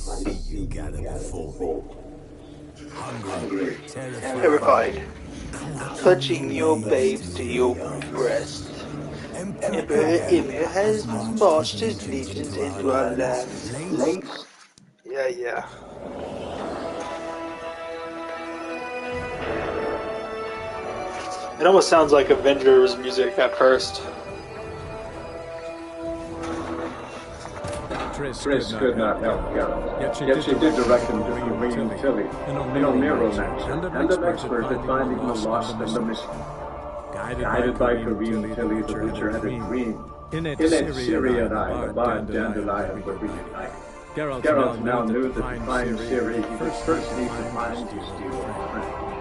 see you gather before me. Hungry, Terrified, touching your babes to your breast. Emperor has marched his legions into our lands. Links? Yeah. It almost sounds like Avengers music at first. Triss could not help Geralt, yet she did direct him to Green Tilly, an Neuromancer, and an expert at finding the lost and the missing. Guided by Green Tilly, the Witcher had a dream. In it, Ciri and I, the bard Dandelion, were reunited. Geralt now knew that to find Ciri, he would first need to find his dear old friend.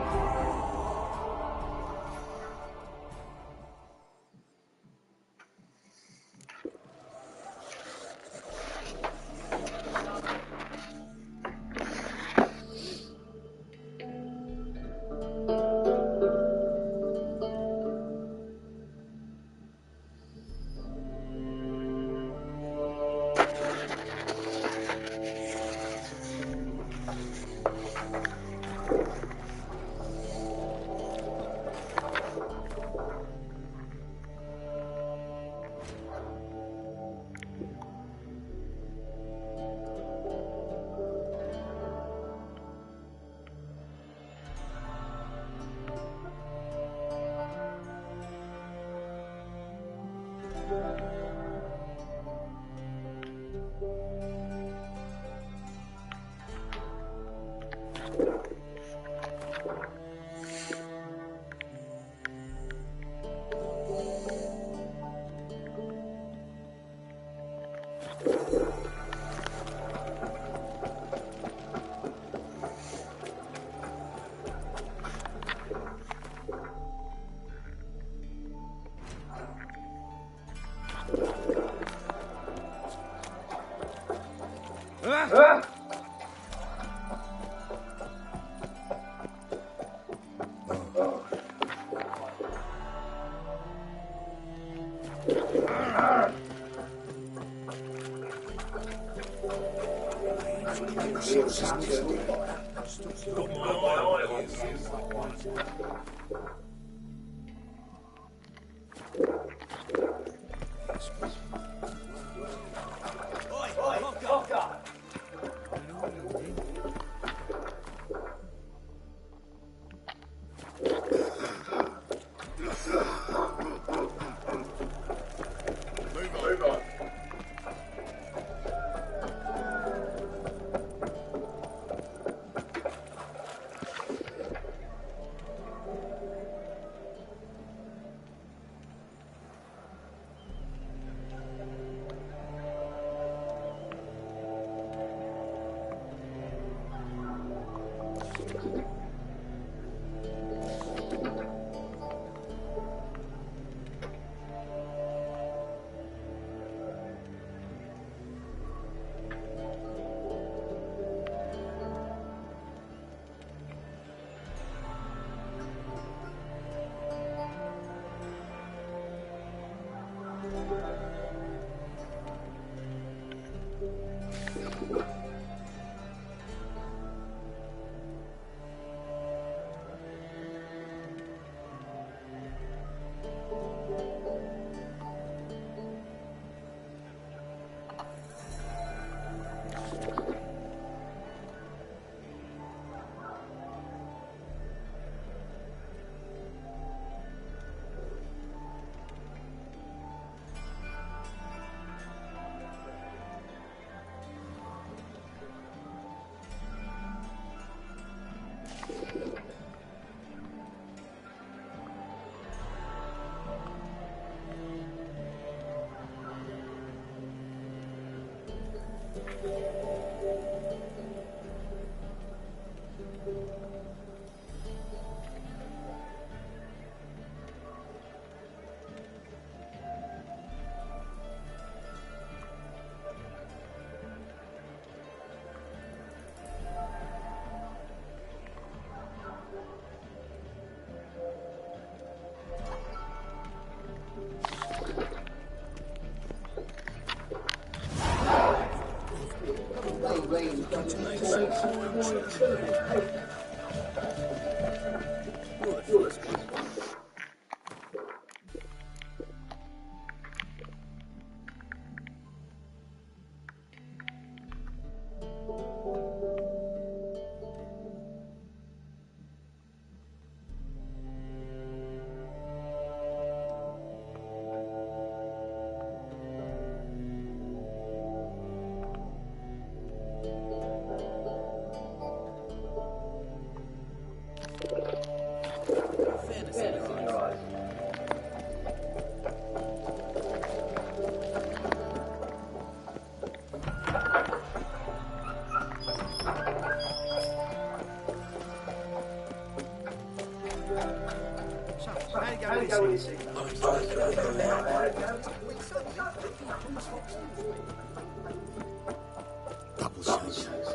Double shots.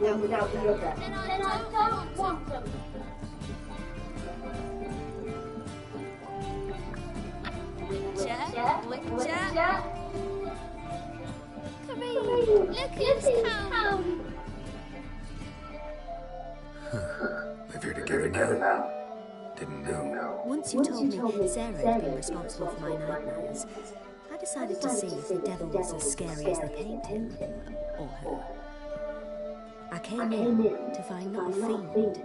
Without the other. Then I don't want them. Witcher. Kareem, look who's come. They're together now. Didn't know. Once you told me Sarah had been responsible for my nightmares, I decided to see if the devil was as scary as they paint him, or her. I came in to find not a fiend,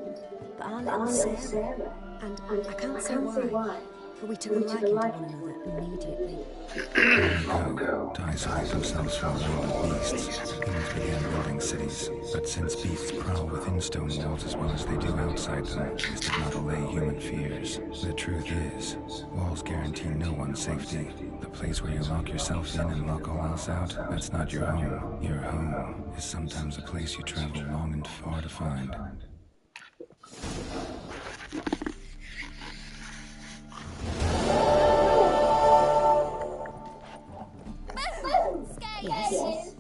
but our little Sarah, and I can't say why, but we took a liking to one another immediately. Ties hide themselves from wild beasts. Humans began building cities, but since beasts prowl within stone walls as well as they do outside them, this did not allay human fears. The truth is, walls guarantee no one's safety. The place where you lock yourself in and lock all else out, that's not your home. Your home is sometimes a place you travel long and far to find. Yes.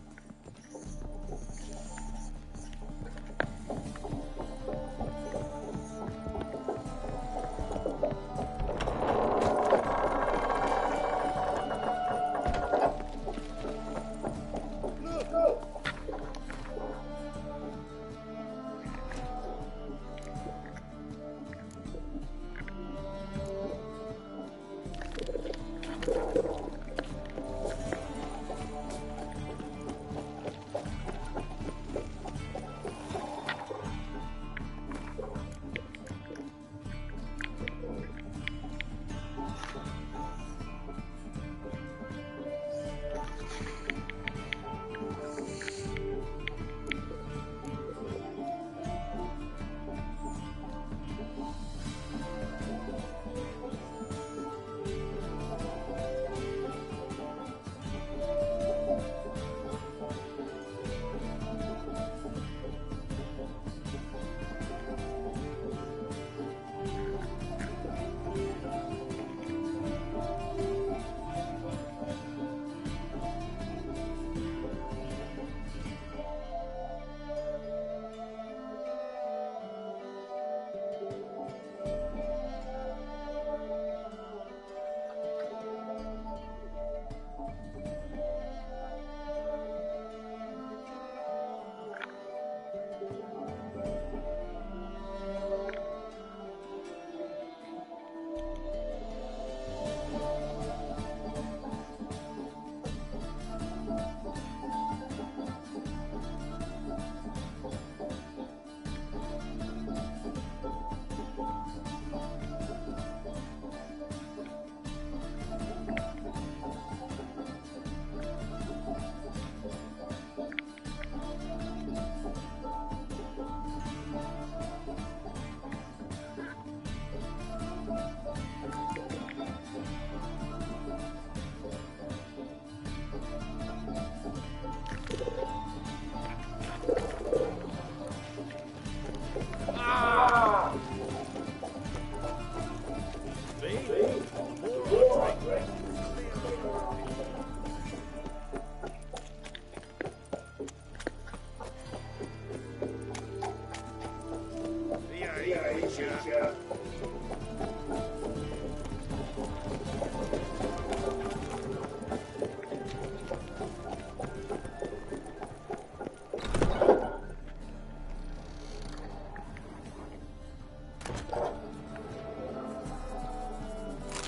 The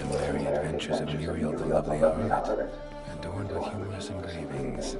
merry adventures of Muriel the Lovely Harlot, adorned with humorous engravings.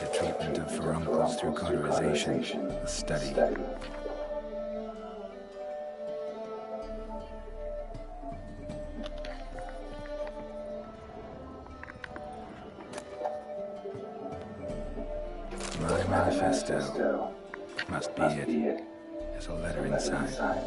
The treatment of furuncles through cauterization, a study. My manifesto. Must be it. There's a letter inside.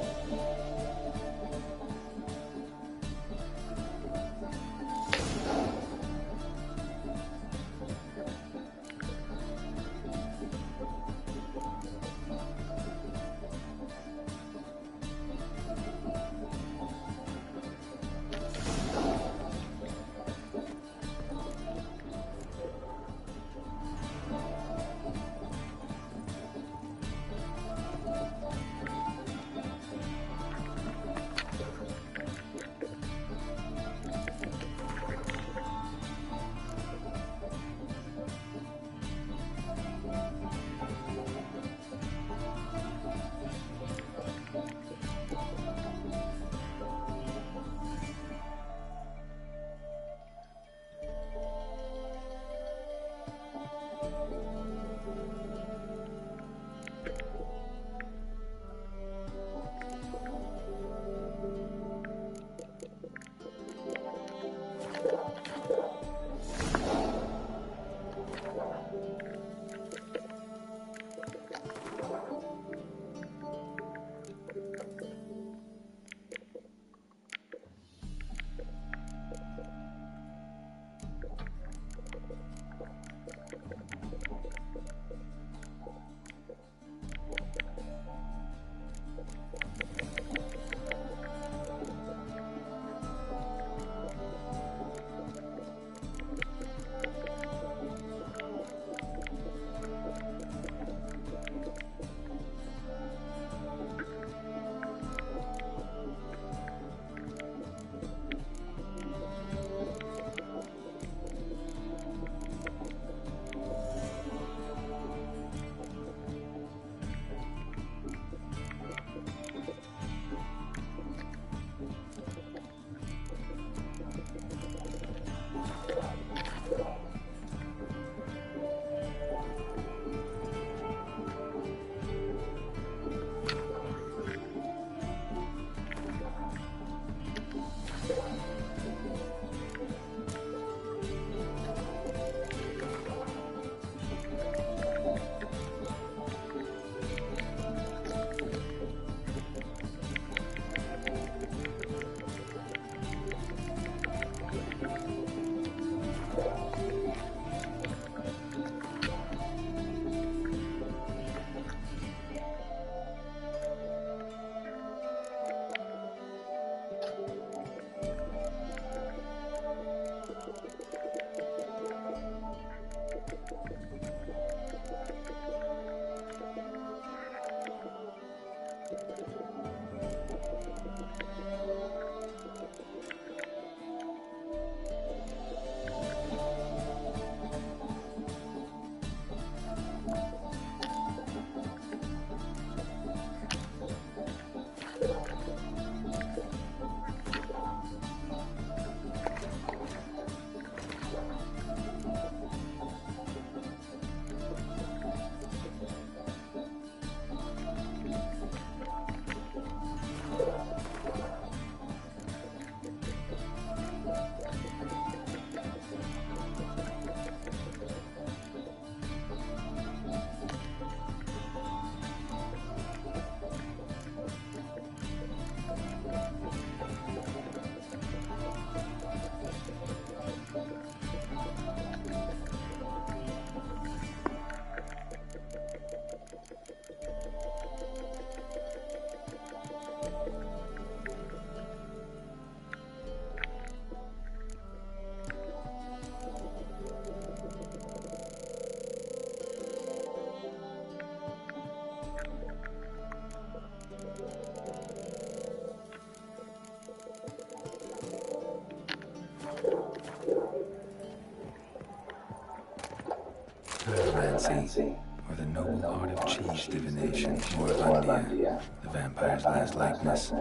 necromancy, or the noble art of cheese divination, or Vandia, the vampire's last likeness.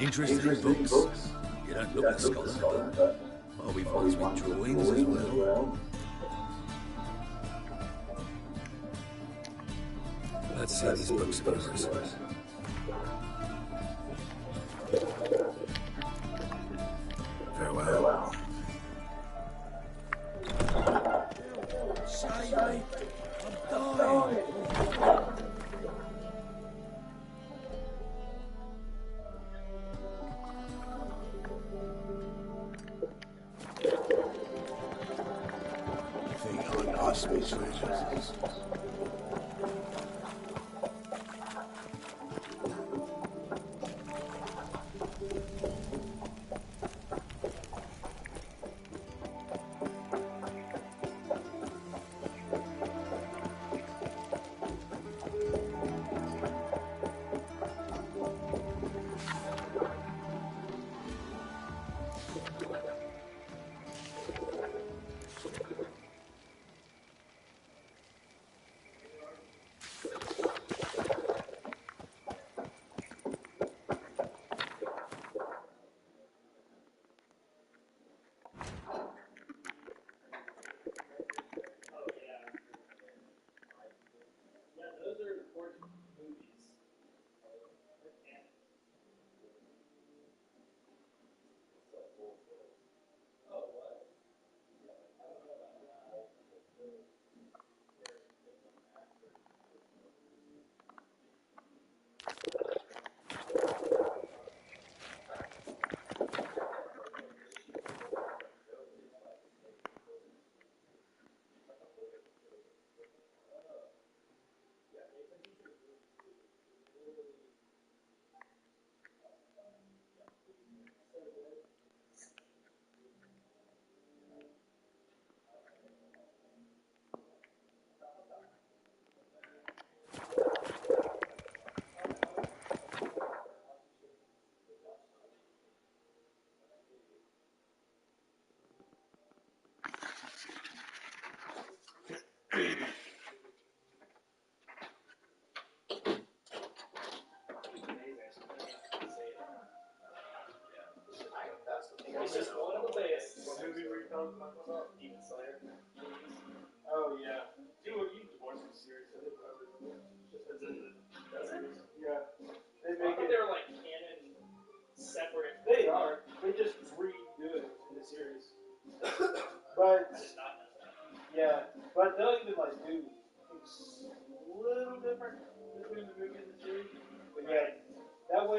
Interested in books? You don't look a scholar, but... Well, we've lots with drawings as well. Let's see these books of yours. Farewell. Save me! I'm dying!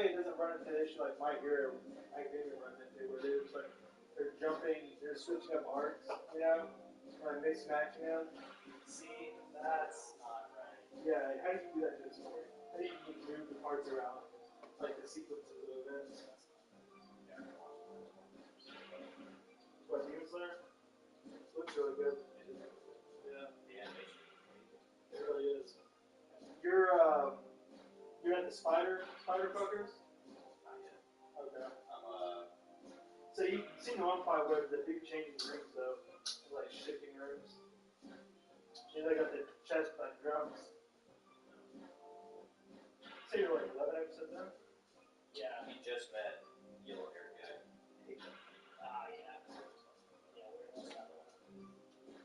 way it doesn't run into the issue like My Hero Academia runs into, where they're just like they're jumping, they're switching up arcs, you know, like mix matching them. See, that's not right. Yeah, how do you do that to the story? How do you move the parts around, like the sequences of events? What, Demon Slayer? Looks really good. Yeah. The animation. It really is. You're at the spider fuckers? Not yet. Okay. I'm So you've seen the one part where the big changing rooms though, like shifting rooms. You know, they got the chest like drums. So you're like 11 episodes in? yeah. He just met yellow haired guy. Yeah. Yeah, we're in that one.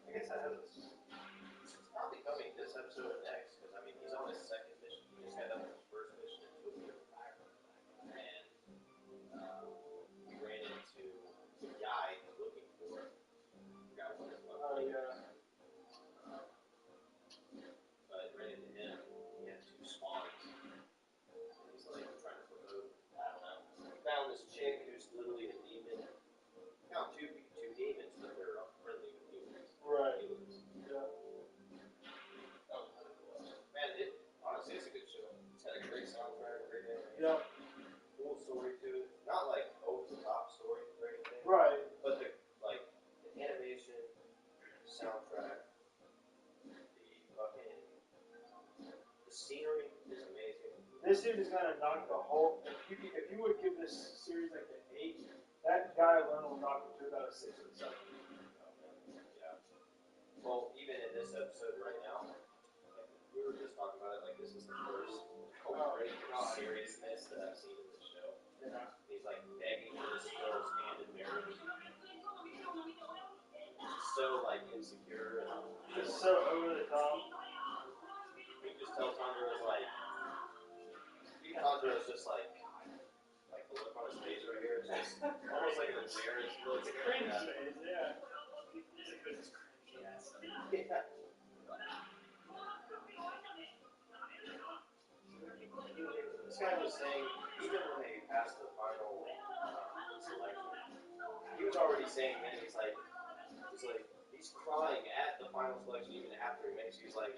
I guess that has a... It's probably coming this episode or next, because I mean, he's on his second mission. He just got done with his first mission in Tokyo. And we ran into the guy he's looking for. Forgot what his name was. Oh yeah. But I ran into him. He had 2 spawns. And he's like trying to promote. I don't know. He found this chick who's literally a demon. Found two demons, but they're friendly with humans. Right. Humans. Yeah. That was really cool. Man, honestly, it's a good show. It's got a great soundtrack, great animation. Yeah. Cool story to it. Not like over the top story or anything. Right. But the animation, soundtrack, the scenery is amazing. This dude is gonna knock the whole. If you would give this series like an 8, that guy alone will knock it to about a 6 or 7. Yeah. Well, even in this episode right now, like we were just talking about it, like this is the first great seriousness that I've seen in the show. Yeah. He's like begging for this girl's hand in marriage. So like insecure and Just so over the top. you just tell Tanjiro is like Tanjiro is just like the look on his face right here is just almost like an embarrassed look. It's a cringe phase, yeah. It's a good cringy ass. Yeah. This guy was saying, even when they passed the final selection, he was already saying, man, he's he's crying at the final selection even after he makes it. He's like,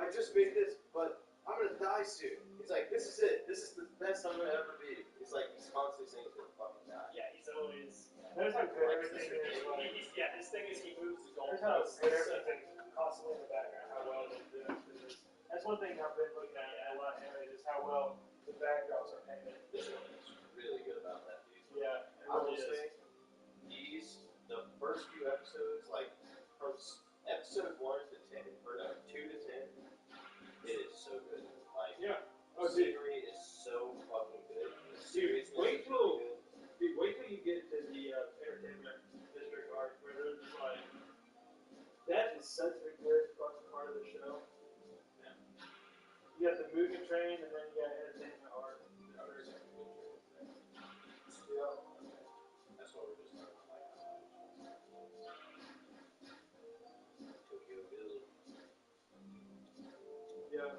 I just made this, but I'm gonna die soon. He's like, this is it. This is the best I'm gonna ever be. He's like, he's constantly saying he's gonna fucking die. Yeah, he's always. There's how good Like, everything is. Like, His thing is he moves the there's how goalposts. good everything is constantly in the background, how well they do it. That's one thing I've been looking at a lot of anime, is how well the backdrops are painted. This one is really good about that, dude. Yeah, it I will really say, is. the first few episodes, like from episode 1 to 10, or no, 2 to 10, it is so good. Like, Yeah. the scenery is so fucking good. The seriousness wait is really till- good. Dude, wait till you get to the entertainment district arc, where they're just like, that is such a good fucking part of the show. Yeah. You got the movie train, and then you got entertainment arc. Yeah. That's what we're just talking about. Like, Tokyo Ghoul. Yeah.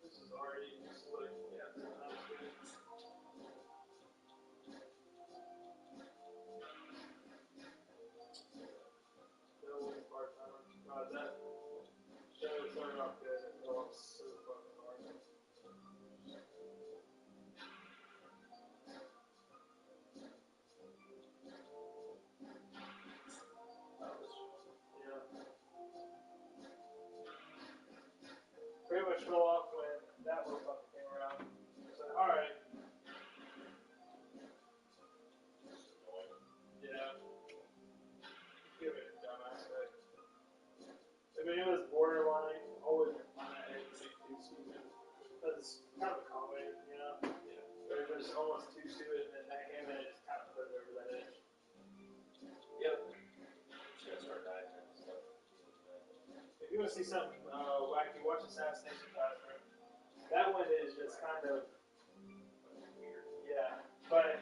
This is already just like, yeah, that's good. That was part-timer. God, that show started off good and fell off so fucking hard. Yeah. Pretty much fell off when that motherfucker came around. It's like, alright. Yeah. Give it a dumb aspect. I mean, it was borderline, always on that edge of being too stupid. But it's kind of a comedy, you know? Yeah. But it was almost too stupid, and then that came in and it just kind of put it over that edge. Yep. Just gotta start diving into stuff. If you want to see something wacky, watch Assassination Classroom. That one is just kind of Weird. yeah, but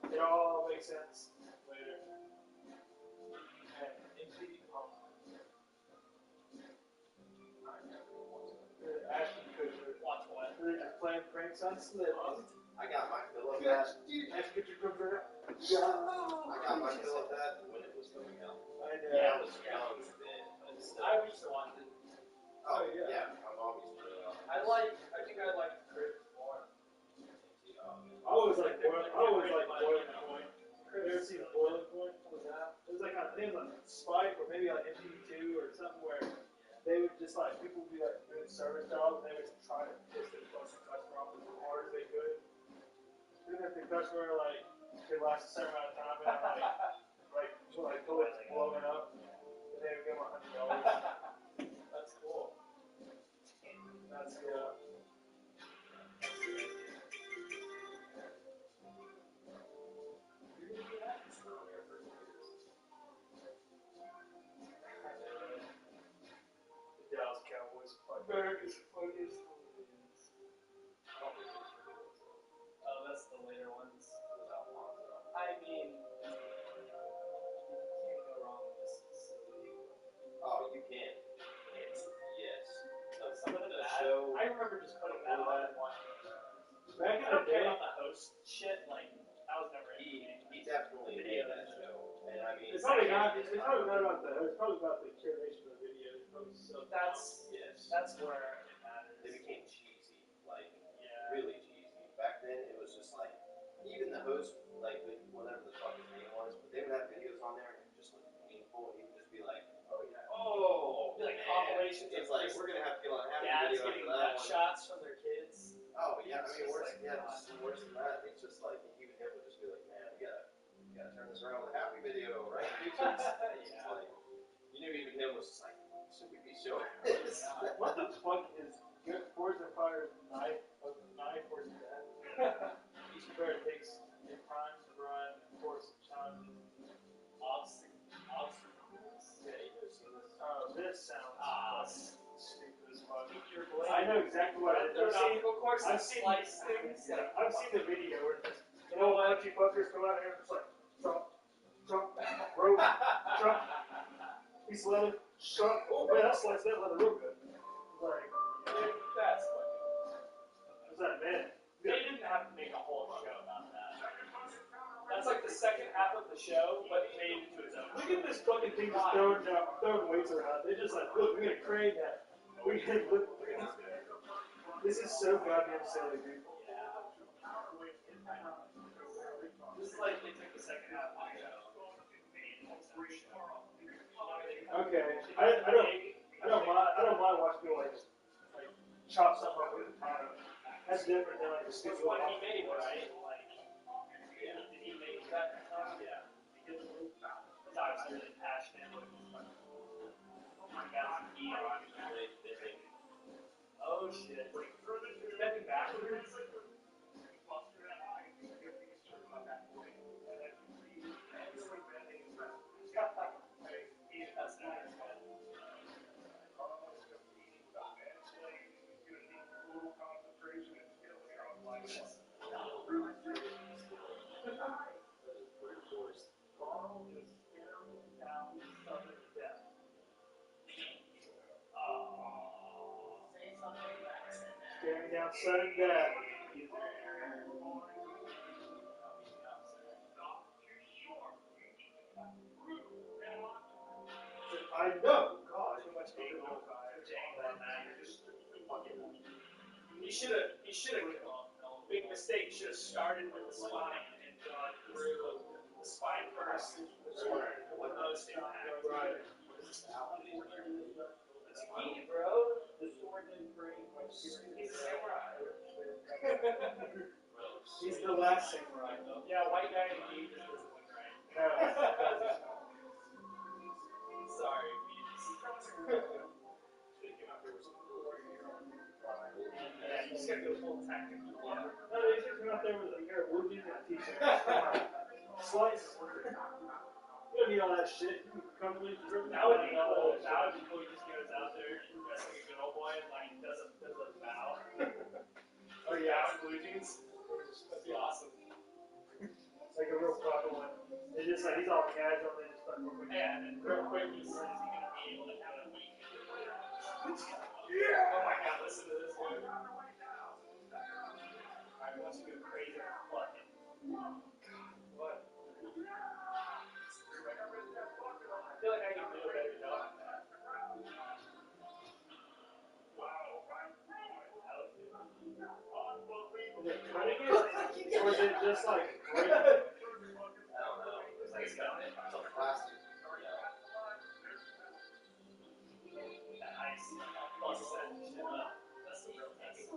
it all makes sense later. And MTV Pump. Like, so I slid. I got my fill of that. Dude, I have to get your computer. I got my fill of that when it was coming out. I know. Yeah, I was young then, but still. I used to watch it. Oh, yeah. My mom used to do it. I think I like Crips more. I always like Boiling Point. You ever seen Boiling Point? What was that? It was like I think it was like Spike or maybe like MTV2 or something where they would just like people would be like doing service jobs and they would try to piss the customer off as hard as they could. Even if the customer like could last a certain amount of time and like toilets blowing up, and they would give them $100. That's cool. That's The Dallas Cowboys. America's funniest movies. Oh, that's the later ones. I mean, you can't go wrong with this facility. Oh, you can. Yes. Some of the show. I remember just putting that on and watching it. Back in I the don't care day, about the host shit. Like, that was never He definitely made that show. And I mean, it's probably not about the. It's probably about the curation of the video. It's probably so. yes. That's where it matters. They became cheesy. Like, Yeah. really cheesy. Back then, it was just like, even the host, like, whatever the fuck his name was, but they would have videos on there and it would just look painful. And he would just be like, oh, yeah. Oh, Like man. compilations. It's like, we're going to have to get on half dads video getting after that nut one. shots from their kids. Oh, yeah. I mean, It's worse, just like, worse than that. It's just like, even him would just be like, man, we gotta turn this around with a happy video, right? It's just like, you knew even him was just like, should we be showing this? What the fuck is good Forza and Fire's knife or that? Each player takes a time to run and course challenges. Obstacles. Yeah, you know, seen this? Oh, this sounds stupid as fuck. Your blade. I know exactly what it is. I've seen things. I've seen the video where it's, you know, a bunch of fuckers come out here and just like jump, rope, jump, piece of leather, shut. Oh man, I sliced that leather real good. Like, That's funny. what's that, man? They didn't have to make a whole show about that. That's like the second half of the show, but made into its own. Look at this fucking thing just throwing weights around. They just like, look, we're gonna crane that. We can look. This is so goddamn silly, dude. This is like they took the second half of the show. Okay, I don't mind watching people like chop something up with a katana. That's different than like the That's stupid what one. he made, right? Like, yeah. Did he make that? Yeah. He's obviously really passionate. Oh shit. Stepping backwards. That's nice, man. Staring down sudden death. I know. God, too much angle on that. You're just fucking. He should have, big mistake, should have started with the spine and gone through the spine first. With most impact. Right. It's key, bro. The sword didn't bring much serious. He's a samurai. He's the last samurai. Yeah, white guy in the game just doesn't look right. No. Sorry, Beats. Yeah, you just gotta go full tactical. No, they just come out there with a pair of blue jeans and a t-shirt. Slice. You don't need all that shit. You can comfortably drip. That would be cool. That would be cool. He just goes out there, dressed like a good old boy, and like does a bow. Oh yeah. Bow in blue jeans. That'd be awesome. Like a real proper one. They just like, he's all casual, they just start moving. Yeah, and then real quick, is he gonna be able to have a week? Yeah! Oh my god, listen to this dude. just like great. I don't know. It's like it's got some plastic. That ice. Plus that shit up. That's the real test.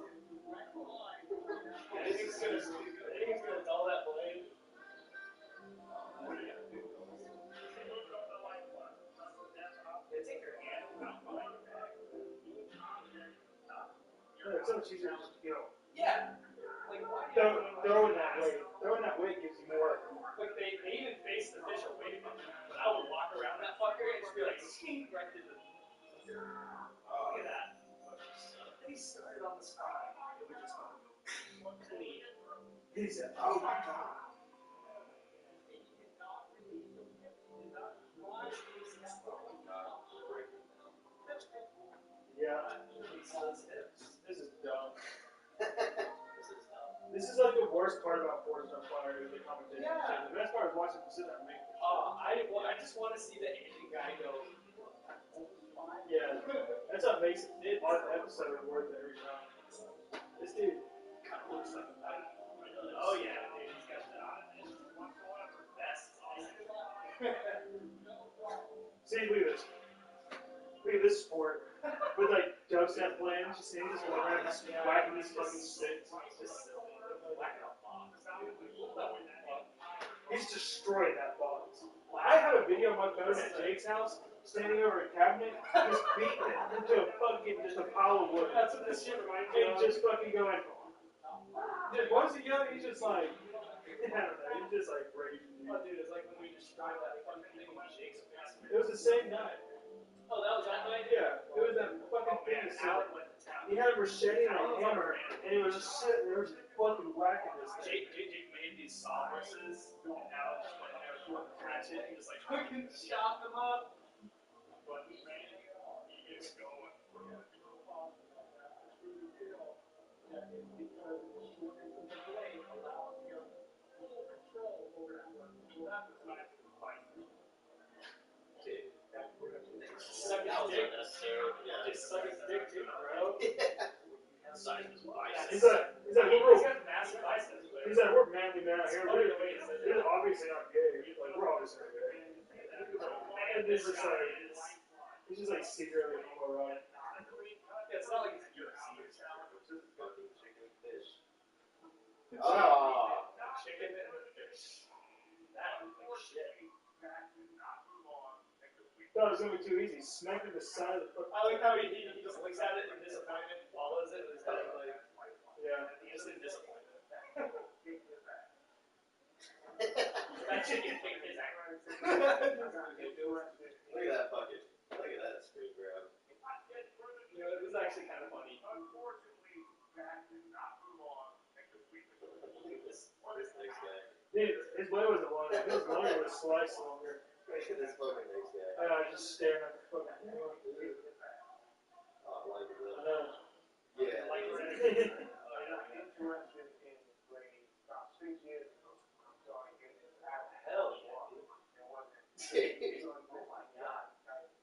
Anything's gonna dull that blade. What are you gonna do? They take your hand out behind your back. It's so much easier just to go. Yeah. Like, why do you Throwing that weight. Throwing that weight gives you more. Like, they even face the fish away from me. But I would walk around that fucker and just be like, skeet right into the. Look at that. And he started on the spine. It would just go clean. He said, oh my god. Yeah. This is dumb. This is like the worst part about Forged on Fire is the competition. Yeah. The best part is watching them sit there and make this. I just want to see the Asian guy go. Yeah. That's what makes it our episode worth it every time. This dude Kind of looks like a knife. Oh yeah, dude, he's got that on it. That's awesome. see, look at this. Look at this sport. With like dubstep playing, just seeing this going around just whacking these fucking sticks. He's destroying that box. I have a video on my phone at Jake's house, standing over a cabinet, just beating it into a fucking, just a pile of wood. That's what this shit reminds me And of. just fucking going. Dude, once he young, he's just like, I don't know, he's just like raging. Oh, dude, it's like when we destroyed that fucking thing with Jake's basement. It was the same night. Oh, that was that night? Yeah, it was that fucking thing. Alec went to town. He had a machete and a hammer, and he was just sitting there, just fucking whacking this thing. Jake made these sawhorses, and Alec just went there with a hatchet and just like fucking chopped them up. But he gets going. Suck his dick. Just suck his dick too, bro. Size of his bicep. He's like, He's we're, got massive biceps, but he's like, we're manly men out here. We're obviously not gay. Like, we're obviously not gay. And he's just like, he's just like secretly homoerotic. yeah, it's not like it's UFC or something. Fucking chicken fish. Oh. Chicken and the fish. That was like shit. Thought it was gonna be too easy. Smack in the side of the foot. I like how he just looks at it in disappointment, follows it, and is kind of like, Yeah. just in disappointment. That chicken kicked his ass. Look at that fucking. Look at that screen grab. You know, it was actually kind of funny. Look at this next guy. Dude, his blade wasn't long. His blade was sliced longer. Look at this fucking next guy. Just staring at the fucking thing. Oh, I like it. I know. Yeah. Like, hell yeah.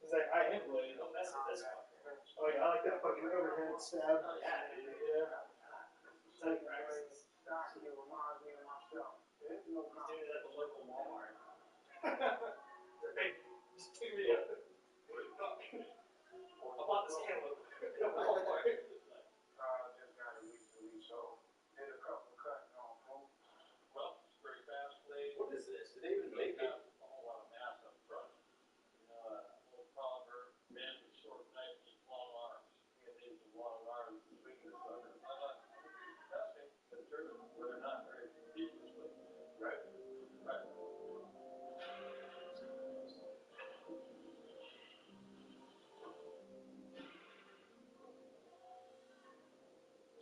He's like, I am blade. Don't mess with this one. Oh yeah, I like that fucking overhand stab. Oh, yeah, dude. Yeah. It's like practice. He's doing it at the local Walmart. Hey, just take me up. I bought this cantaloupe at Walmart. Well, it's pretty fast blade. What is this? Did they even make it? A whole lot of mass up front. You know, a little polymer, bend with short knife and long arms. And these are long arms, swinging the sucker. Testing, determine whether or not they're deep this way. Right. Right.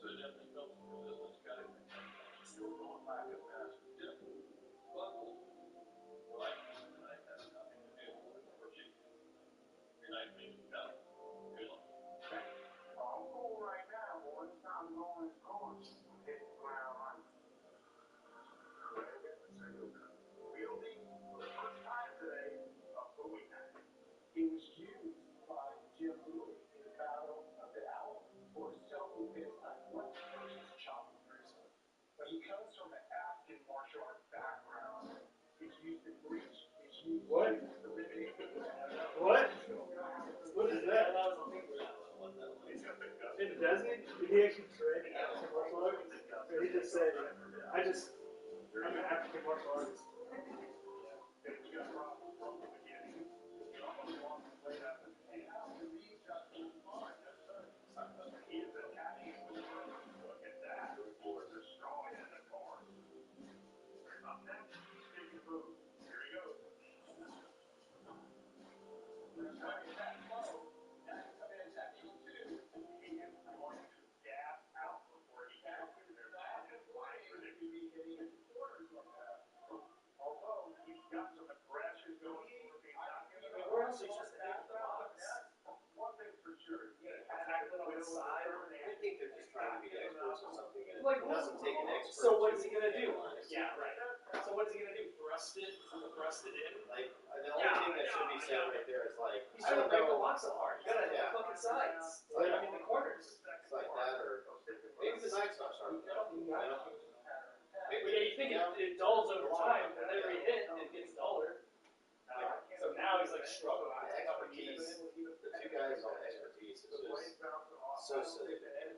So it definitely comes from resistance cutting. Still going back at mass. Yeah. Buckle. Like, knife has nothing to do with it. Or she. Your knife means cut. Good luck. he actually trained an African martial artist. So he just said, I'm an African martial artist. Where else is just back box? One thing for sure, tackle it on the side. I think they're just trying to be experts or something. And Like, it doesn't take an expert. so what is he gonna do? Yeah, right. So what's he gonna do? Thrust it in? Like, the only thing that should be said right there is like, He's trying to break the box apart. You gotta hit the fucking sides. I mean the corners. it's like that, or maybe the knife's not sharp enough. You know? But yeah, you think it dulls over time, but every hit it gets duller. So now he's like struggling. The expertise, the two guys on expertise is just so silly. Yeah.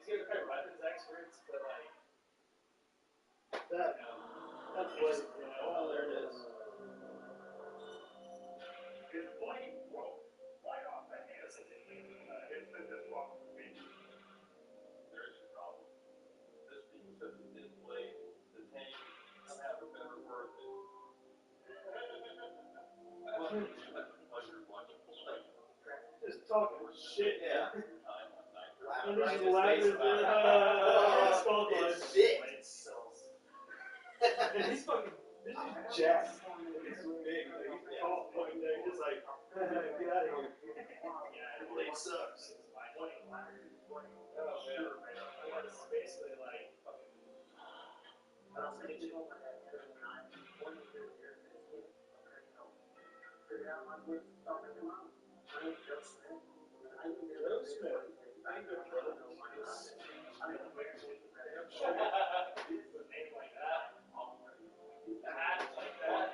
He's gonna be weapons experts, but like That's what, Oh, there it is. There's your problem. This being such a thin blade, the tank will have a better word than. Pleasure watching the fight. just talking shit. Yeah. And this is Right in his face laughing. about it. Spotlight. It's big. And he's fucking, this is Jack. He's big, like, he's tall, fucking thing. Just like, get out of here. Yeah, the blade sucks. oh yeah. Yeah, this is basically like fucking Joe Smith. I think they're brothers. with a name like that. A hat like that.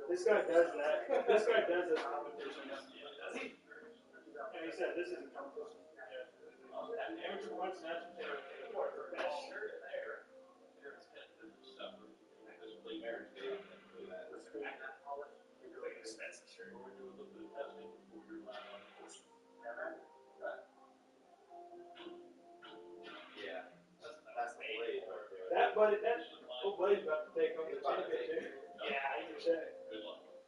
This guy does that. This guy does this competition. Does he? And he said, this is a competition. Amateur points, national championship. What for best shirt there? Play marriage game. Do that. It's like an expensive shirt. Yeah. That's the blade right there. That buddy, that old buddy's about to take home the championship. Yeah, He can check.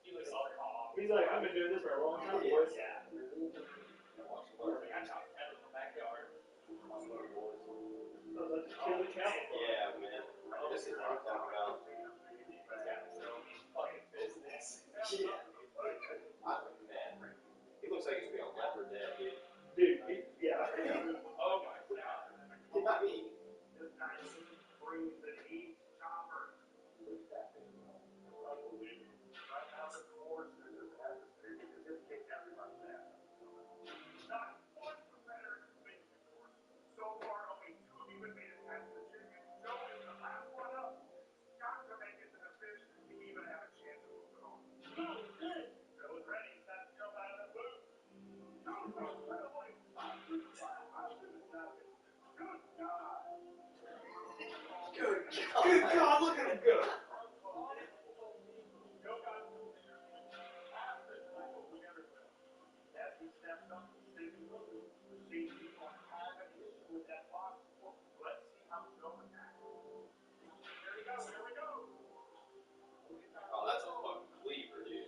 he looks all calm. He's like, I've been doing this for a long time, boys. Yeah. I chopped head in the backyard. So let's kill the cow. Yeah, man. This is what I'm talking about. He's got his own fucking business. Yeah. Man. He looks like he's being leopard dead, dude. Dude, yeah. Oh my god. I mean, Good God, look at him go. oh, that's a fucking cleaver, dude.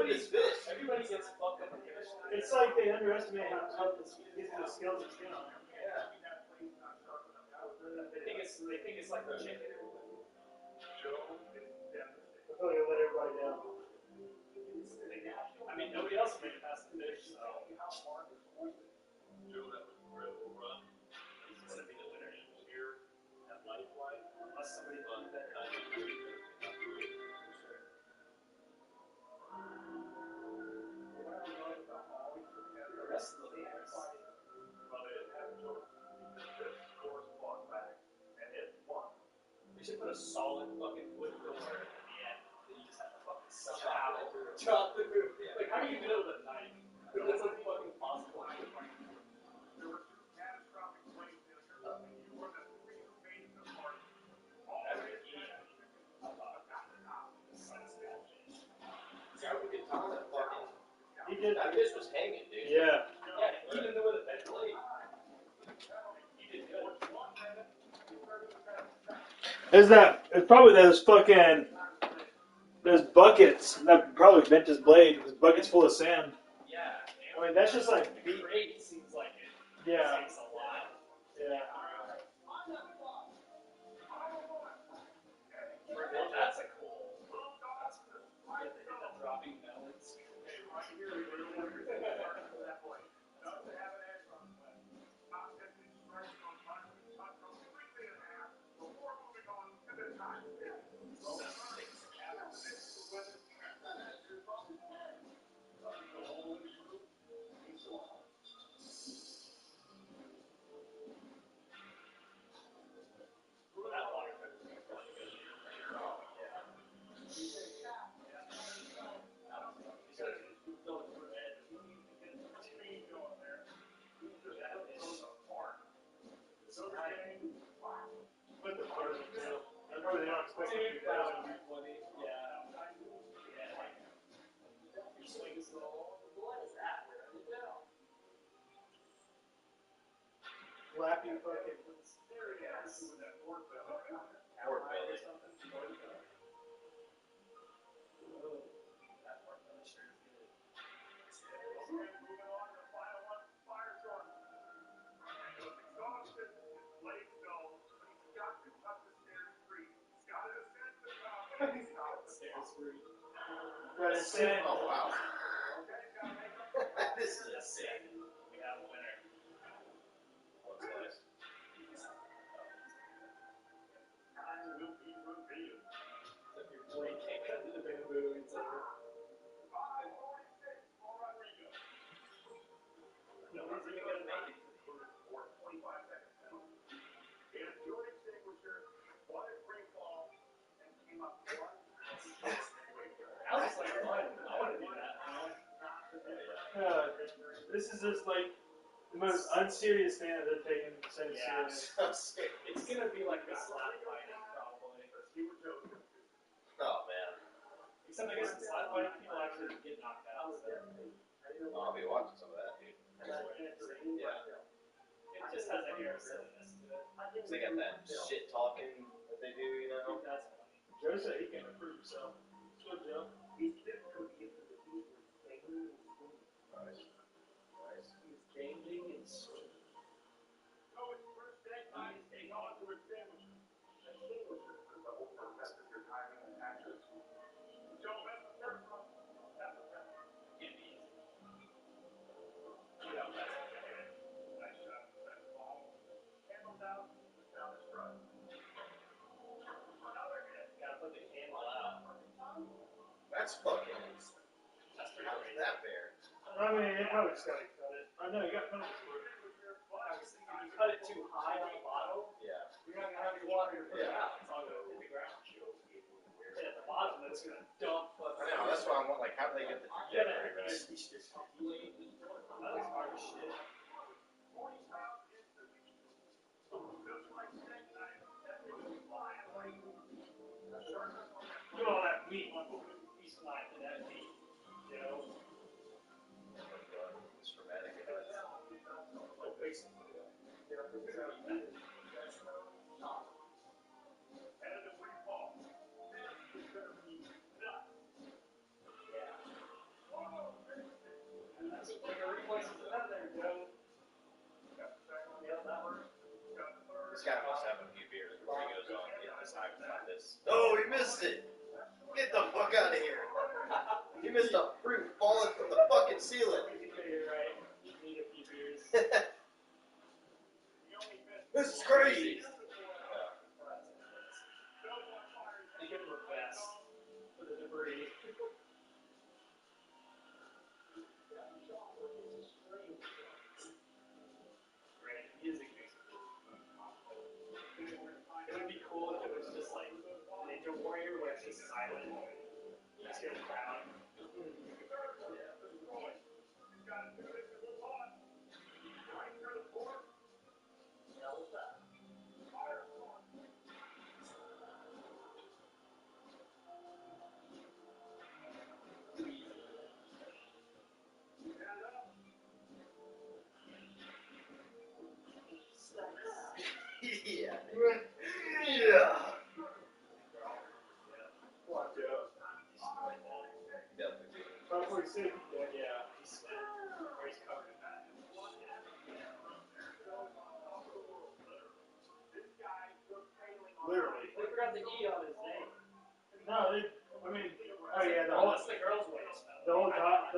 everybody gets fucked up. It's like they underestimate how tough these are the skills he's been on. Yeah. They think it's like the chicken. Joe is devastated. I feel like I let everybody down. I mean, nobody else made it past the fish, so. Joe, that was an incredible run. He's gonna be the winner. Here at Lifeline. Unless somebody But that I think we're going to the rest of the leaders. Well, they didn't have Joe. This course fought back. And it won. We should put a solid fucking wood pillar at the end that you just have to fucking somehow chop through. Like, how do you do it with a knife? That's fucking possible. There were 2 catastrophic plane failures, and you were the 3 who made it to the party. All That's the key. Yeah, we could talk that fucking. He did. That fish was hanging, dude. Yeah. Yeah, even though with a bent blade. He did good. There's that. It's probably those fucking. Those buckets that probably bent his blade. His bucket's full of sand. Yeah. I mean, that's just like. The crate seems like it Yeah. takes a lot. Yeah. That's a cool. That's cool. Get the dropping melons. Probably not expecting to be That down. would be funny. Yeah. Your swing is so long. What is that? Flappy fucking. Pork belly. Right, it's sand. Oh, wow. This is insane. We have a winner. What's next? If your blade can't cut through the bamboo, it's over. Nobody's even gonna make it. I was like, I want to do that. This is just like the most unserious thing I've ever taken so Yeah. serious. It's gonna be like the slap fighting, probably. Oh, man. Except I guess in slap fighting, people actually get knocked out. So. I'll be watching some of that, dude. Yeah. It just has a hair silliness to it. They got that shit talking that they do, you know? That's funny. Joe said he can improve himself. Good Joe. Nice. Nice. He's changing his. Gotta put the candle out. That's fucking. That's pretty How's crazy. that fair? I mean, it probably just gotta cut it. I know, you got penalties for it. Obviously, if you cut it too high on the bottle, Yeah. you're not gonna have any water to put it Yeah. out. It's all gonna hit the ground. And at the bottom, it's gonna dump. I know, that's why I'm like, how do they get the trajectory right? That looks hard as shit. Look at all that meat. He's fine to that meat. You know? It's dramatic. Oh, he missed it. Get the fuck out of here. He missed a fruit falling from the fucking ceiling. You're right. You need a few beers. This is crazy. You give him a vest for the debris. Great. Music makes it cool. It would be cool if it was just like Ninja Warrior where it's just silent. You just hear the crowd. Yeah. Yeah. Watch out. Probably sick. Yeah. He's or he's covered in that. Literally. They forgot the E on his name. No, they. I mean, oh yeah. What's the girl's way to spell? The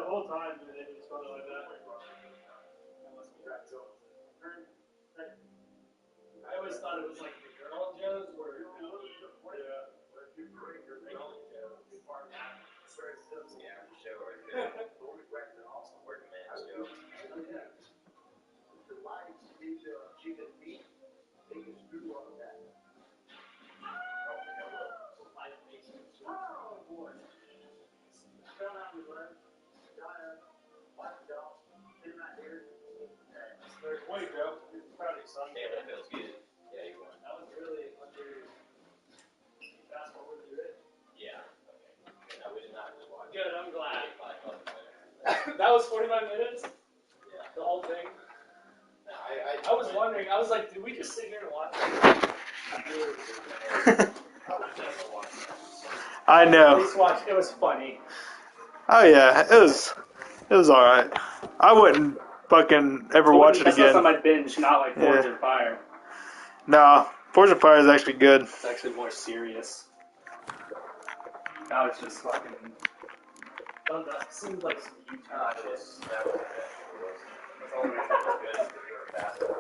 whole time they didn't spell it like that. I always thought it was like the girl Joe's were Yeah, for sure. Working man's joke. Wait, Joe. Proud of your son. Damn, that feels good. Yeah, you won. That was really under. Fast forward through it. Yeah. No, we did not just watch. Good, I'm glad. 45 minutes. That was 45 minutes? Yeah. The whole thing? No, I was wondering, I was like, did we just sit here and watch it? I At know. least watch, it was funny. Oh yeah, it was alright. I wouldn't fucking ever watch it That's again. on my binge, not like Forge and Fire. No, Forge of Fire is actually good. It's actually more serious. Now it's just fucking. Oh, that seemed like some YouTube shit. That was good. That's all the reason it was good. Because we were faster. It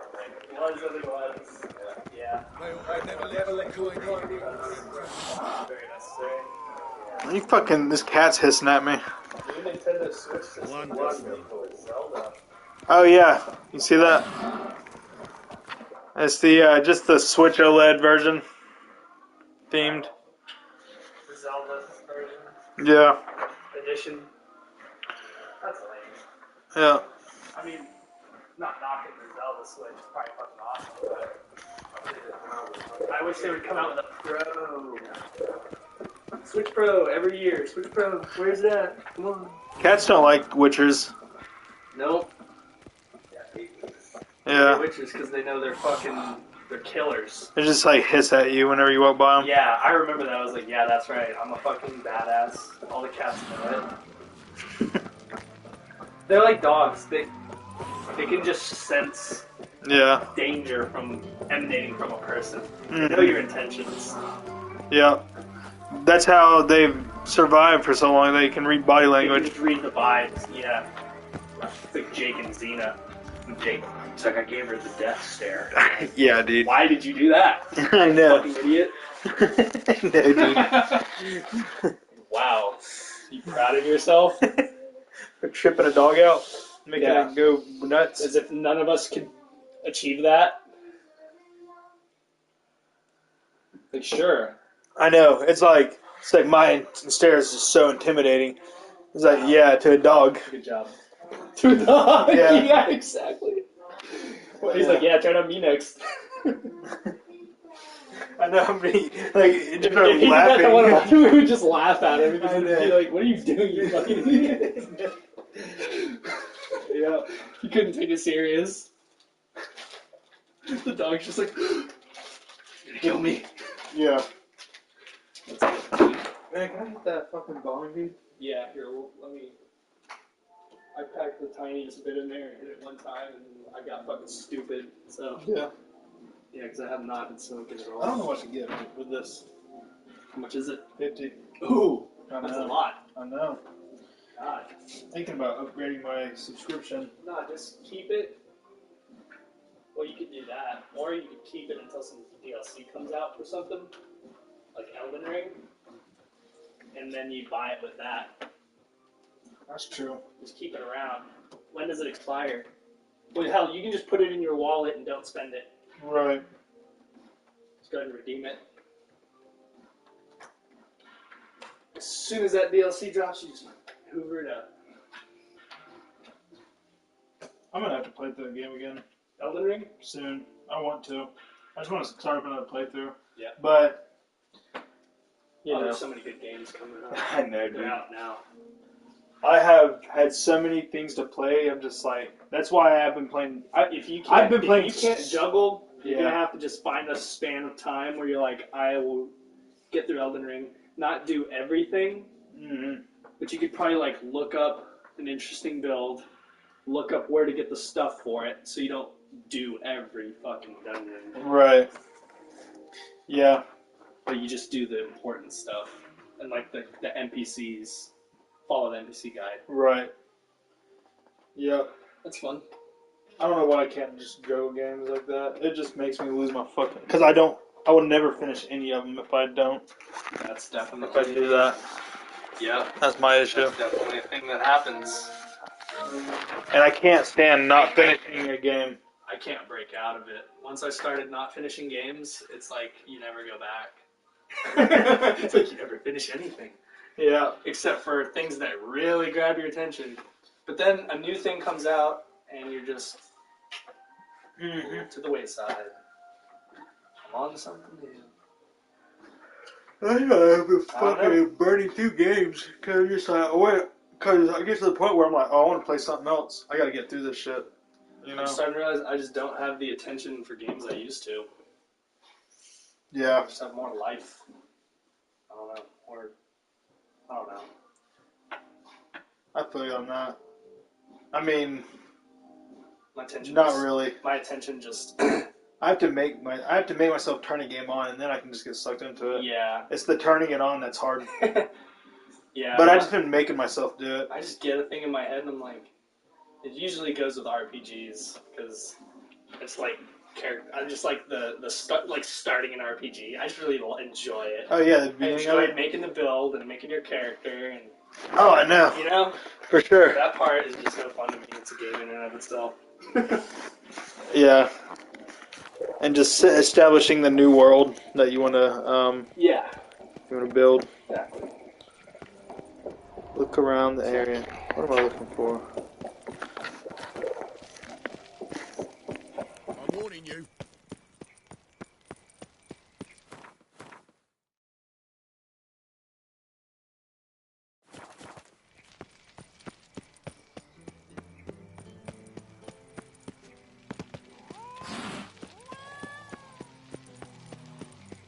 was what it was. Yeah. Very necessary. You fucking, this cat's hissing at me. New Nintendo Switch system. Zelda. Oh yeah, you see that? It's the just the Switch OLED version, themed. The Zelda version. Yeah, Edition. That's lame. yeah. I mean, not knocking the Zelda Switch. It's probably fucking awesome, but I wish they would come out with a Pro. Switch Pro every year. Switch Pro. Where's that? Come on. Cats don't like Witchers. Nope. Yeah, Witches because they know they're killers. they just like hiss at you whenever you walk by them. Yeah, I remember that. I was like, yeah, that's right. I'm a fucking badass. All the cats know it. They're like dogs. They can just sense Yeah, danger from emanating from a person. They know Mhm. your intentions. yeah. That's how they've survived for so long. They can read body They can language. just read the vibes. Yeah. It's like Jake and Xena. Jake, it's like I gave her the death stare. Yeah, dude. Why did you do that? I know. Fucking idiot. No, dude. Wow. You proud of yourself? For tripping a dog out, making Yeah. it go nuts. As if none of us could achieve that. Like, sure. I know. It's like my stare is just so intimidating. It's like, yeah, to a dog. Good job. To a dog? Yeah. Yeah, exactly. Well, he's like, yeah, try to me next. I know. I'm being, like, just If he did that laughing. to one of us, we would just laugh at him because I he'd know. be like, what are you doing, you fucking idiot? Yeah. He couldn't take it serious. The dog's just like, you're gonna kill me. Yeah. Man, can I hit that fucking bong, dude? Yeah, here, let me. I packed the tiniest bit in there and hit it one time, and I got fucking stupid. So Yeah. yeah, because I have not been smoking at all. I don't know what to get with this. How much is it? 50. Ooh, I that's a know. lot. I know. God. Thinking about upgrading my subscription. No, just keep it. Well, you could do that, or you could keep it until some DLC comes out for something, like Elden Ring, and then you buy it with that. That's true. Just keep it around. When does it expire? Well, hell, you can just put it in your wallet and don't spend it. Right. Just go ahead and redeem it. As soon as that DLC drops, you just hoover it up. I'm gonna have to play through the game again Elden Ring? soon. I want to. I just want to start up another playthrough. Yeah. But you know, There's so many good games coming out. I know, dude. They're out now. I have had so many things to play. I'm just like, that's why I've been playing. If you I've been playing. If you can't juggle, you're Yeah. gonna have to just find a span of time where you're like, I will get through Elden Ring, not do everything, Mm-hmm. but you could probably like look up an interesting build, look up where to get the stuff for it, so you don't do every fucking dungeon. Right. Yeah. But you just do the important stuff, and like the NPCs, follow the NPC guide. Right. Yep. That's fun. I don't know why I can't just go games like that. It just makes me lose my fucking. Because I will never finish any of them if I don't. That's definitely. If I do that. Yeah. That's my issue. That's definitely a thing that happens. And I can't stand not finishing a game. I can't break out of it. Once I started not finishing games, it's like you never go back. It's like you never finish anything. Yeah. Except for things that really grab your attention. But then a new thing comes out, and you're just to the wayside. I'm on to something new. I know, I've been fucking burning through games. Because just like, because I get to the point where I'm like, oh, I want to play something else. I got to get through this shit. You know? I'm starting to realize I just don't have the attention for games I used to. Yeah. I just have more life. I don't know. Or, I don't know. I feel you on that. I mean, My attention not just, really. My attention just... I have to make myself turn a game on, and then I can just get sucked into it. Yeah. It's the turning it on that's hard. Yeah. But I just been making myself do it. I just get a thing in my head, and I'm like... It usually goes with RPGs, because it's like... I just like starting an RPG. I just really enjoy it. Oh yeah, the I beginning of enjoy it. making the build and making your character, and Oh, I know. you know, For sure. that part is just so fun to me. It's a game in and of itself. Yeah. And just establishing the new world that you want to build. Exactly. Look around the area. What am I looking for? I'm warning you.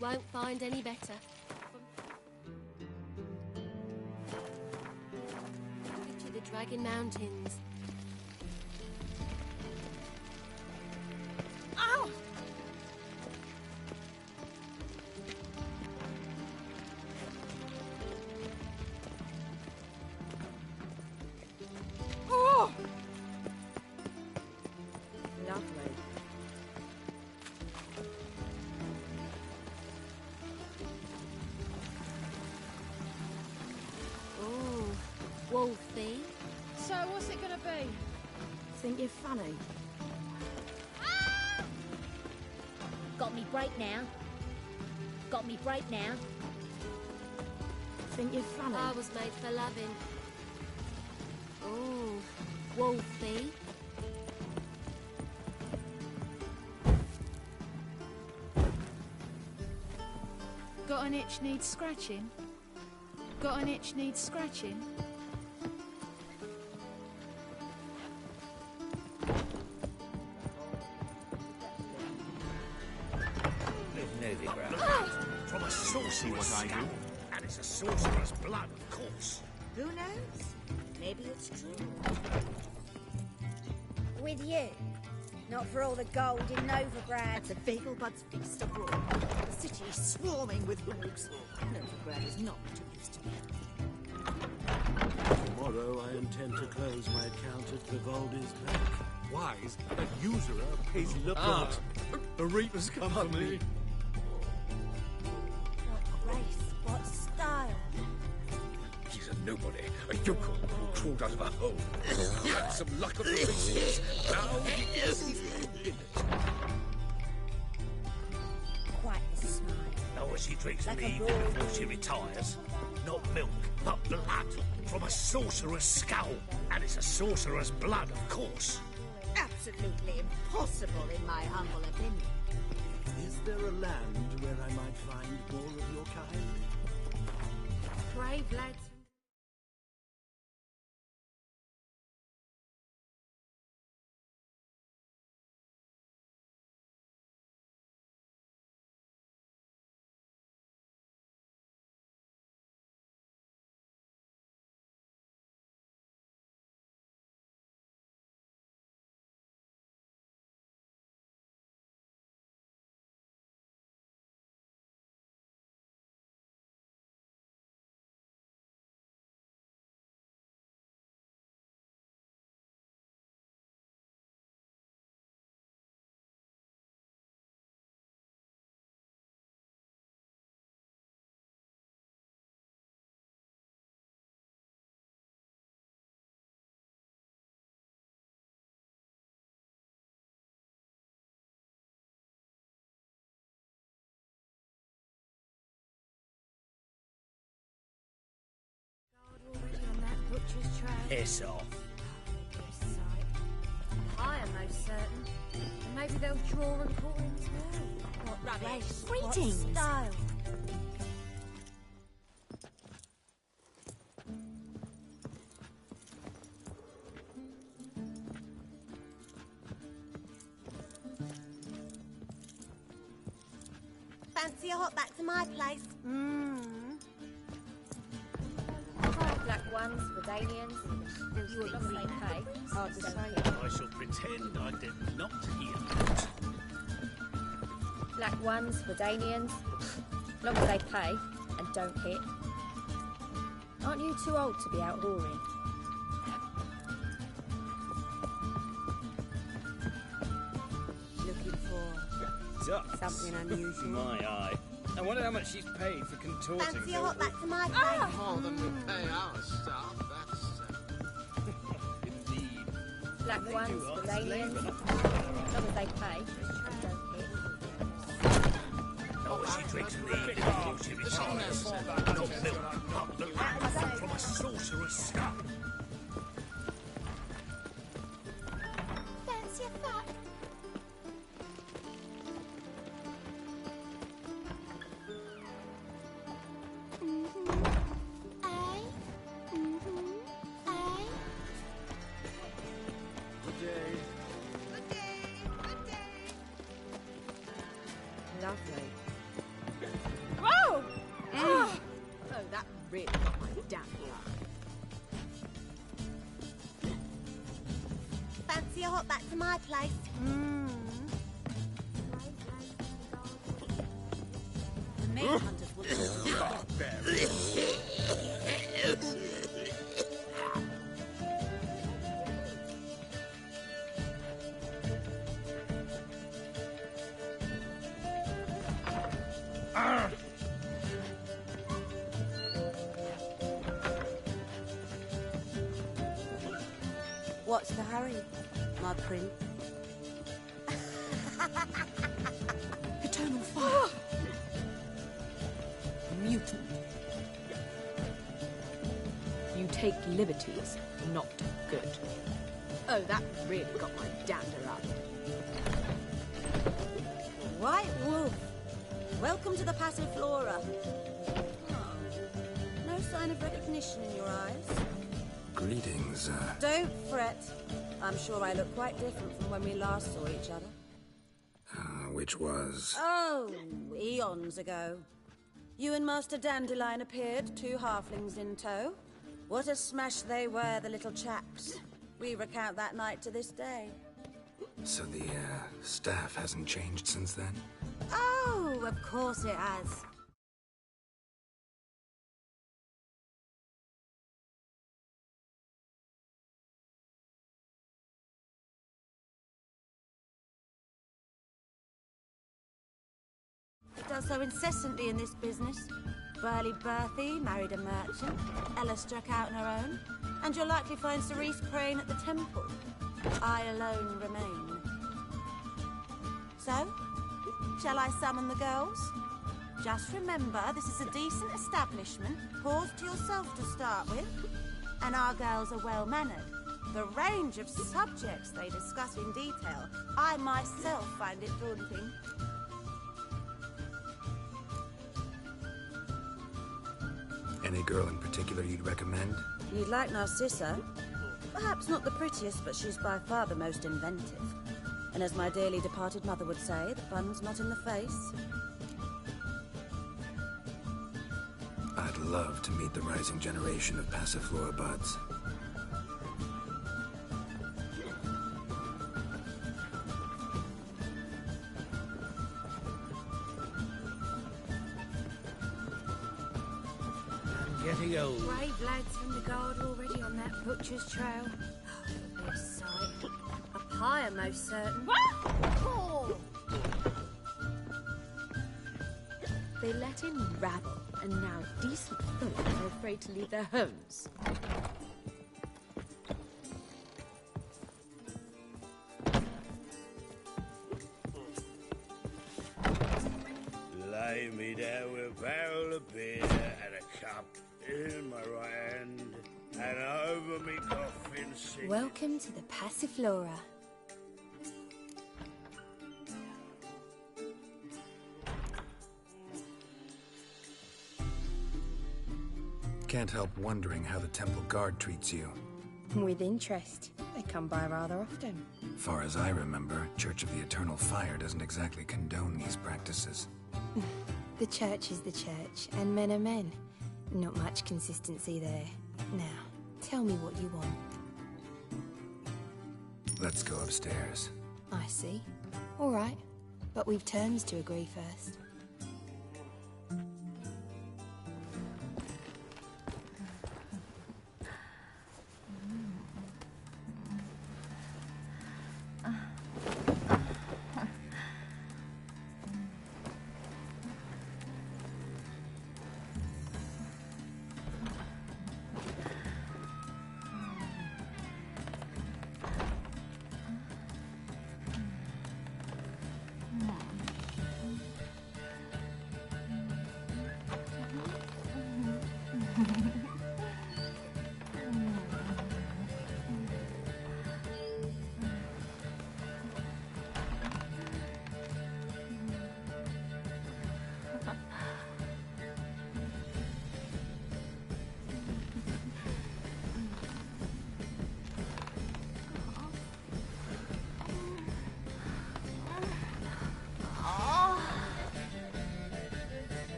Won't find any better. Picture the Dragon Mountains. Ow! Oh! Lovely. Wolfie. So what's it gonna be? Think you're funny? Got me break now. Got me break now. Think you're funny? I was made for loving. Oh, Wolfie. Got an itch needs scratching? Got an itch needs scratching? From a saucy what I do. And it's a sorcerer's blood, of course. Who knows? Maybe it's true. With you. Not for all the gold in Novigrad. The Vegelbud's feast of war. The city is swarming with rogues. Novigrad is not what it used to be. Tomorrow I intend to close my account at Vivaldi's bank. Wise, a usurer pays the Reaper's company. What grace, what style. He's a nobody, a yokel who crawled out of a hole. Had some luck of the races. Now he is in it. Quite the smile. Now as she drinks Like a leave broad before she retires. Not milk, but blood from a sorcerer's skull. And it's a sorcerer's blood, of course. Absolutely impossible, in my humble opinion. Is there a land where I might find more of your kind? Brave lads. Piss off. I am most certain. And maybe they'll draw and call him as well. What Rubbish. Greetings. What style. Fancy a hop back to my place? Black ones, Redanians, you will not say pay. Hard to say. I shall pretend I did not hear that. Black ones, Redanians, long as they pay and don't hit. Aren't you too old to be out whoring? Looking for something unusual. My eye. I wonder how much she's paid for contorting. Fancy a hop back to my place? More than we pay our staff, that's... Indeed. Black ones, Redanians, long as they pay and don't hit. Now as she drinks leave before she retires. Not milk, but blood from a sorcerer's skull. Fancy a fuck? Lovely. Oh! Oh, that really got my damn blood. Fancy a hop back to my place? The maid hunters will What's the hurry, my prince? Eternal fire. Mutant. You take liberties, not good. Oh, that really got my dander up. White Wolf, welcome to the Passiflora. No sign of recognition in your eyes. Greetings, Don't fret. I'm sure I look quite different from when we last saw each other. which was... Oh, eons ago. You and Master Dandelion appeared, 2 halflings in tow. What a smash they were, the little chaps. We recount that night to this day. So the, staff hasn't changed since then? Oh, of course it has. It does so incessantly in this business. Burly Bertie married a merchant, Ella struck out on her own, and you'll likely find Cerise praying at the temple. I alone remain. So, shall I summon the girls? Just remember, this is a decent establishment, paused to yourself to start with, and our girls are well-mannered. The range of subjects they discuss in detail, I myself find it daunting. Any girl in particular you'd recommend? You'd like Narcissa? Perhaps not the prettiest, but she's by far the most inventive. And as my dearly departed mother would say, the fun's not in the face. I'd love to meet the rising generation of Passiflora buds. Getting old. Brave lads from the guard already on that butcher's trail. Oh, it'll be a sight. A pyre, most certain. Oh. They let in rabble, and now decent folk are afraid to leave their homes. Lay me down with a barrel of beer and a cup in my right hand, and over me coffin singing. Welcome to the Passiflora. Can't help wondering how the temple guard treats you. With interest. They come by rather often. Far as I remember, Church of the Eternal Fire doesn't exactly condone these practices. The church is the church, and men are men. Not much consistency there. Now, tell me what you want. Let's go upstairs. I see. All right. But we've terms to agree first.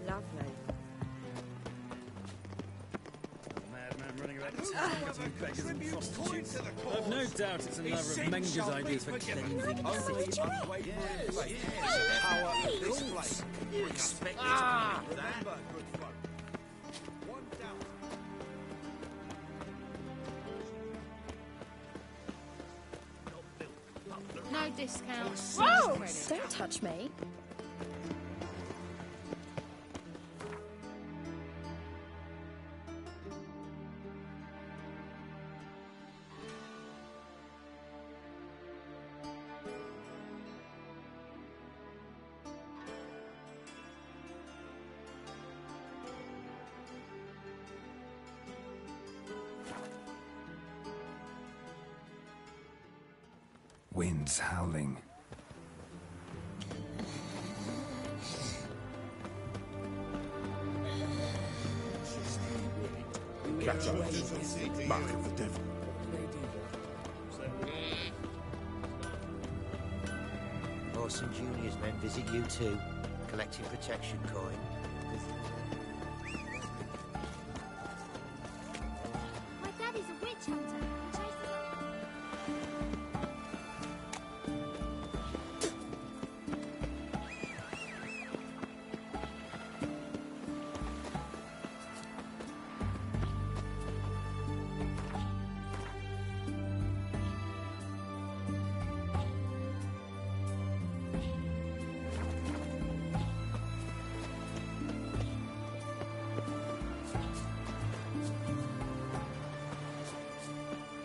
Lovely. Madman running around town cutting beggars and prostitutes. I've no doubt it's another of Menger's ideas for cleansing the city. Yes. Power of this place. You expect me to believe that? Remember, good folk. One down. No discount. Whoa! Don't touch me. Winds howling. Mark of the devil. Orson Jr.'s men visit you too, collecting protection coin. My daddy's a witch hunter. He chases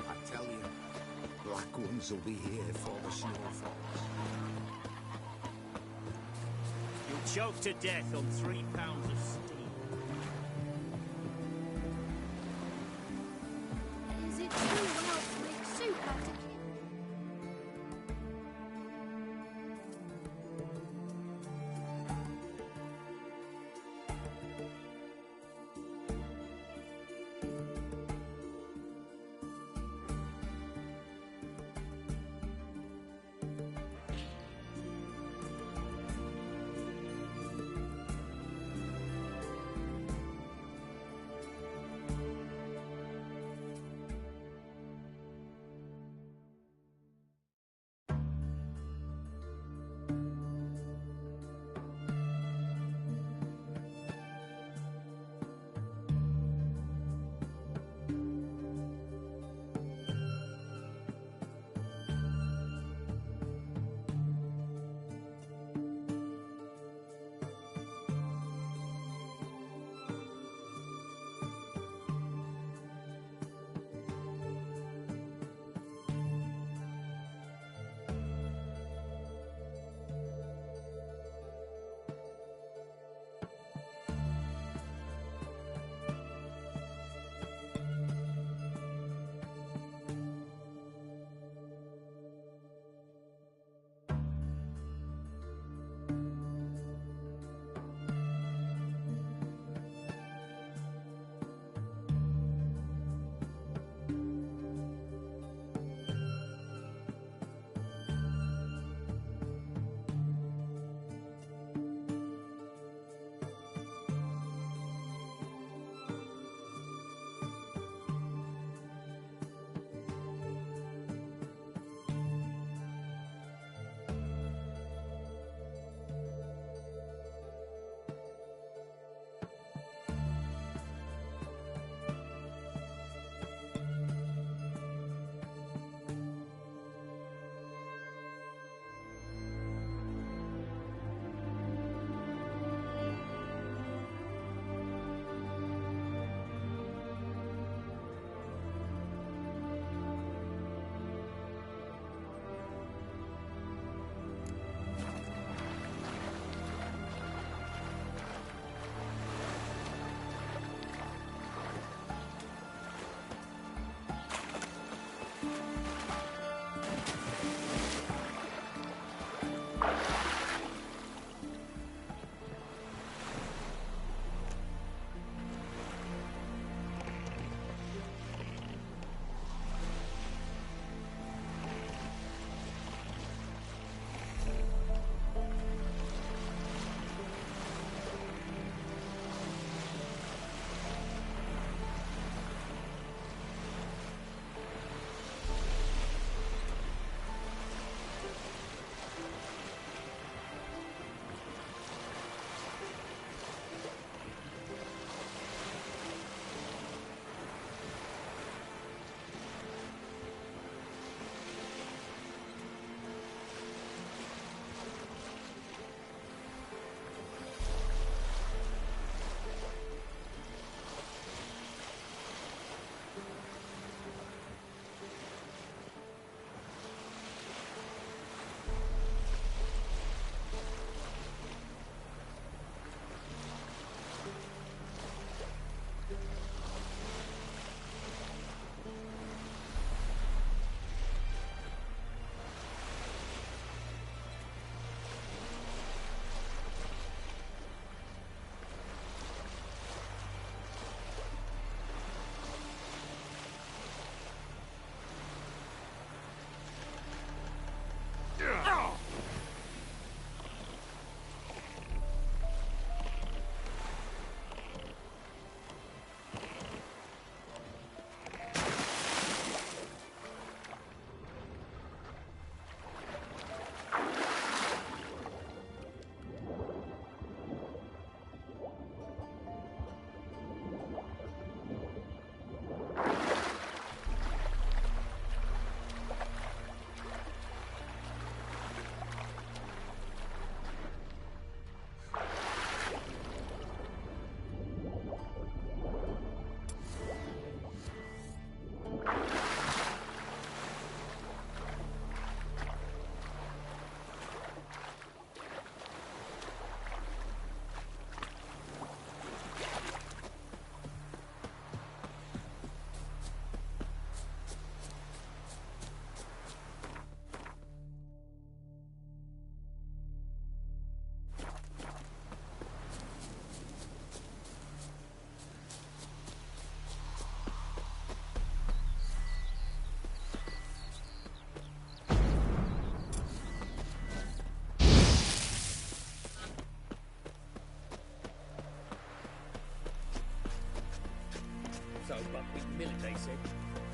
I tell you, black ones will be here before the snow falls. You'll choke to death on 3 pounds of steam. Is it true elves make soup after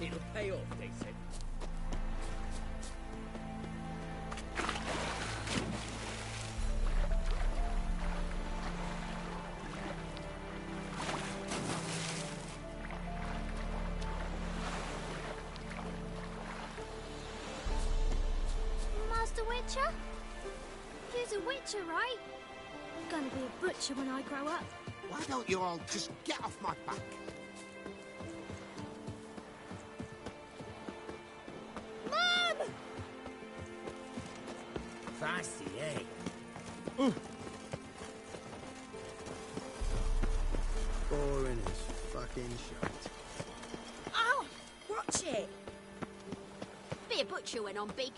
It'll pay off, they said. Master Witcher? You're a Witcher, right? I'm gonna be a butcher when I grow up. Why don't you all just get off my back? Mom! Fancy, eh? Boring as fucking shite. Oh, watch it. Be a butcher when I'm big.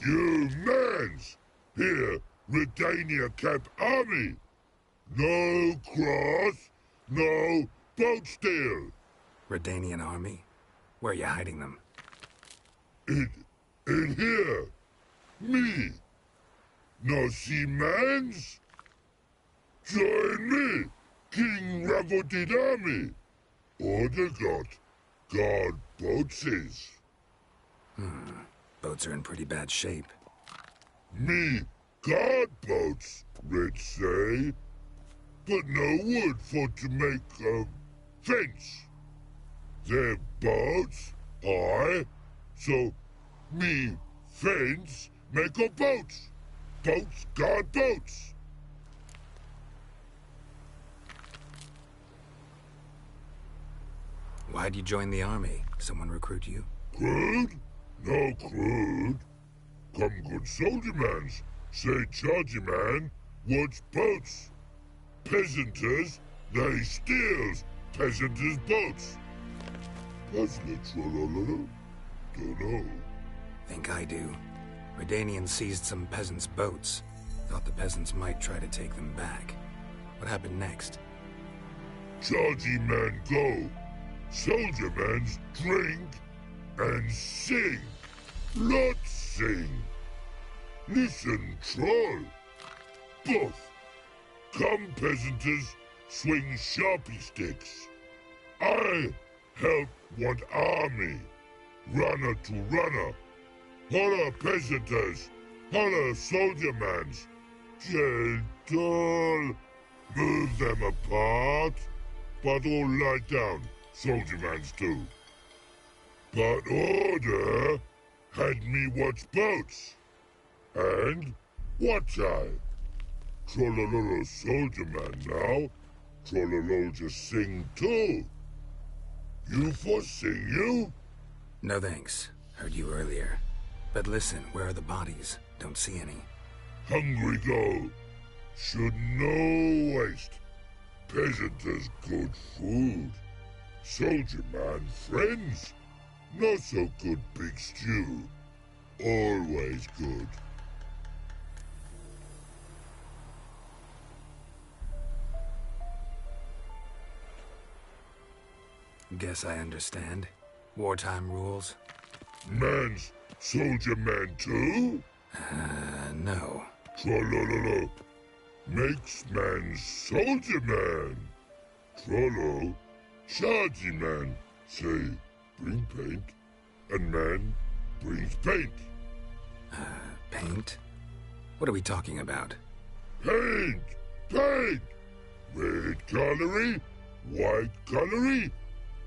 You mans! Here, Redania Camp Army! No cross, no boat steal! Redanian army? Where are you hiding them? In here! Me! No see mans? Join me, King Ravodid Army! Order got guard boatses. Boats are in pretty bad shape. Me guard boats, Red say. But no wood for to make a fence. Their boats, aye. So me fence make a boats. Boats guard boats. Why'd you join the army? Someone recruit you? Crude? No crude. Come good soldier mans. Say chargy man, what's boats? Peasanters, they steals peasanters' boats. That's literal. Dunno. Think I do. Redanians seized some peasants' boats. Thought the peasants might try to take them back. What happened next? Chargy man go. Soldier mans drink and sing. Lot sing. Listen, troll. Both. Come, peasanters, swing sharpie sticks. I help one army. Runner to runner. Holla, peasanters. Holla, soldier mans. Gentle. Move them apart. But all lie down. Soldier mans too. But order had me watch boats. And watch I. Trollololo soldier man now. Trollolol just sing too. You for sing you? No thanks. Heard you earlier. But listen, where are the bodies? Don't see any. Hungry go. Should no waste. Peasanters good food. Soldier man friends. Not so good, big stew. Always good. Guess I understand. Wartime rules? Man's soldier man too? No. Trollololo. Makes man soldier man. Trollo. Chargy man. Say, bring paint. And man brings paint. Paint? What are we talking about? Paint! Paint! Red colory, white colory,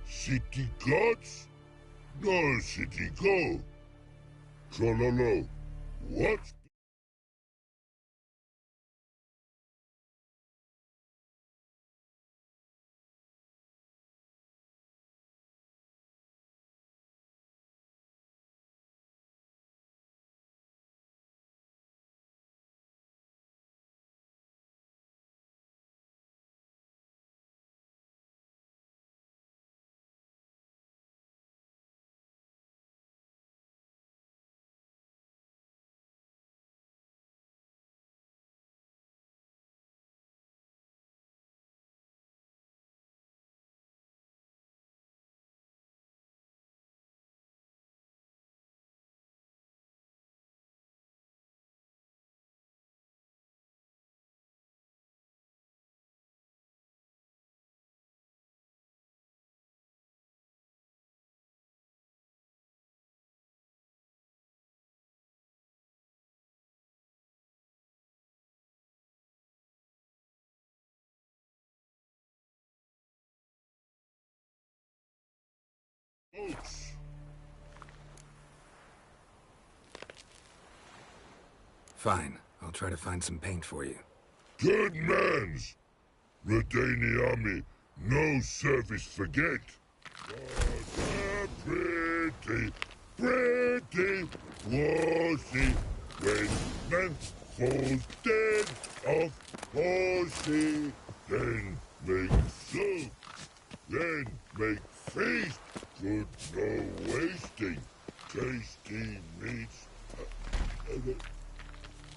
city gods, no city go. Trollolo, what? Oats. Fine. I'll try to find some paint for you. Good mans. Redani army, no service forget. Pretty, pretty was he when man falls dead off horsey. Then make soup, then make feast. Good no wasting, tasty meats.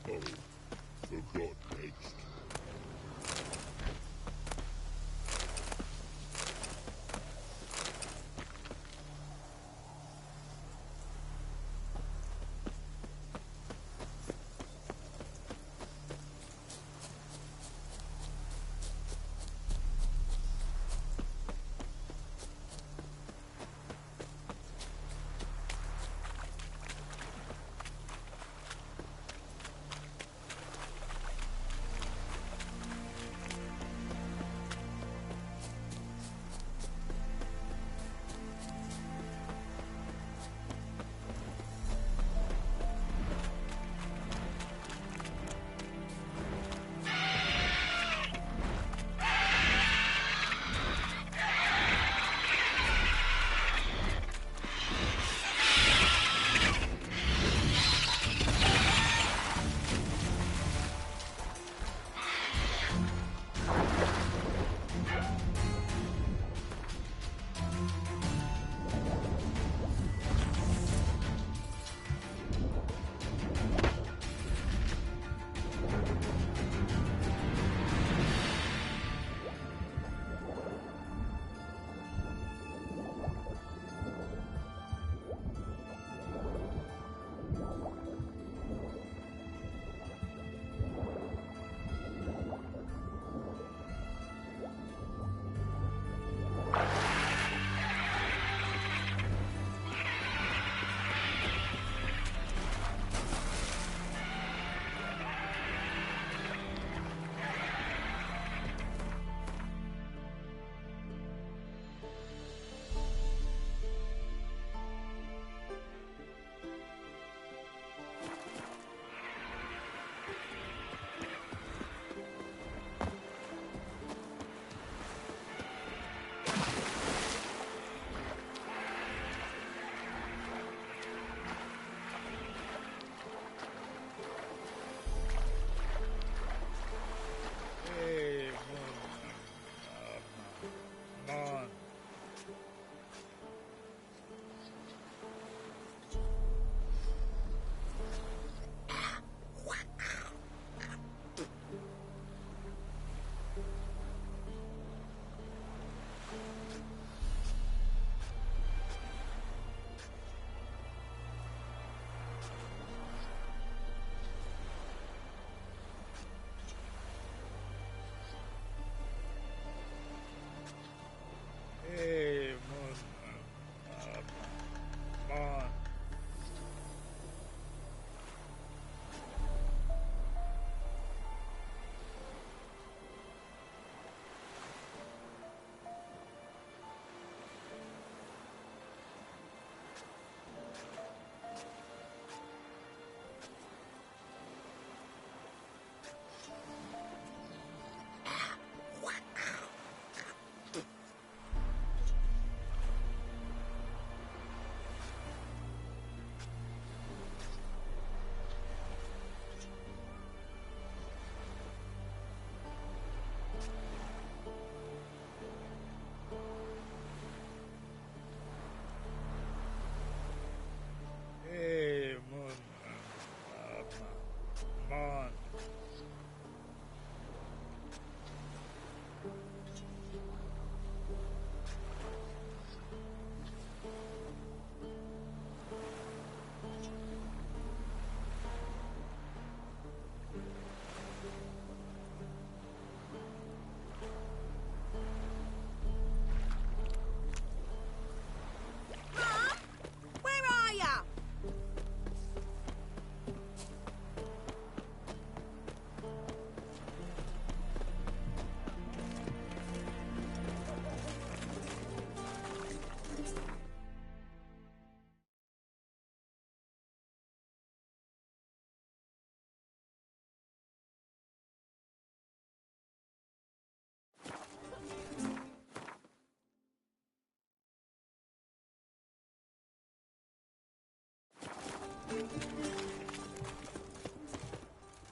Oh, forgot next.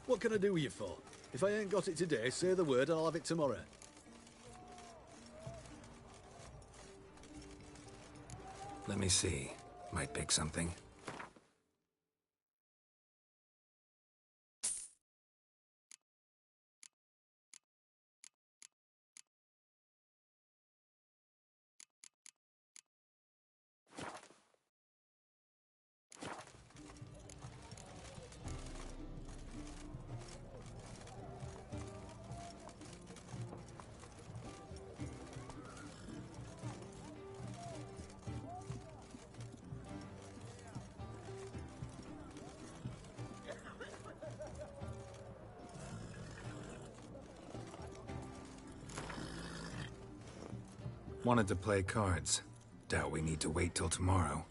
What can I do with you for? If I ain't got it today, say the word and I'll have it tomorrow. Let me see. Might pick something. Wanted to play cards. Doubt we need to wait till tomorrow.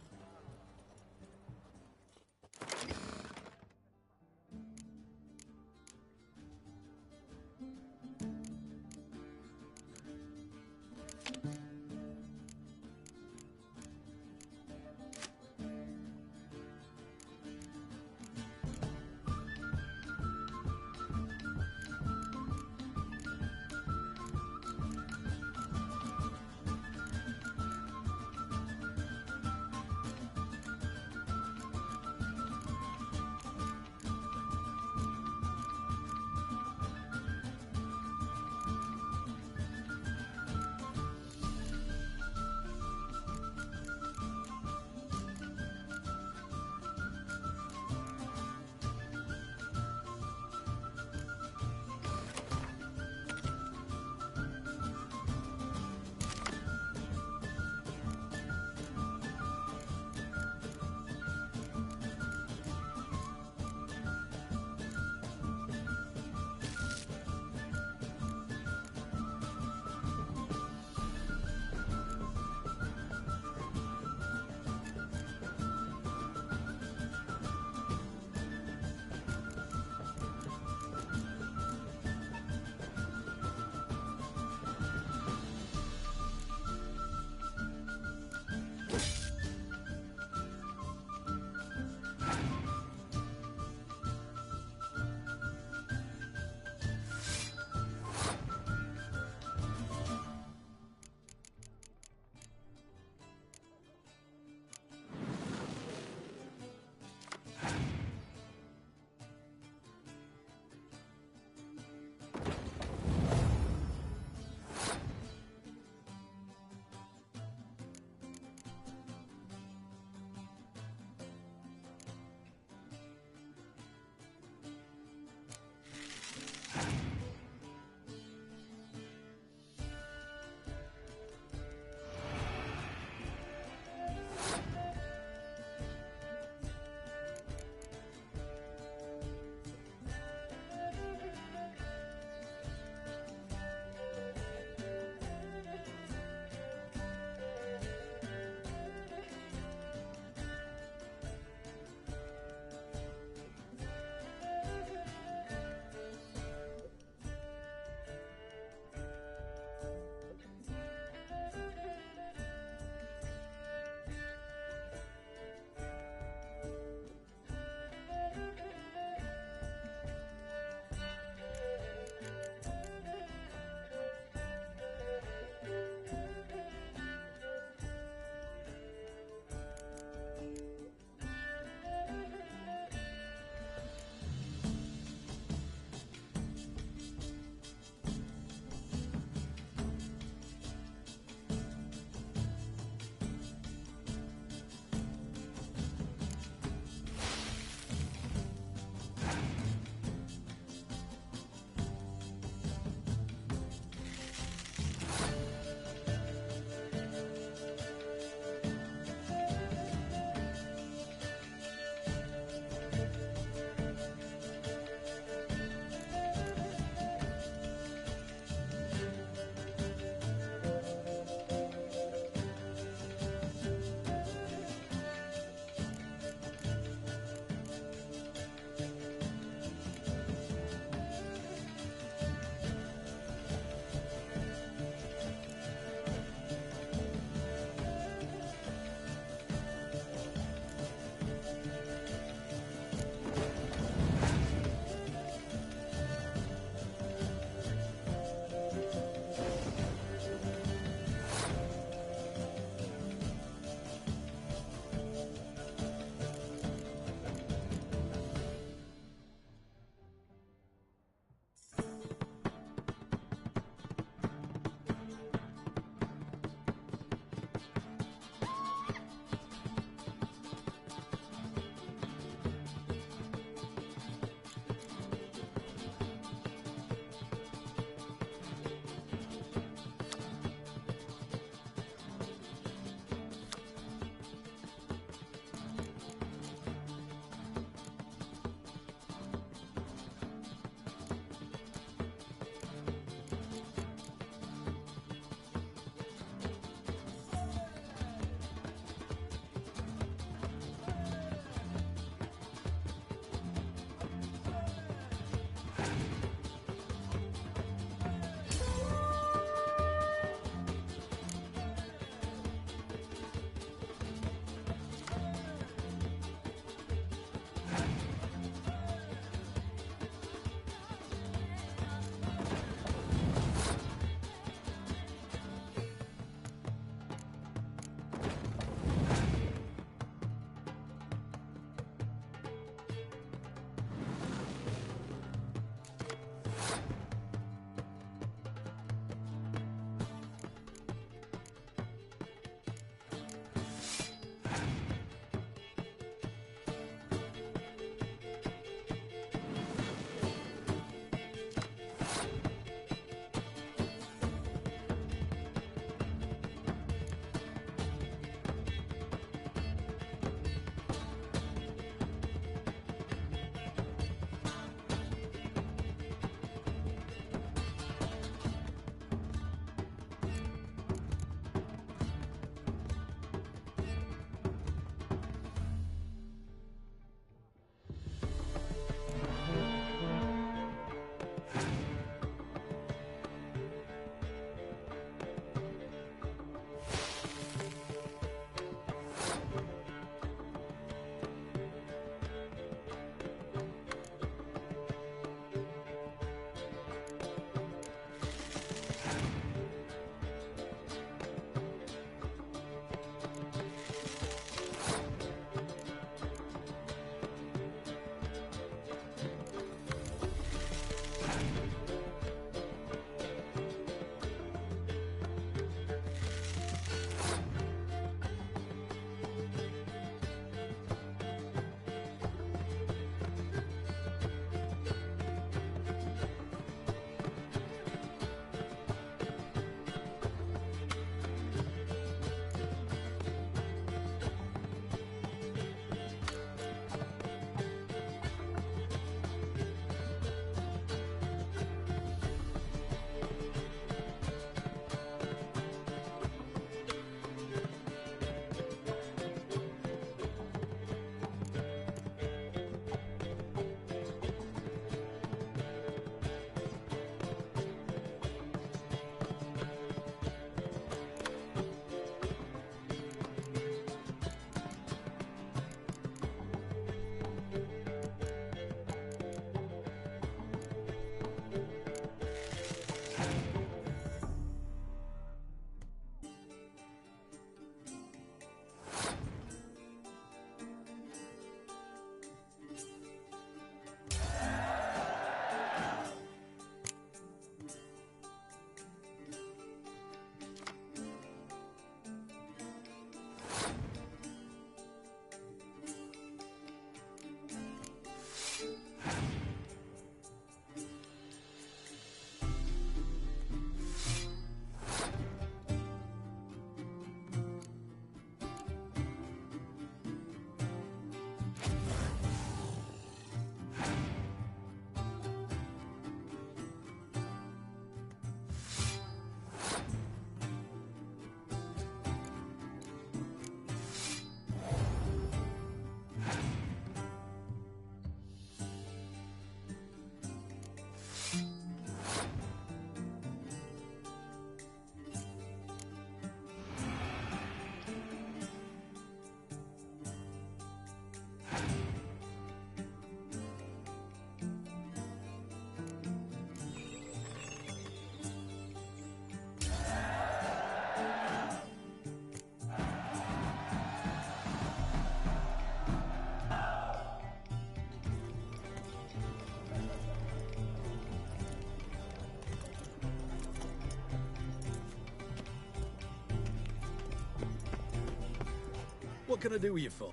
What can I do with you for?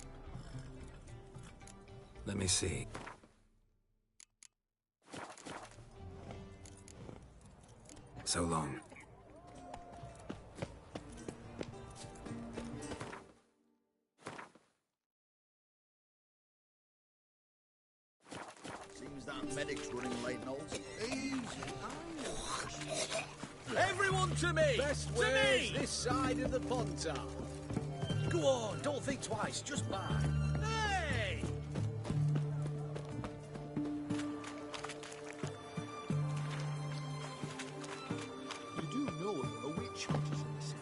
Let me see. So long. Seems that medic's running late, Knowles. Easy. Everyone to me! Best ways this side of the Pontar. Go on, don't think twice, just buy. Hey! You do know there are witch hunters in the city.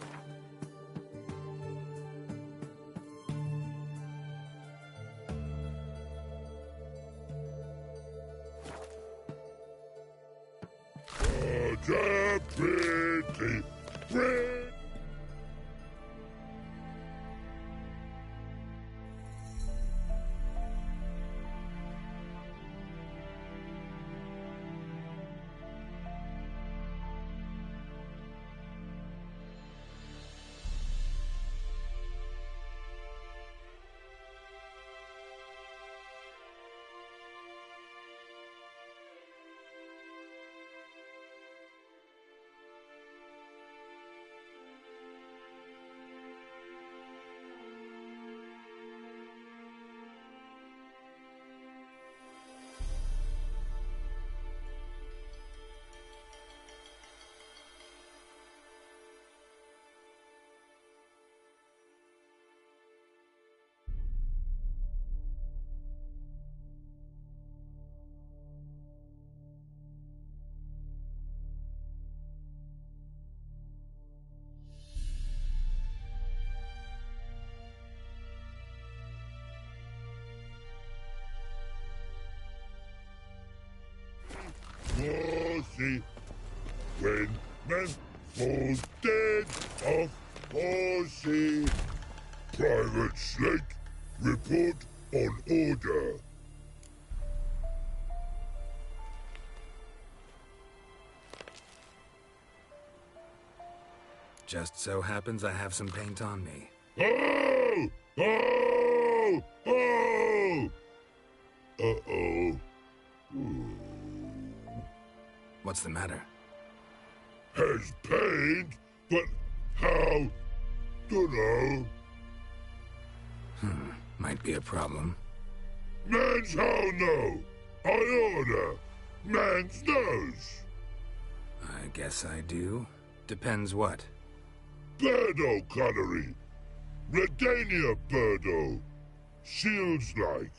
What a pretty friend. Horsey, when man falls dead off horsey. Private Slate, report on order. Just so happens I have some paint on me. Oh! Oh! Oh! Uh-oh. What's the matter? Has paint, but how? Dunno. Might be a problem. Man's how no. I order. Man's knows. I guess I do. Depends what. Birdo colory. Redania birdo. Shields like.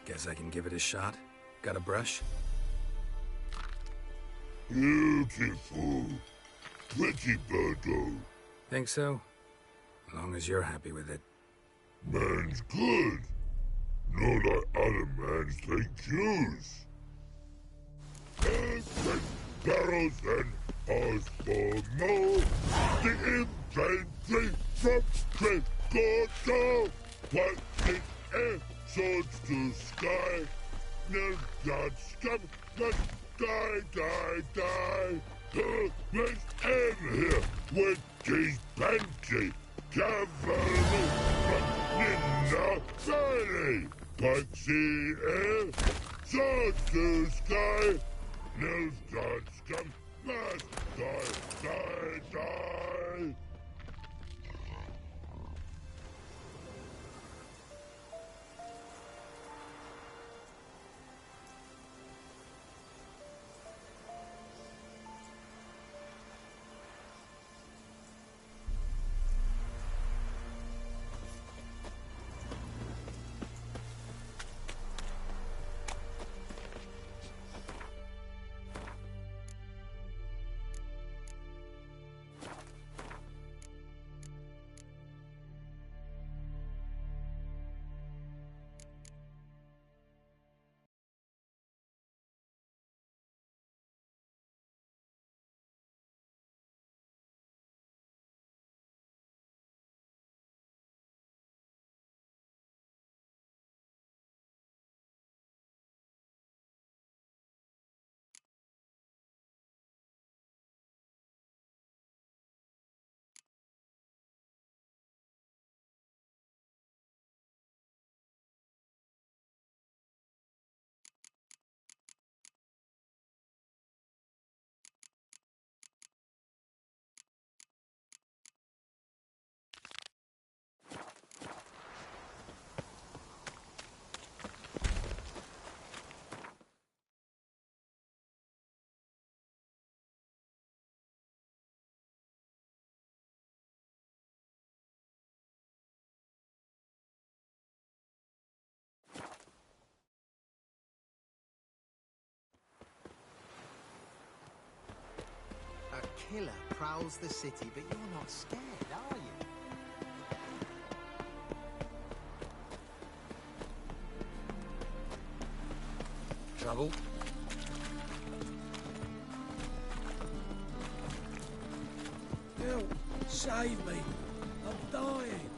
Guess I can give it a shot. Got a brush? Beautiful. Pretty birdo. Think so? As long as you're happy with it. Man's good. Not like other mans take cues. Take barrels and ask for more. The infantry from Great What is air? Swords to sky. No gods come. Not die. Let's end here with these panty cavalry. Hey, can't see air, swords to sky, nose darts come, last die. A killer prowls the city, but you're not scared, are you? Trouble? Help! Save me! I'm dying!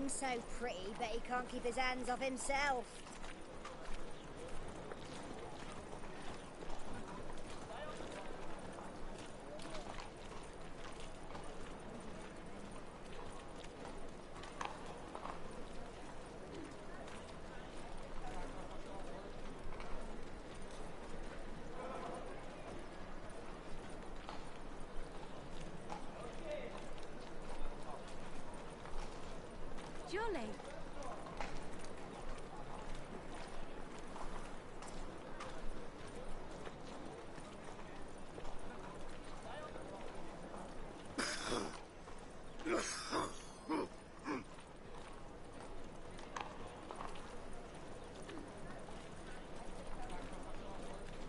seems so pretty, but he can't keep his hands off himself. Jolly.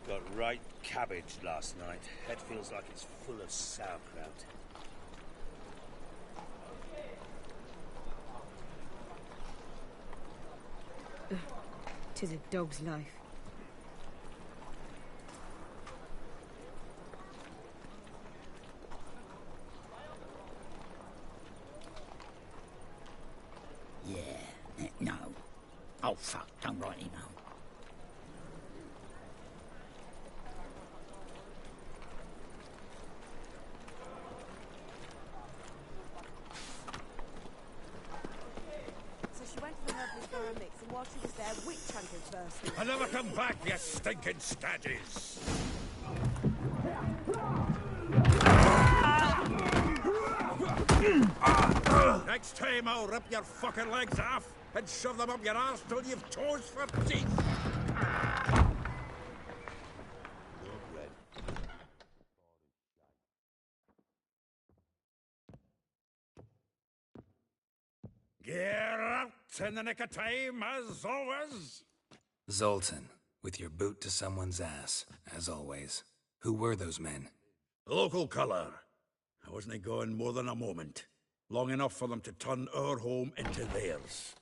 Got right cabbage last night. Head feels like it's full of sauerkraut. Tis a dog's life. Yeah, no. Oh, fuck, don't write email. So she went to the herbalist for a mix, and while she was there, witch hunters burst in. I never come back, you stinking staggies! Next time I'll rip your fucking legs off and shove them up your arse till you've toes for teeth! Get out in the nick of time, as always! Zoltan, with your boot to someone's ass, as always. Who were those men? Local colour. I wasn't gone more than a moment. Long enough for them to turn our home into theirs.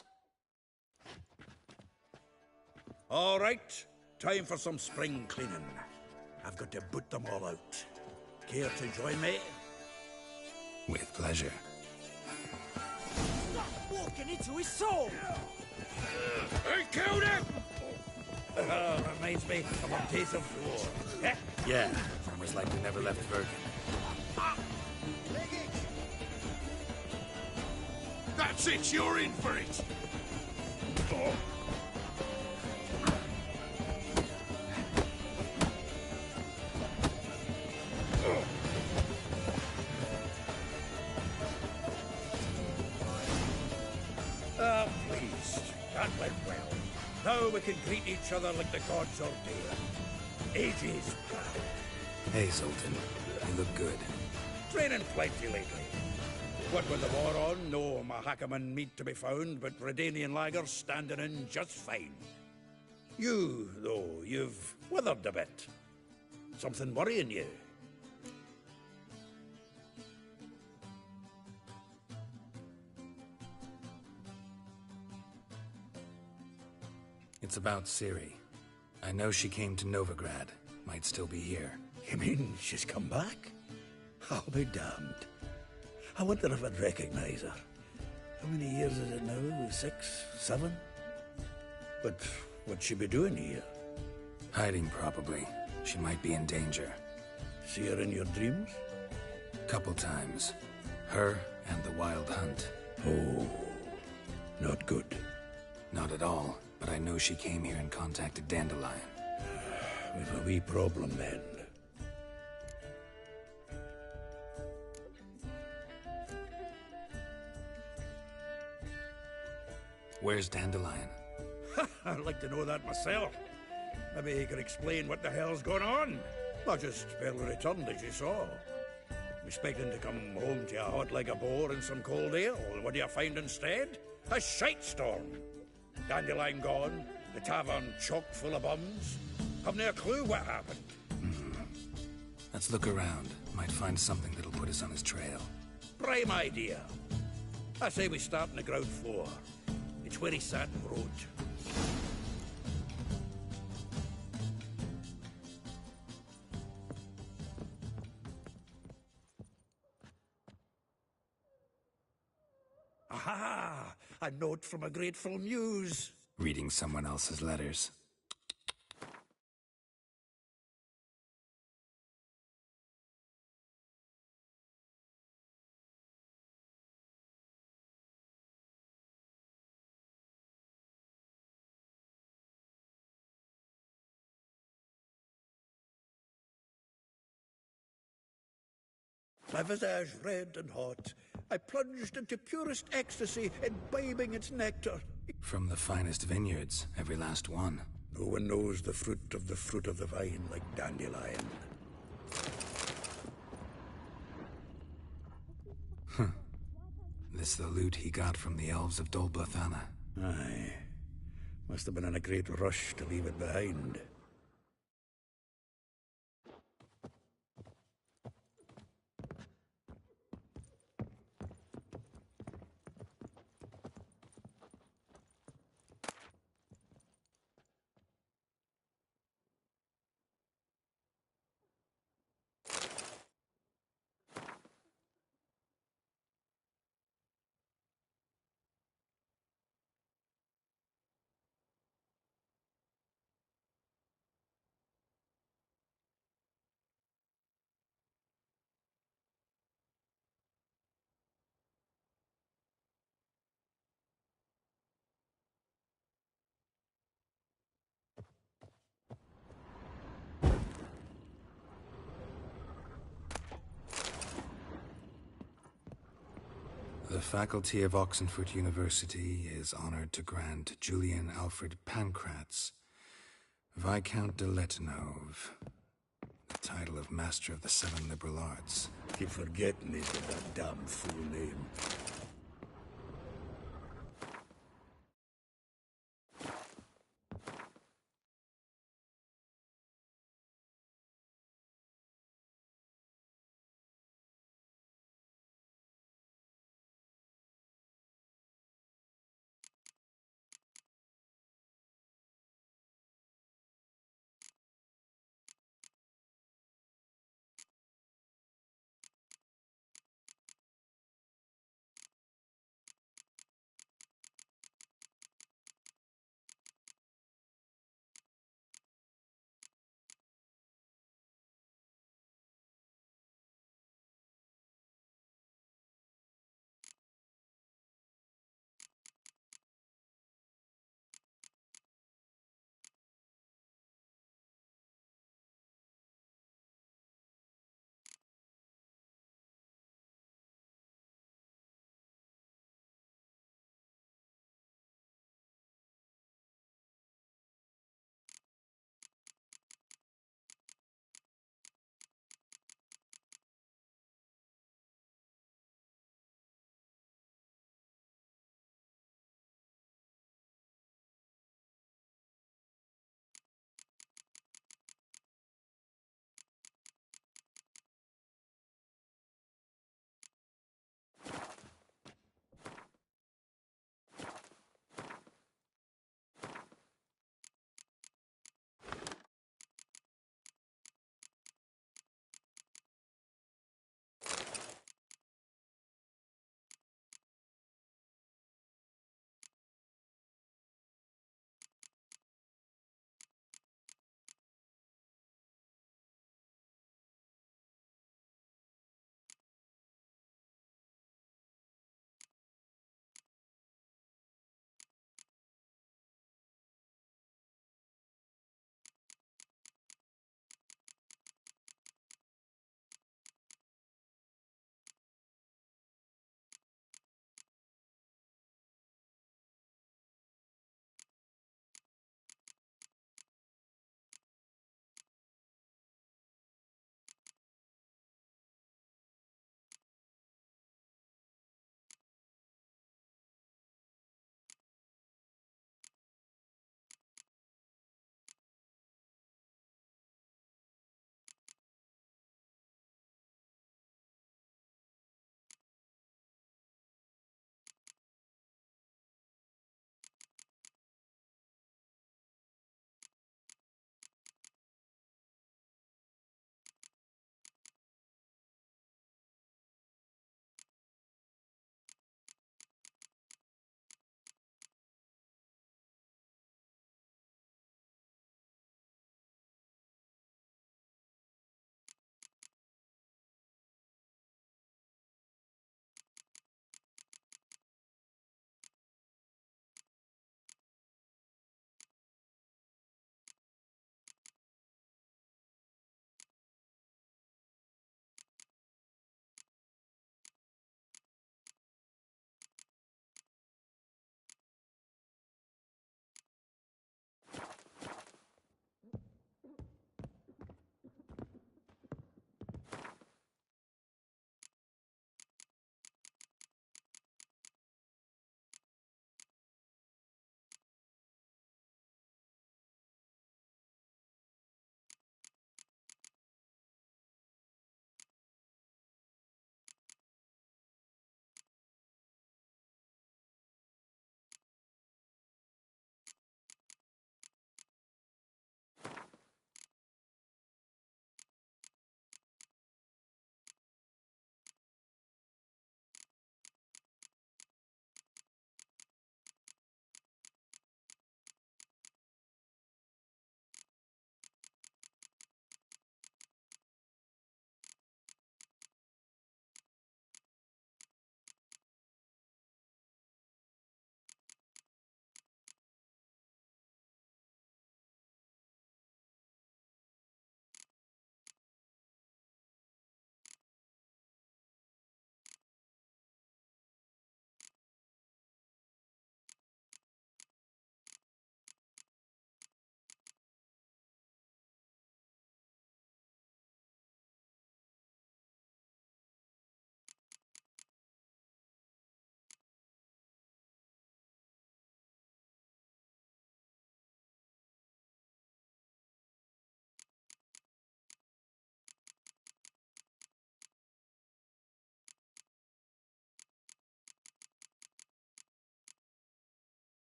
All right, time for some spring cleaning. I've got to boot them all out. Care to join me? With pleasure. Stop walking into his soul! I killed him! Reminds me of a piece of war. Yeah, farmers like we never left Virgin. That's it, you're in for it! Oh. Ah, please. That went well. Now we can greet each other like the gods ordained. Ages proud. Hey, Zoltan. You look good. Training plenty lately. What with the war on, no Mahakaman meat to be found, but Redanian lagers standing in just fine. You, though, you've withered a bit. Something worrying you? It's about Ciri. I know she came to Novigrad. Might still be here. You mean she's come back? I'll be damned. I wonder if I'd recognize her. How many years is it now? 6, 7? But what'd she be doing here? Hiding, probably. She might be in danger. See her in your dreams? Couple times. Her and the Wild Hunt. Oh, not good. Not at all, but I know she came here and contacted Dandelion. We've a wee problem then. Where's Dandelion? I'd like to know that myself. Maybe he could explain what the hell's going on. I just barely returned, as you saw. Expecting to come home to a hot like a boar and some cold ale. What do you find instead? A shite storm. Dandelion gone, the tavern chock full of bums. Haven't a clue what happened. Let's look around. Might find something that'll put us on his trail. Prime idea. I say we start on the ground floor. It's where he sat and wrote. Aha! A note from a grateful muse. Reading someone else's letters. My visage red and hot, I plunged into purest ecstasy, imbibing its nectar. From the finest vineyards, every last one. No one knows the fruit of the vine like Dandelion. This the loot he got from the elves of Dol Blathanna. Aye. Must have been in a great rush to leave it behind. The faculty of Oxenford University is honored to grant Julian Alfred Pancratz, Viscount de Letenove, the title of Master of the Seven Liberal Arts. Keep forgetting he's got that damn fool name.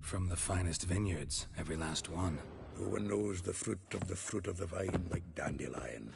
From the finest vineyards, every last one. No one knows the fruit of the vine like Dandelion.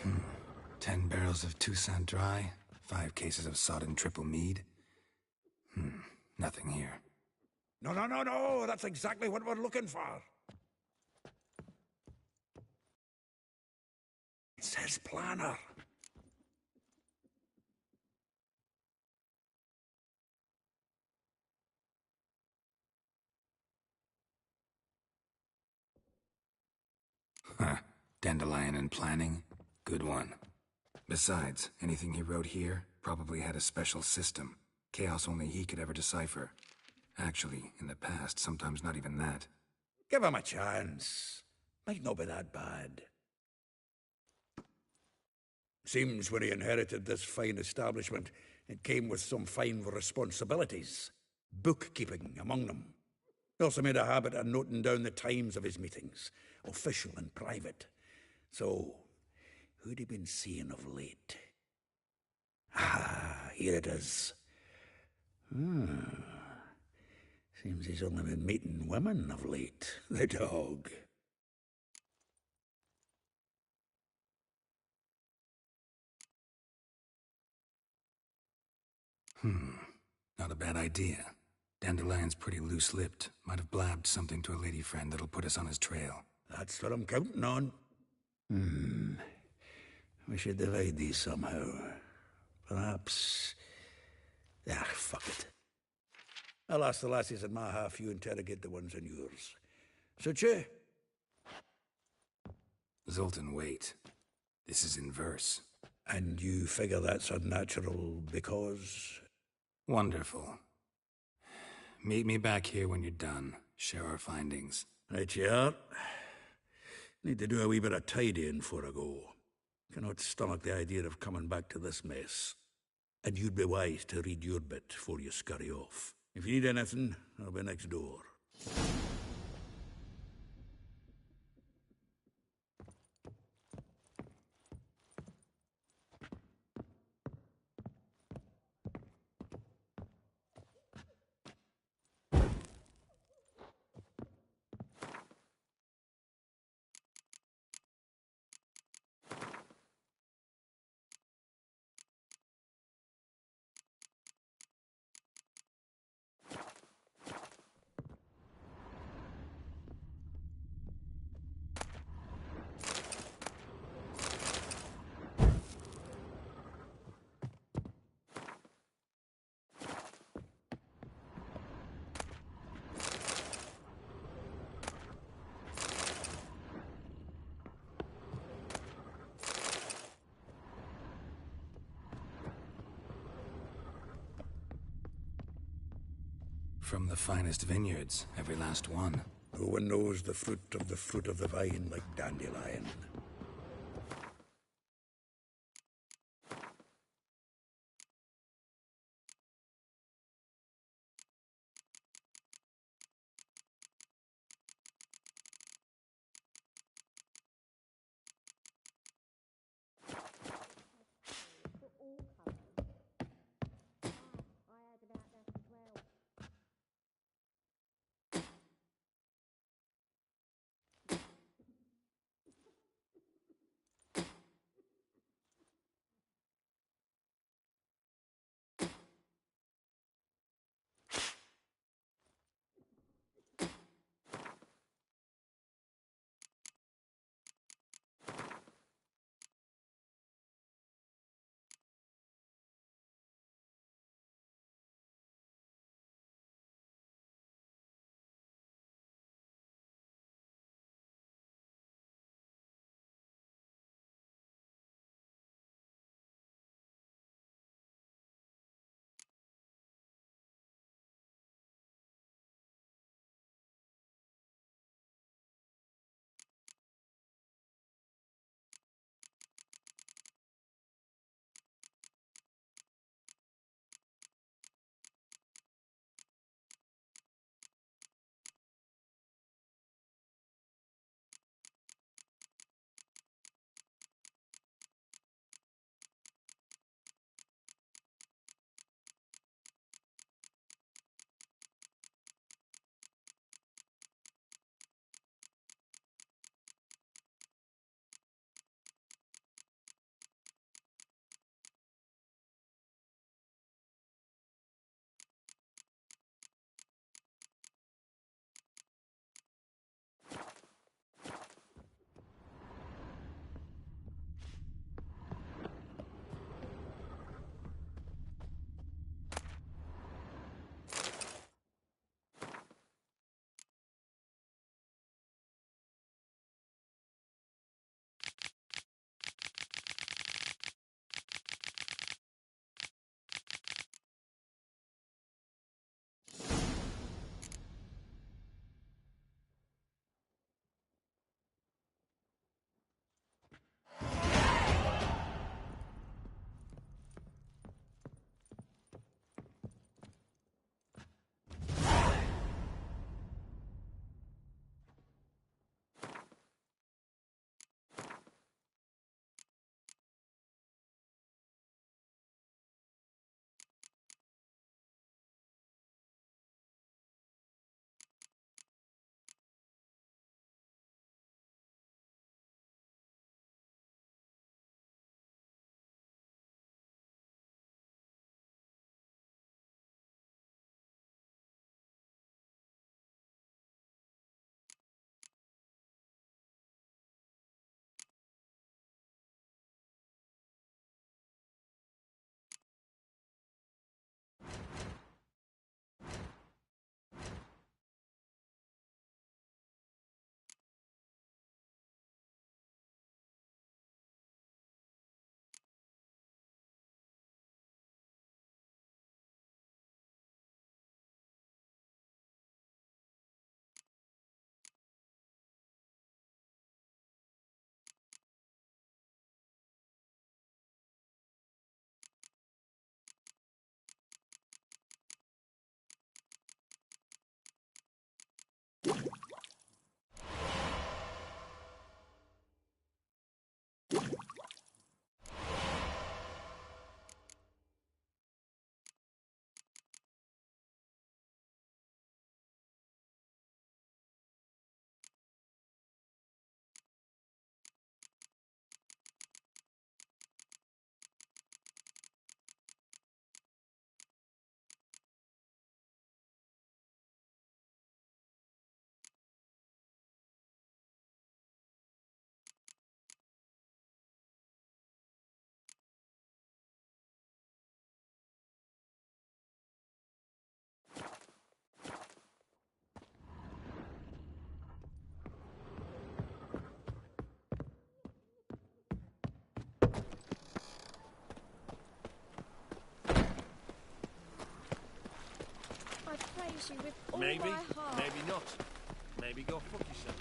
Hmm. 10 barrels of Toussaint Dry, 5 cases of sodden triple mead. Nothing here. No, no, no, no! That's exactly what we're looking for! It says planner. Huh. Dandelion and planning? Good one. Besides, anything he wrote here probably had a special system. Chaos only he could ever decipher. Actually, in the past, sometimes not even that. Give him a chance. Might not be that bad. Seems when he inherited this fine establishment, it came with some fine responsibilities. Bookkeeping among them. He also made a habit of noting down the times of his meetings, official and private. So, who'd he been seeing of late? Ah, here it is. Seems he's only been meeting women of late, the dog. Not a bad idea. Dandelion's pretty loose-lipped. Might have blabbed something to a lady friend that'll put us on his trail. That's what I'm counting on. We should divide these somehow. Perhaps... fuck it. I'll ask the lassies in my half, you interrogate the ones in yours. Suit you? Zoltan, wait. This is in verse. And you figure that's unnatural because... Wonderful. Meet me back here when you're done. Share our findings. Right you are. Need to do a wee bit of tidying before I go. Cannot stomach the idea of coming back to this mess. And you'd be wise to read your bit before you scurry off. If you need anything, I'll be next door. From the finest vineyards, every last one. No one knows the fruit of the vine like Dandelion. promise you with all Maybe, my heart. maybe not. Maybe go fuck yourself.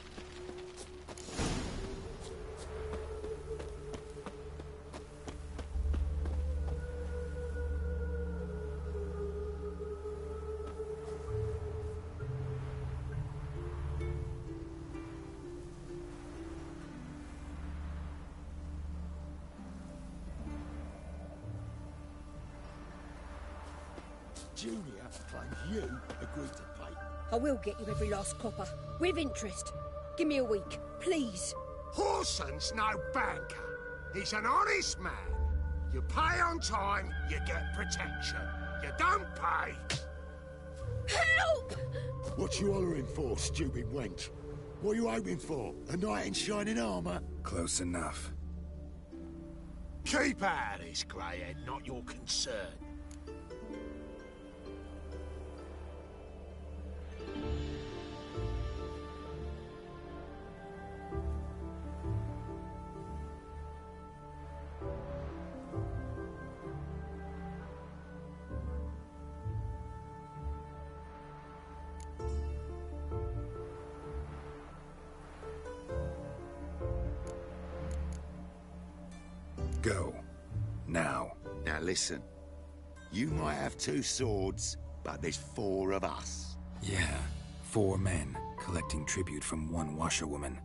Junior claims you agreed to pay. I will get you every last copper. With interest. Give me a week, please. Horson's no banker. He's an honest man. You pay on time, you get protection. You don't pay. Help! What you hollering for, stupid wench? What are you hoping for? A knight in shining armour? Close enough. Keep out of this, greyhead, not your concern. Go. Now. Now listen. You might have 2 swords, but there's 4 of us. Yeah, 4 men collecting tribute from 1 washerwoman.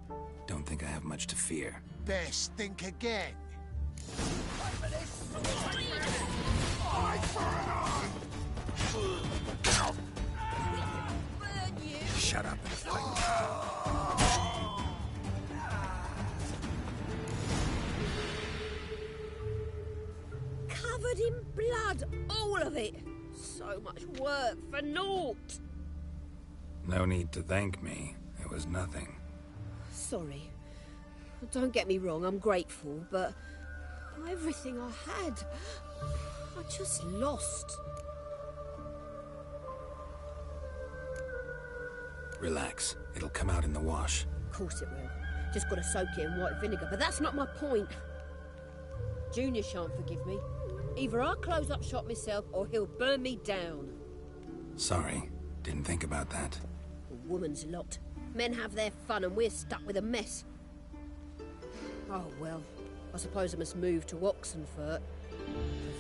Don't think I have much to fear. Best think again. Shut up and fight. Covered in blood, all of it. So much work for naught. No need to thank me. It was nothing. Sorry. Don't get me wrong, I'm grateful, but everything I had, I just lost. Relax. It'll come out in the wash. Of course it will. Just gotta soak it in white vinegar, but that's not my point. Junior shan't forgive me. Either I'll close up shop myself, or he'll burn me down. Sorry. Didn't think about that. A woman's lot. Men have their fun and we're stuck with a mess. Oh well, I suppose I must move to Oxenfurt.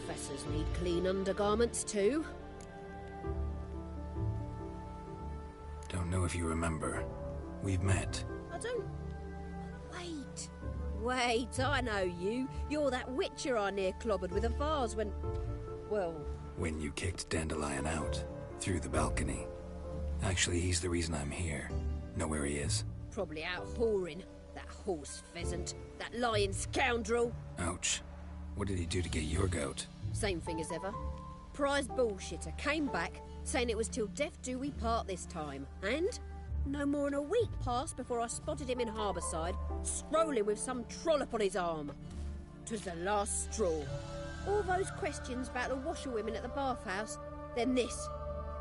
Professors need clean undergarments too. Don't know if you remember. We've met. I don't... Wait, I know you. You're that witcher I near clobbered with a vase when... Well... When you kicked Dandelion out. Through the balcony. Actually, he's the reason I'm here. Know where he is? Probably out whoring. That horse pheasant. That lying scoundrel. Ouch. What did he do to get your goat? Same thing as ever. Prize bullshitter came back, saying it was till death do we part this time. And... no more than a week passed before I spotted him in Harbourside, strolling with some trollop on his arm. 'Twas the last straw. All those questions about the washerwomen at the bathhouse, then this.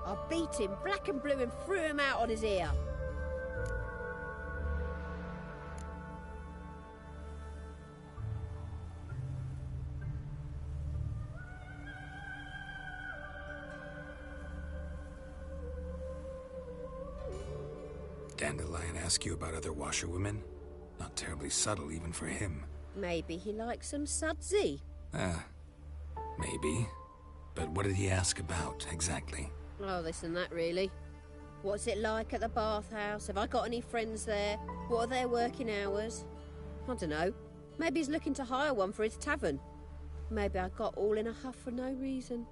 I beat him black and blue and threw him out on his ear. Dandelion ask you about other washerwomen? Not terribly subtle even for him. Maybe he likes some sudsy. Maybe. But what did he ask about, exactly? Oh, this and that, really. What's it like at the bathhouse? Have I got any friends there? What are their working hours? I don't know. Maybe he's looking to hire one for his tavern. Maybe I got all in a huff for no reason.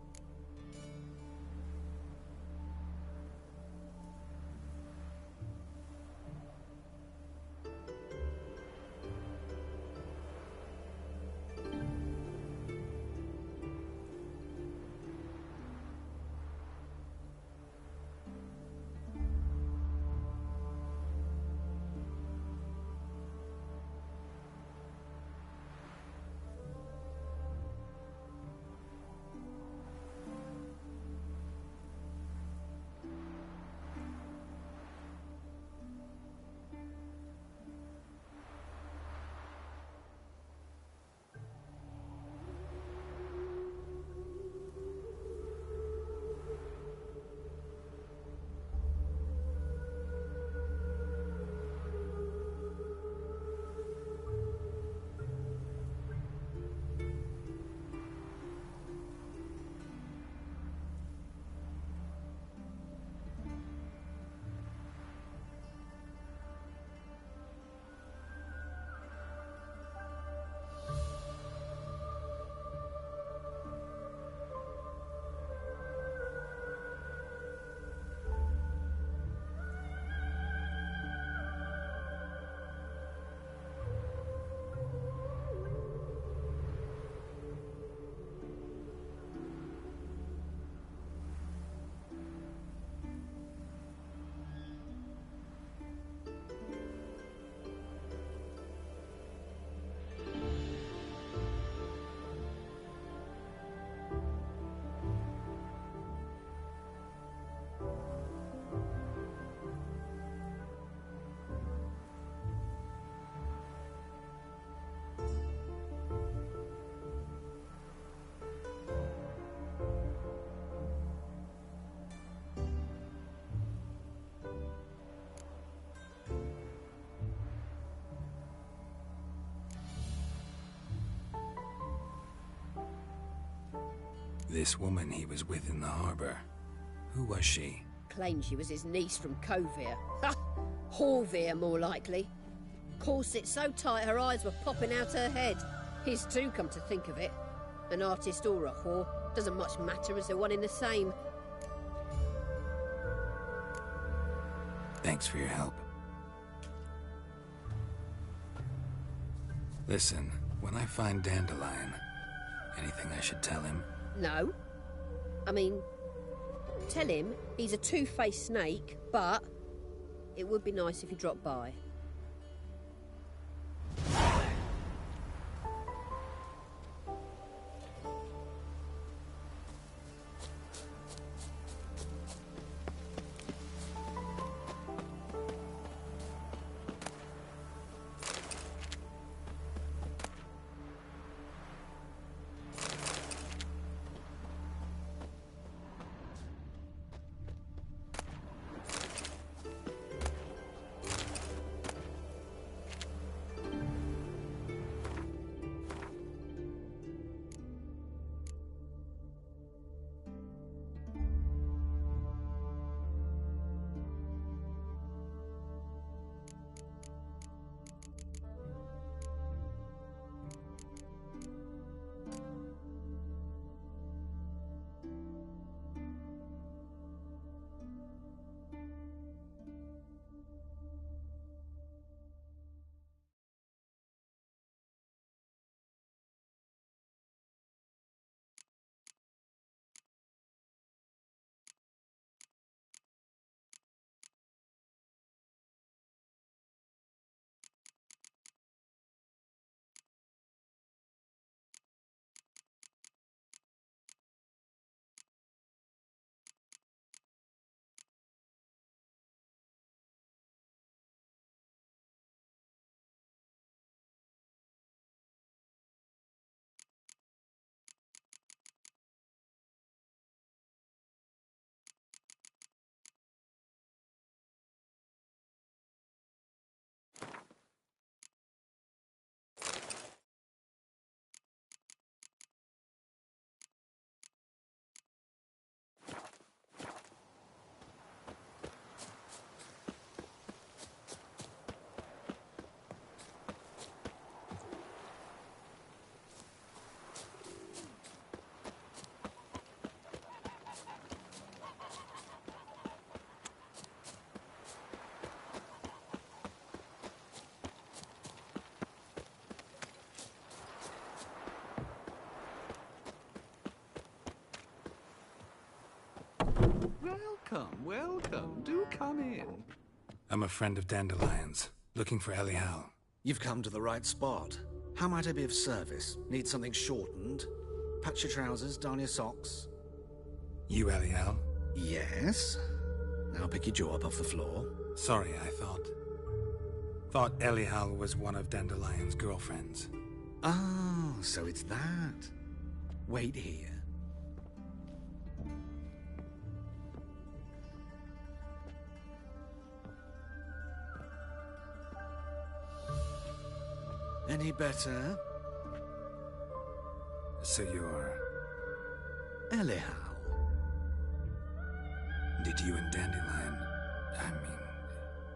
This woman he was with in the harbor. Who was she? Claimed she was his niece from Covere. Ha! Horvere, more likely. Corset so tight her eyes were popping out her head. His too, come to think of it. An artist or a whore. Doesn't much matter as they're one in the same. Thanks for your help. Listen, when I find Dandelion, anything I should tell him? No. I mean, tell him he's a two-faced snake, but it would be nice if he dropped by. Welcome, welcome. Do come in. I'm a friend of Dandelion's, looking for Elial. You've come to the right spot. How might I be of service? Need something shortened? Patch your trousers, darn your socks. You Elial? Yes. Now pick your jaw up off the floor. Sorry, I thought Elial was one of Dandelion's girlfriends. Oh, so it's that. Wait here. Any better? So you're... Elial. Did you and Dandelion...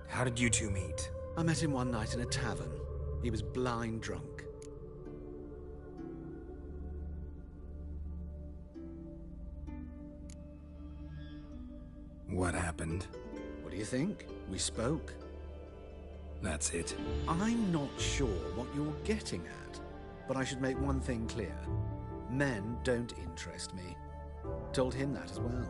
how did you two meet? I met him one night in a tavern. He was blind drunk. What happened? What do you think? We spoke. That's it. I'm not sure what you're getting at, but I should make one thing clear. Men don't interest me. Told him that as well.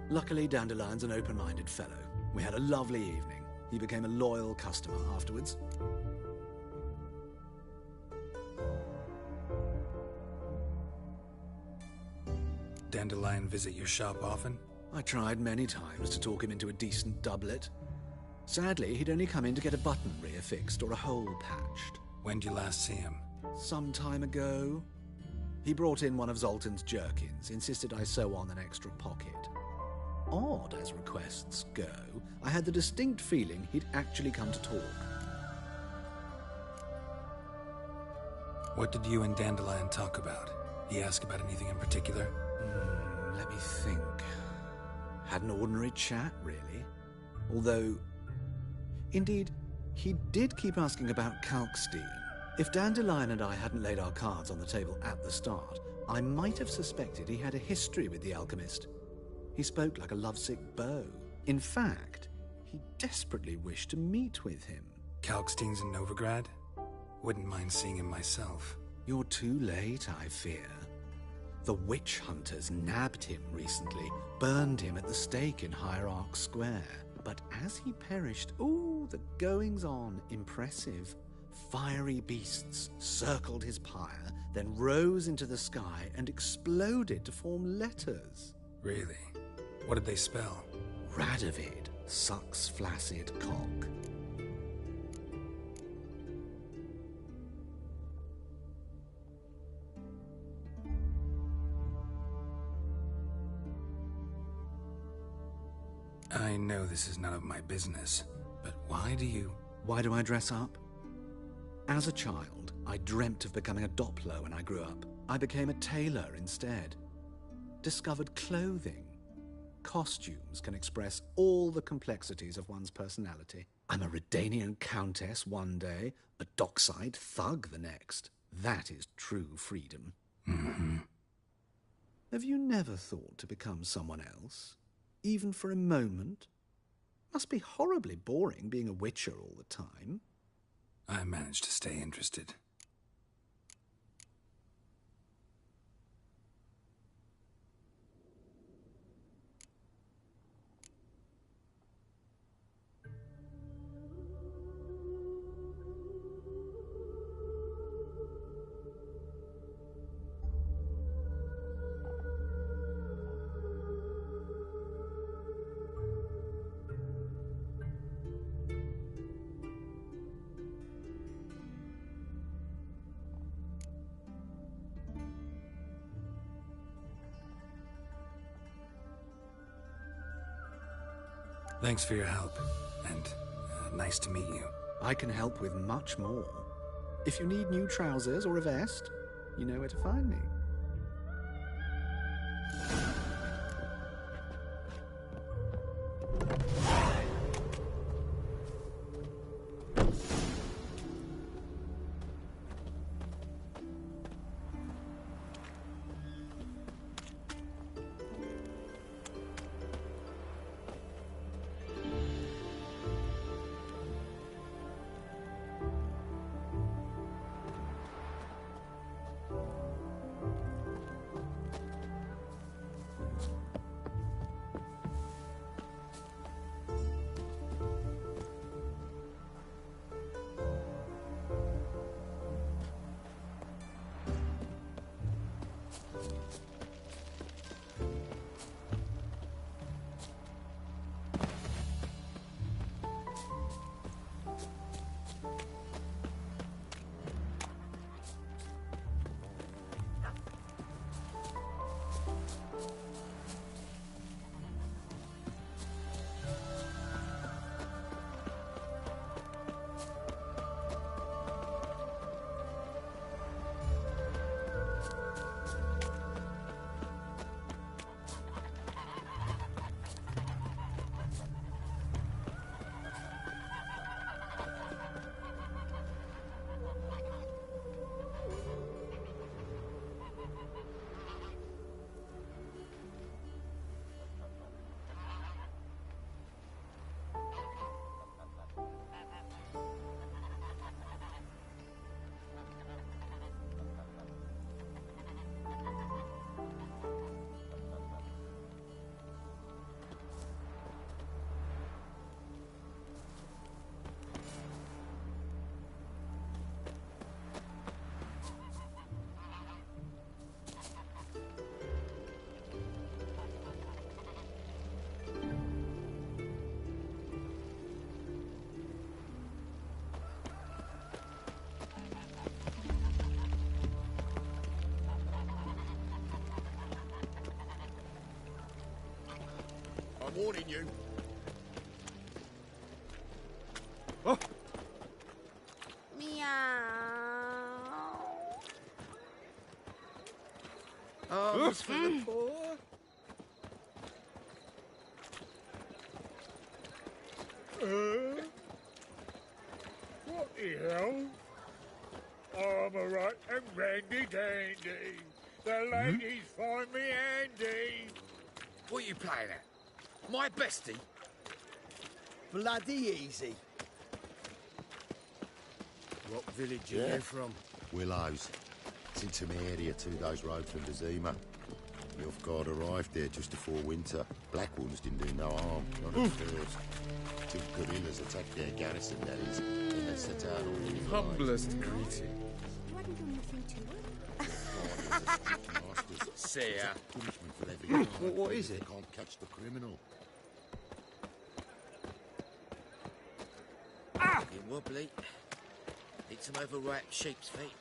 Luckily, Dandelion's an open-minded fellow. We had a lovely evening. He became a loyal customer afterwards. Dandelion visit your shop often? I tried many times to talk him into a decent doublet. Sadly, he'd only come in to get a button rear fixed or a hole patched. When did you last see him? Some time ago. He brought in one of Zoltan's jerkins, insisted I sew on an extra pocket. Odd as requests go, I had the distinct feeling he'd actually come to talk. What did you and Dandelion talk about? He ask about anything in particular? Let me think. Had an ordinary chat, really. Although, indeed, he did keep asking about Kalkstein. If Dandelion and I hadn't laid our cards on the table at the start, I might have suspected he had a history with the alchemist. He spoke like a lovesick beau. In fact, he desperately wished to meet with him. Kalkstein's in Novigrad? Wouldn't mind seeing him myself. You're too late, I fear. The witch hunters nabbed him recently, burned him at the stake in Hierarch Square. But as he perished, the goings-on impressive. Fiery beasts circled his pyre, then rose into the sky and exploded to form letters. Really? What did they spell? Radovid sucks flaccid cock. I know this is none of my business, but why do I dress up? As a child, I dreamt of becoming a Doppler when I grew up. I became a tailor instead. Discovered clothing. Costumes can express all the complexities of one's personality. I'm a Redanian countess one day, a dockside thug the next. That is true freedom. Mm-hmm. Have you never thought to become someone else? Even for a moment? Must be horribly boring being a witcher all the time. I managed to stay interested. Thanks for your help, and nice to meet you. I can help with much more. If you need new trousers or a vest, you know where to find me. I'm warning you. Oh. Meow. for the poor. What the hell? I'm a right and randy dandy. The ladies find me handy. What are you playing at? My bestie? Bloody easy. What village are Yeah. you from? Willows. It's into my area 2 days' road from Dazima. The off-guard arrived there just before winter. Black ones didn't do no harm, not at first. Two guerrillas attacked their garrison, that is, and they set out on the Humblest greeting. You hadn't done nothing to her. See ya. Punishment for every What is it? They can't catch the criminal. Fucking wobbly. Need some overripe sheep's feet.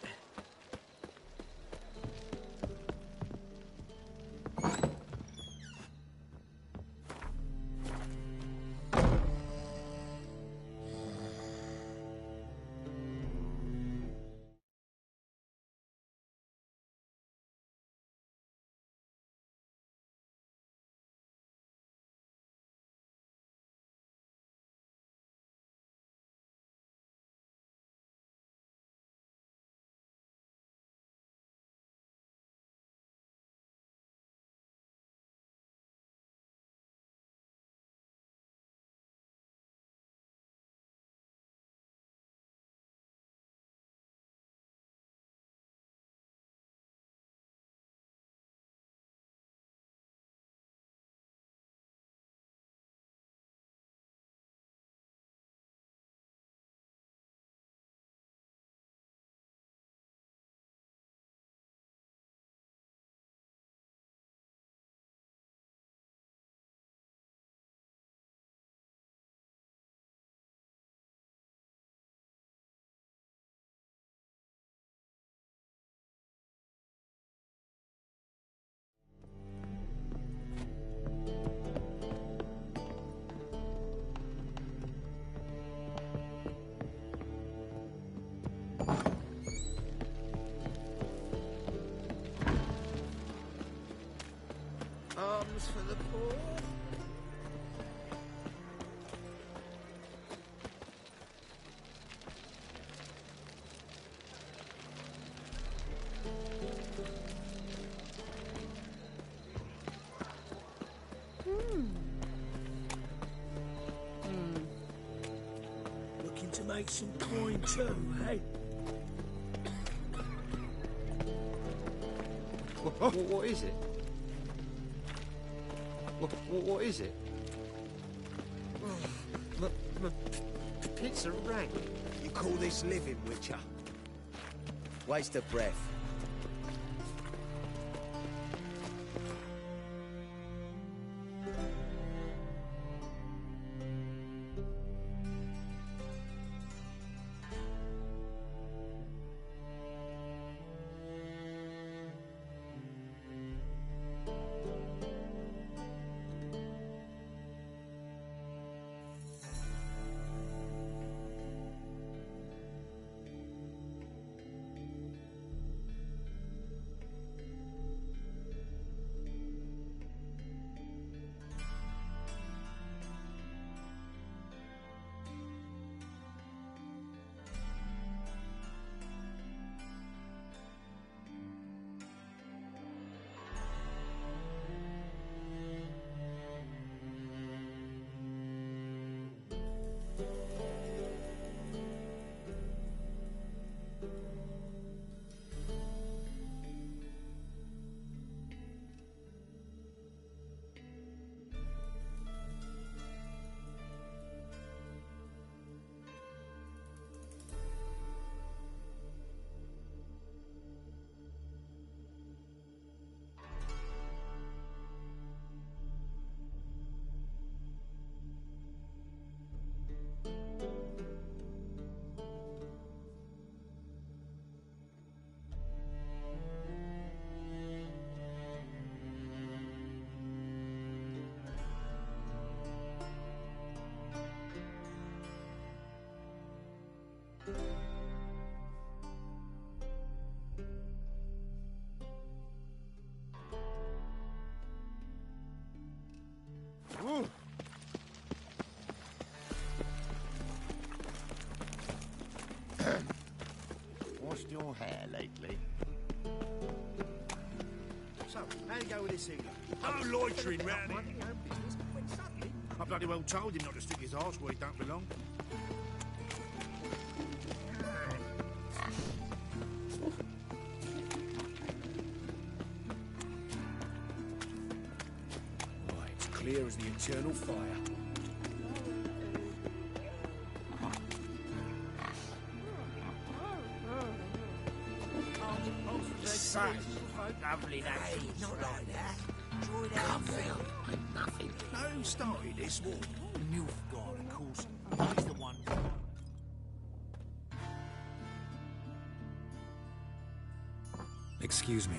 Arms for the poor. Looking to make some coin too, hey? What is it? What is it? Pizza rank. You call this living, Witcher? Waste of breath. How'd it go with this healer? No loitering round here. I bloody well told him not to stick his arse where he don't belong. Right, it's clear as the eternal fire. Such lovely ladies. Not like that. Enjoy that. Come, Phil. Nothing. No, who started this war? The MILF guy, of course. He's the one. Excuse me.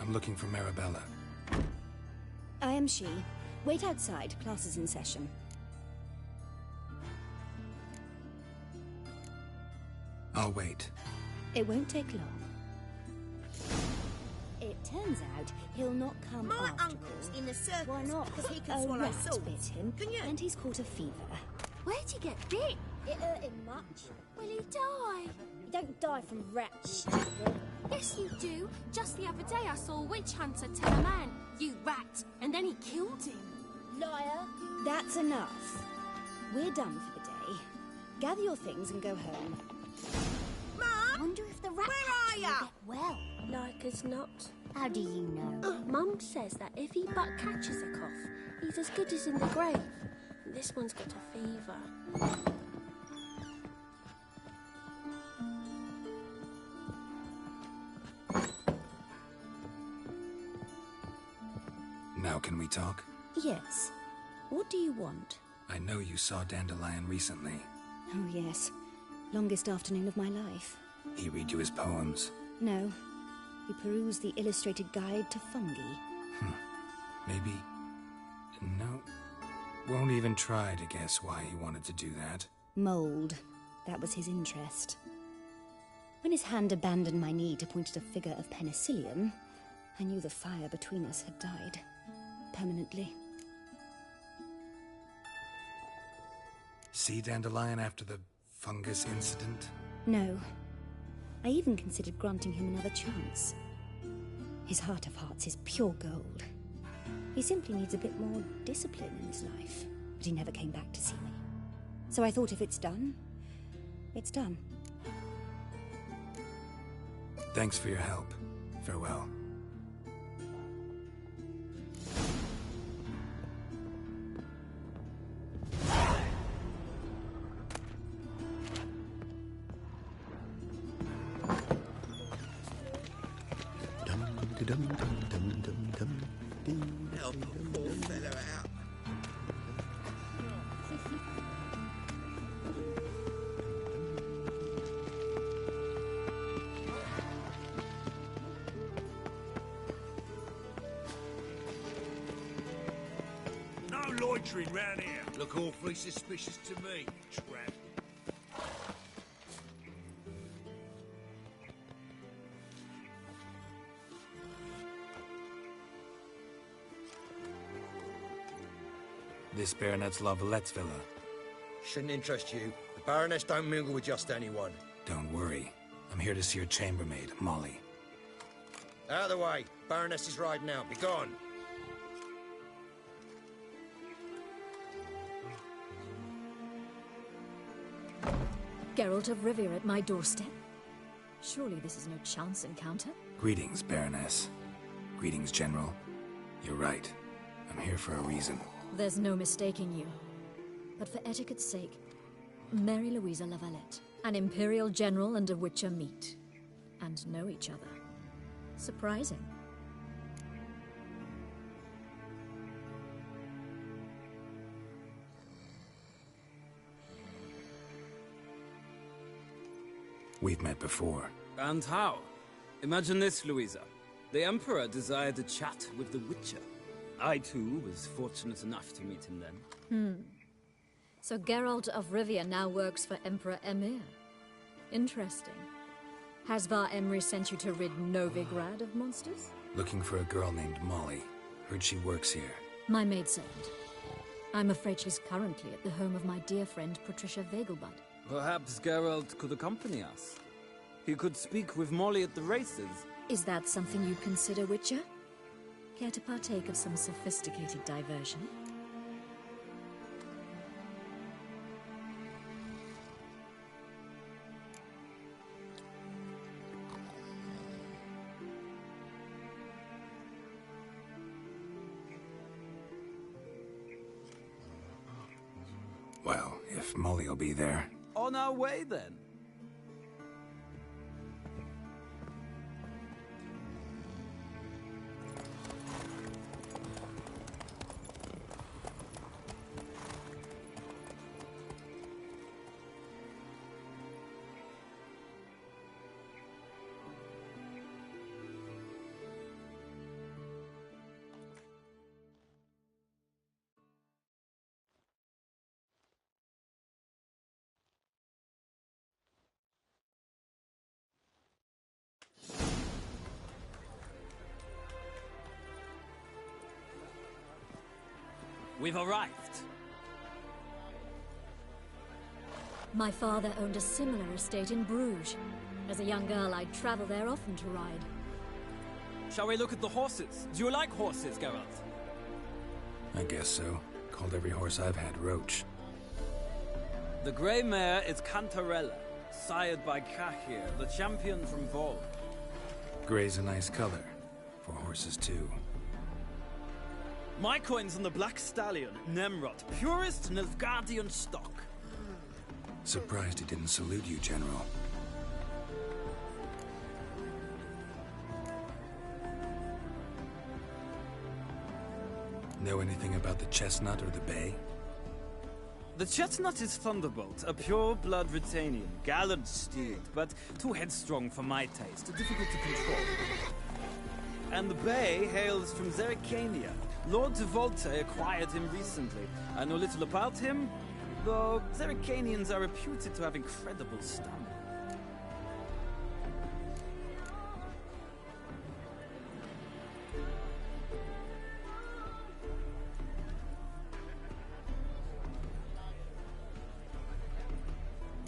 I'm looking for Marabella. I am she. Wait outside. Class is in session. I'll wait. It won't take long. It turns out he'll not come My after uncle's all. in the circus. Why not? Because he can A swallow rat swords. bit him, Can you? and he's caught a fever. Where'd he get bit? It hurt him much. Will he die? You don't die from rats, stupid. Yes, you do. Just the other day I saw a witch hunter tell a man, "You rat," and then he killed him. Liar. That's enough. We're done for the day. Gather your things and go home. Mum! Wonder if the rat Where are ya? get well. Like as not. How do you know? Mum says that if he but catches a cough, he's as good as in the grave. This one's got a fever. Now can we talk? Yes. What do you want? I know you saw Dandelion recently. Oh, yes. Longest afternoon of my life. He read you his poems. No. We perused the illustrated guide to fungi. Maybe... No. Won't even try to guess why he wanted to do that. Mold. That was his interest. When his hand abandoned my knee to point at a figure of penicillium, I knew the fire between us had died. Permanently. See Dandelion after the fungus incident? No. I even considered granting him another chance. His heart of hearts is pure gold. He simply needs a bit more discipline in his life. But he never came back to see me. So I thought if it's done, it's done. Thanks for your help. Farewell. Help a poor fellow out. No loitering round here. Look awfully suspicious to me, tramp. This Baronet's La Vallette's villa. Shouldn't interest you. The Baroness don't mingle with just anyone. Don't worry. I'm here to see your chambermaid, Molly. Out of the way. Baroness is riding out. Be gone. Geralt of Rivia at my doorstep? Surely this is no chance encounter? Greetings, Baroness. Greetings, General. You're right. I'm here for a reason. There's no mistaking you. But for etiquette's sake, Mary Louisa La Valette, an Imperial General and a Witcher meet. And know each other. Surprising. We've met before. And how? Imagine this, Louisa. The Emperor desired a chat with the Witcher. I, too, was fortunate enough to meet him then. So Geralt of Rivia now works for Emperor Emir. Interesting. Has Var Emry sent you to rid Novigrad of monsters? Looking for a girl named Molly. Heard she works here. My maidservant. I'm afraid she's currently at the home of my dear friend Patricia Vegelbud. Perhaps Geralt could accompany us. He could speak with Molly at the races. Is that something you'd consider, Witcher? Care to partake of some sophisticated diversion? Well, if Molly will be there. On our way, then. We've arrived. My father owned a similar estate in Bruges. As a young girl, I'd travel there often to ride. Shall we look at the horses? Do you like horses, Geralt? I guess so. Called every horse I've had Roach. The grey mare is Cantarella, sired by Cahir, the champion from Vol. Grey's a nice color. For horses, too. My coin's on the Black Stallion, Nemrod, purest Nilfgaardian stock. Surprised he didn't salute you, General. Know anything about the chestnut or the bay? The chestnut is Thunderbolt, a pure-blood Britannian, gallant steed, but too headstrong for my taste, difficult to control. And the bay hails from Zerrikania. Lord de Volte acquired him recently. I know little about him, though Zerrikanians are reputed to have incredible stamina.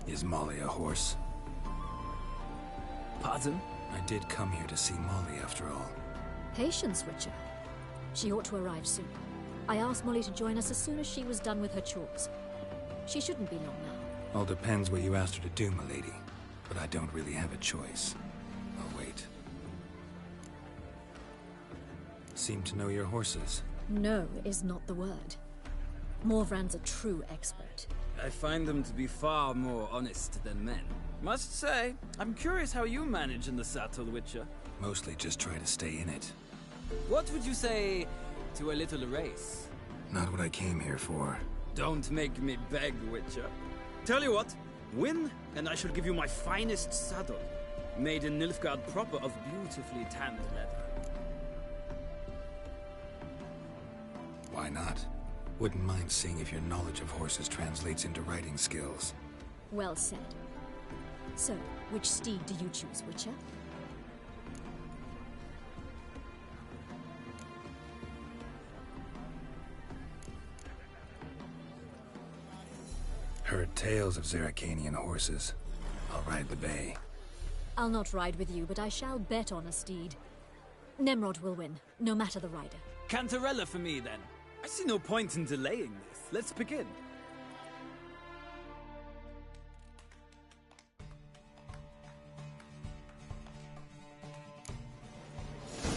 Is Molly a horse? Pardon? I did come here to see Molly, after all. Patience, Witcher. She ought to arrive soon. I asked Molly to join us as soon as she was done with her chores. She shouldn't be long now. All depends what you asked her to do, milady. But I don't really have a choice. I'll wait. Seem to know your horses. No is not the word. Morvran's a true expert. I find them to be far more honest than men. Must say, I'm curious how you manage in the saddle, Witcher. Mostly just try to stay in it. What would you say to a little race? Not what I came here for. Don't make me beg, Witcher. Tell you what, win, and I shall give you my finest saddle. Made in Nilfgaard proper of beautifully tanned leather. Why not? Wouldn't mind seeing if your knowledge of horses translates into riding skills. Well said. So, which steed do you choose, Witcher? Heard tales of Zerrikanian horses. I'll ride the bay. I'll not ride with you, but I shall bet on a steed. Nemrod will win, no matter the rider. Cantarella for me, then. I see no point in delaying this. Let's begin.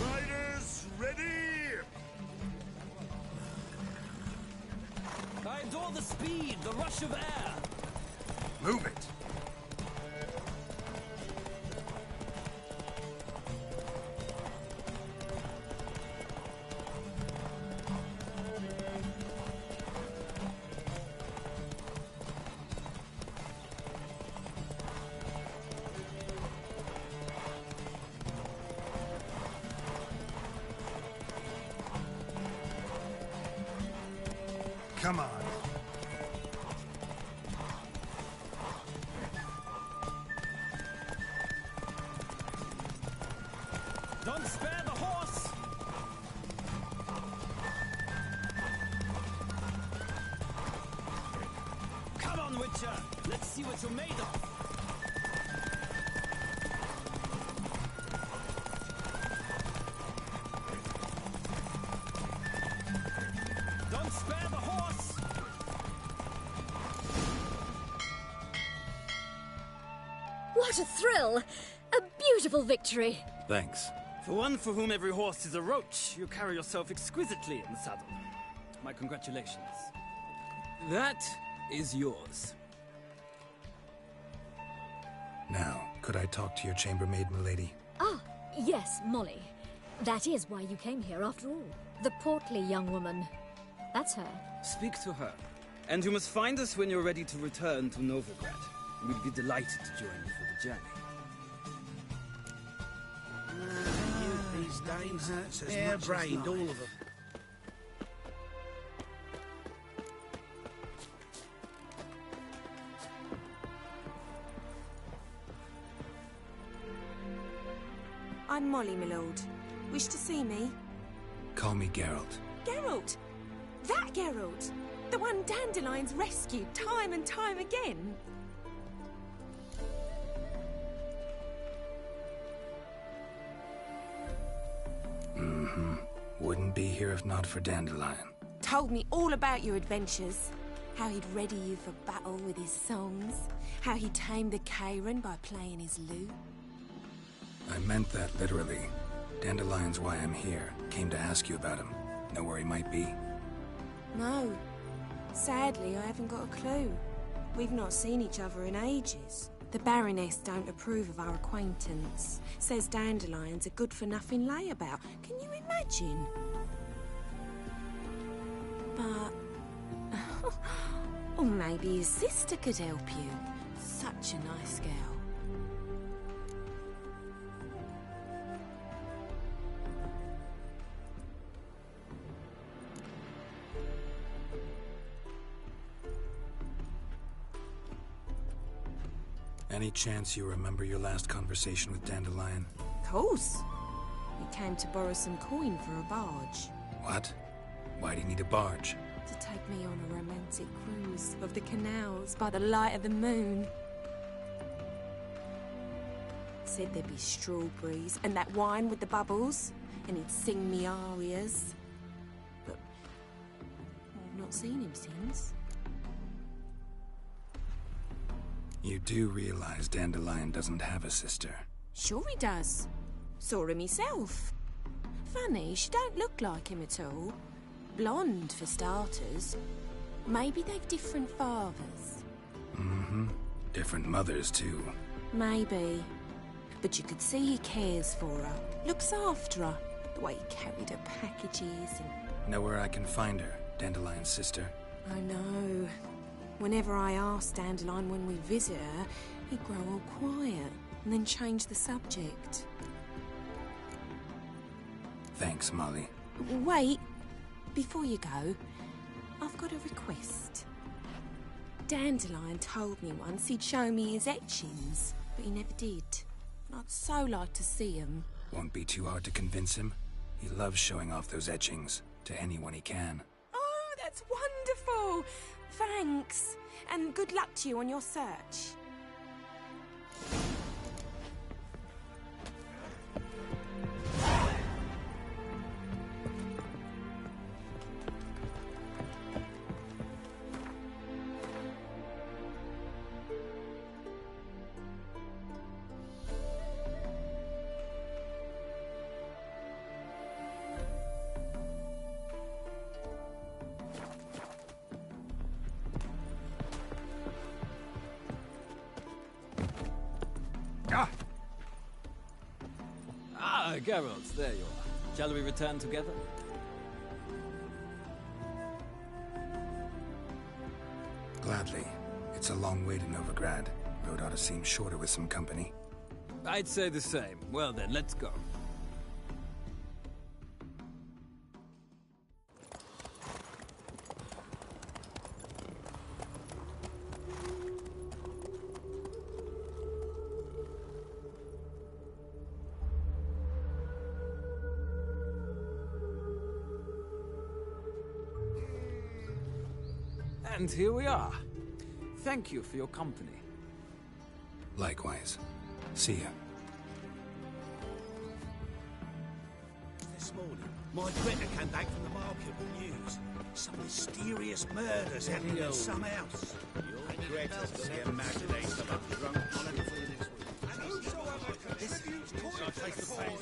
Riders, ready! I adore the speed, the rush of air. Move it! Come on. Don't spare the horse! Come on, Witcher! Let's see what you're made of! Spare the horse! What a thrill! A beautiful victory! Thanks. For one for whom every horse is a roach, you carry yourself exquisitely in the saddle. My congratulations. That is yours. Now, could I talk to your chambermaid, milady? Ah, yes, Molly. That is why you came here after all. The portly young woman. That's her. Speak to her. And you must find us when you're ready to return to Novigrad. We'd be delighted to join you for the journey. These dames, hair-brained, all of them. I'm Molly, my lord. Wish to see me? Call me Geralt. Geralt! That Geralt! The one Dandelion's rescued time and time again! Mm-hmm. Wouldn't be here if not for Dandelion. Told me all about your adventures. How he'd ready you for battle with his songs. How he tamed the Karen by playing his lute. I meant that literally. Dandelion's why I'm here. Came to ask you about him. Know where he might be? No. Sadly, I haven't got a clue. We've not seen each other in ages. The Baroness don't approve of our acquaintance. Says Dandelion's a good-for-nothing layabout. Can you imagine? But... or maybe his sister could help you. Such a nice girl. Any chance you remember your last conversation with Dandelion? Of course. He came to borrow some coin for a barge. What? Why do you need a barge? To take me on a romantic cruise of the canals by the light of the moon. Said there'd be strawberries and that wine with the bubbles, and he'd sing me arias. But I've not seen him since. You do realize Dandelion doesn't have a sister? Sure he does. Saw him myself. Funny, she don't look like him at all. Blonde, for starters. Maybe they've different fathers. Mm-hmm. Different mothers, too. Maybe. But you could see he cares for her. Looks after her. The way he carried her packages and... Know where I can find her, Dandelion's sister? I know. Whenever I ask Dandelion when we visit her, he'd grow all quiet and then change the subject. Thanks, Molly. Wait. Before you go, I've got a request. Dandelion told me once he'd show me his etchings, but he never did. And I'd so like to see them. Won't be too hard to convince him. He loves showing off those etchings to anyone he can. Oh, that's wonderful! Thanks, and good luck to you on your search. Geralt, there you are. Shall we return together? Gladly. It's a long way to Novigrad. Road ought to seem shorter with some company. I'd say the same. Well then, let's go. And here we are. Thank you for your company. Likewise. See ya. This morning, my critter came back from the market with news. Some mysterious murders happening in some house. Greta's got the imagination of a drunk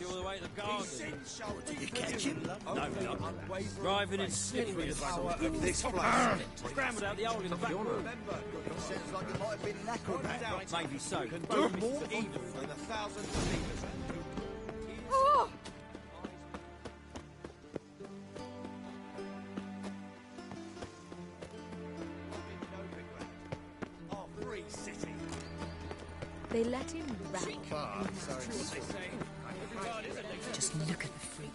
all the way to the garden. Did you catch him? No, no. Driving in slippery as fuck. This place. Scrambled out the hole in the back room. Sounds like it might have been an acrobat. Maybe so. Can do more evil than 1,000 believers. Oh! They let him rap. Just look at the freak.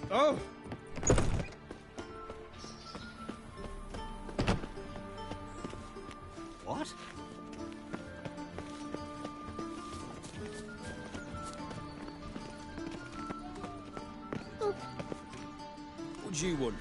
Oh! What? What do you want?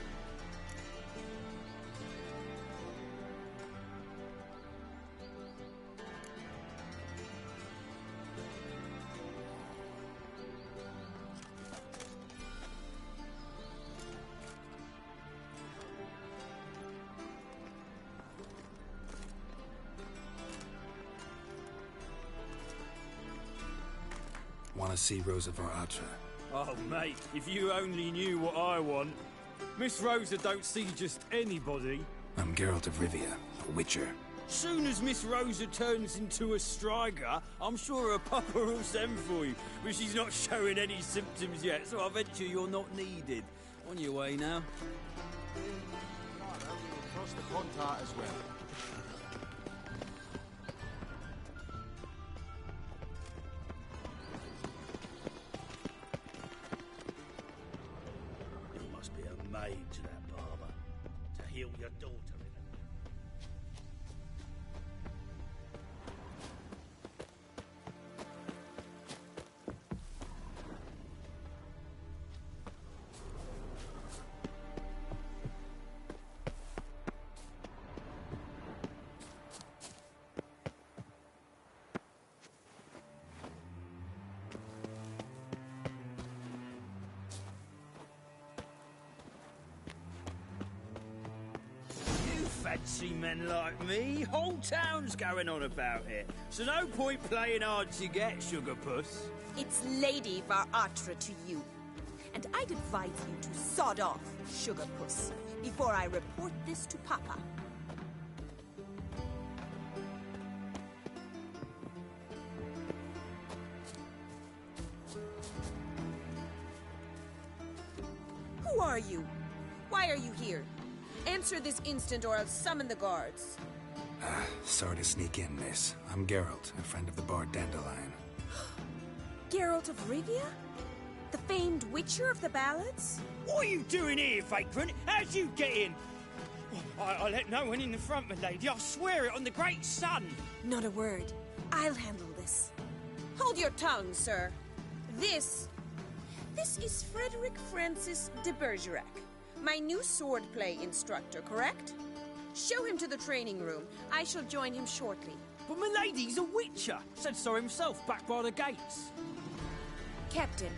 Want to see Rosa Varatra? Oh, mate, if you only knew what I want. Miss Rosa don't see just anybody. I'm Geralt of Rivia, a witcher. Soon as Miss Rosa turns into a striker, I'm sure her papa will send for you. But she's not showing any symptoms yet, so I venture you're not needed. On your way now. Across the Pontart as well. It must be a maid to that barber. To heal your daughter in it. Fancy men like me, whole town's going on about it. So no point playing hard to get, sugar puss. It's Lady Varatra to you. And I'd advise you to sod off, sugar puss, before I report this to Papa. Who are you? Why are you here? Answer this instant or I'll summon the guards. Sorry to sneak in, miss. I'm Geralt, a friend of the bard Dandelion. Geralt of Rivia? The famed witcher of the ballads? What are you doing here, vagrant? How'd you get in? I let no one in the front, my lady. I swear it on the great sun. Not a word. I'll handle this. Hold your tongue, sir. This is Frederick Francis de Bergerac, my new swordplay instructor, correct? Show him to the training room. I shall join him shortly. But my lady's a witcher. Said so himself back by the gates. Captain,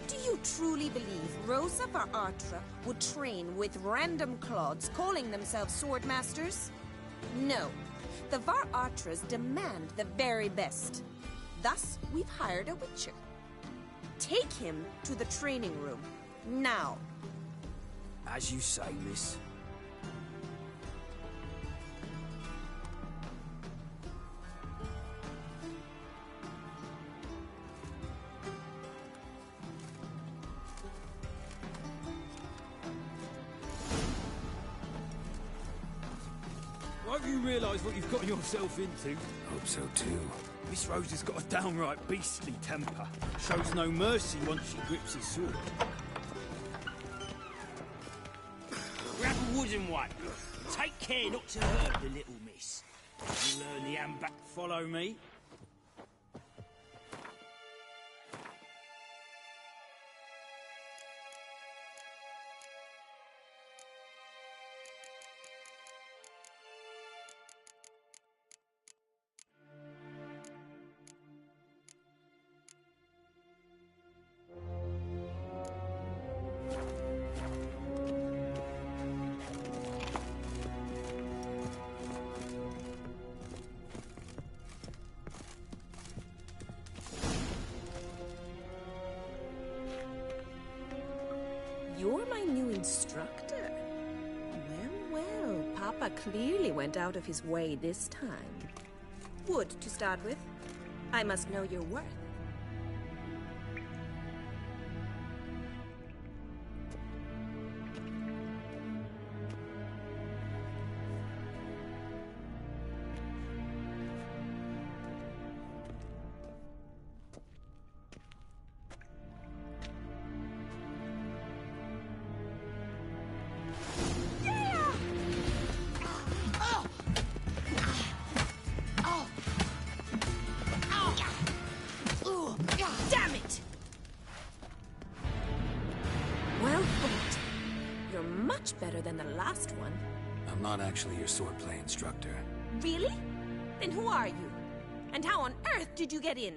do you truly believe Rosa Varatra would train with random clods calling themselves swordmasters? No. The Varatras demand the very best. Thus, we've hired a witcher. Take him to the training room. Now. As you say, miss. Won't you realise what you've got yourself into? Hope so too. Miss Rosa's got a downright beastly temper. Shows no mercy once she grips his sword. Grab a wooden one. Take care not to hurt the little miss. You learn the hand back, follow me. you're my new instructor. Well, well, Papa clearly went out of his way this time. Wood, to start with. I must know your worth. Damn it! Well fought. You're much better than the last one. I'm not actually your swordplay instructor. Really? Then who are you? And how on earth did you get in?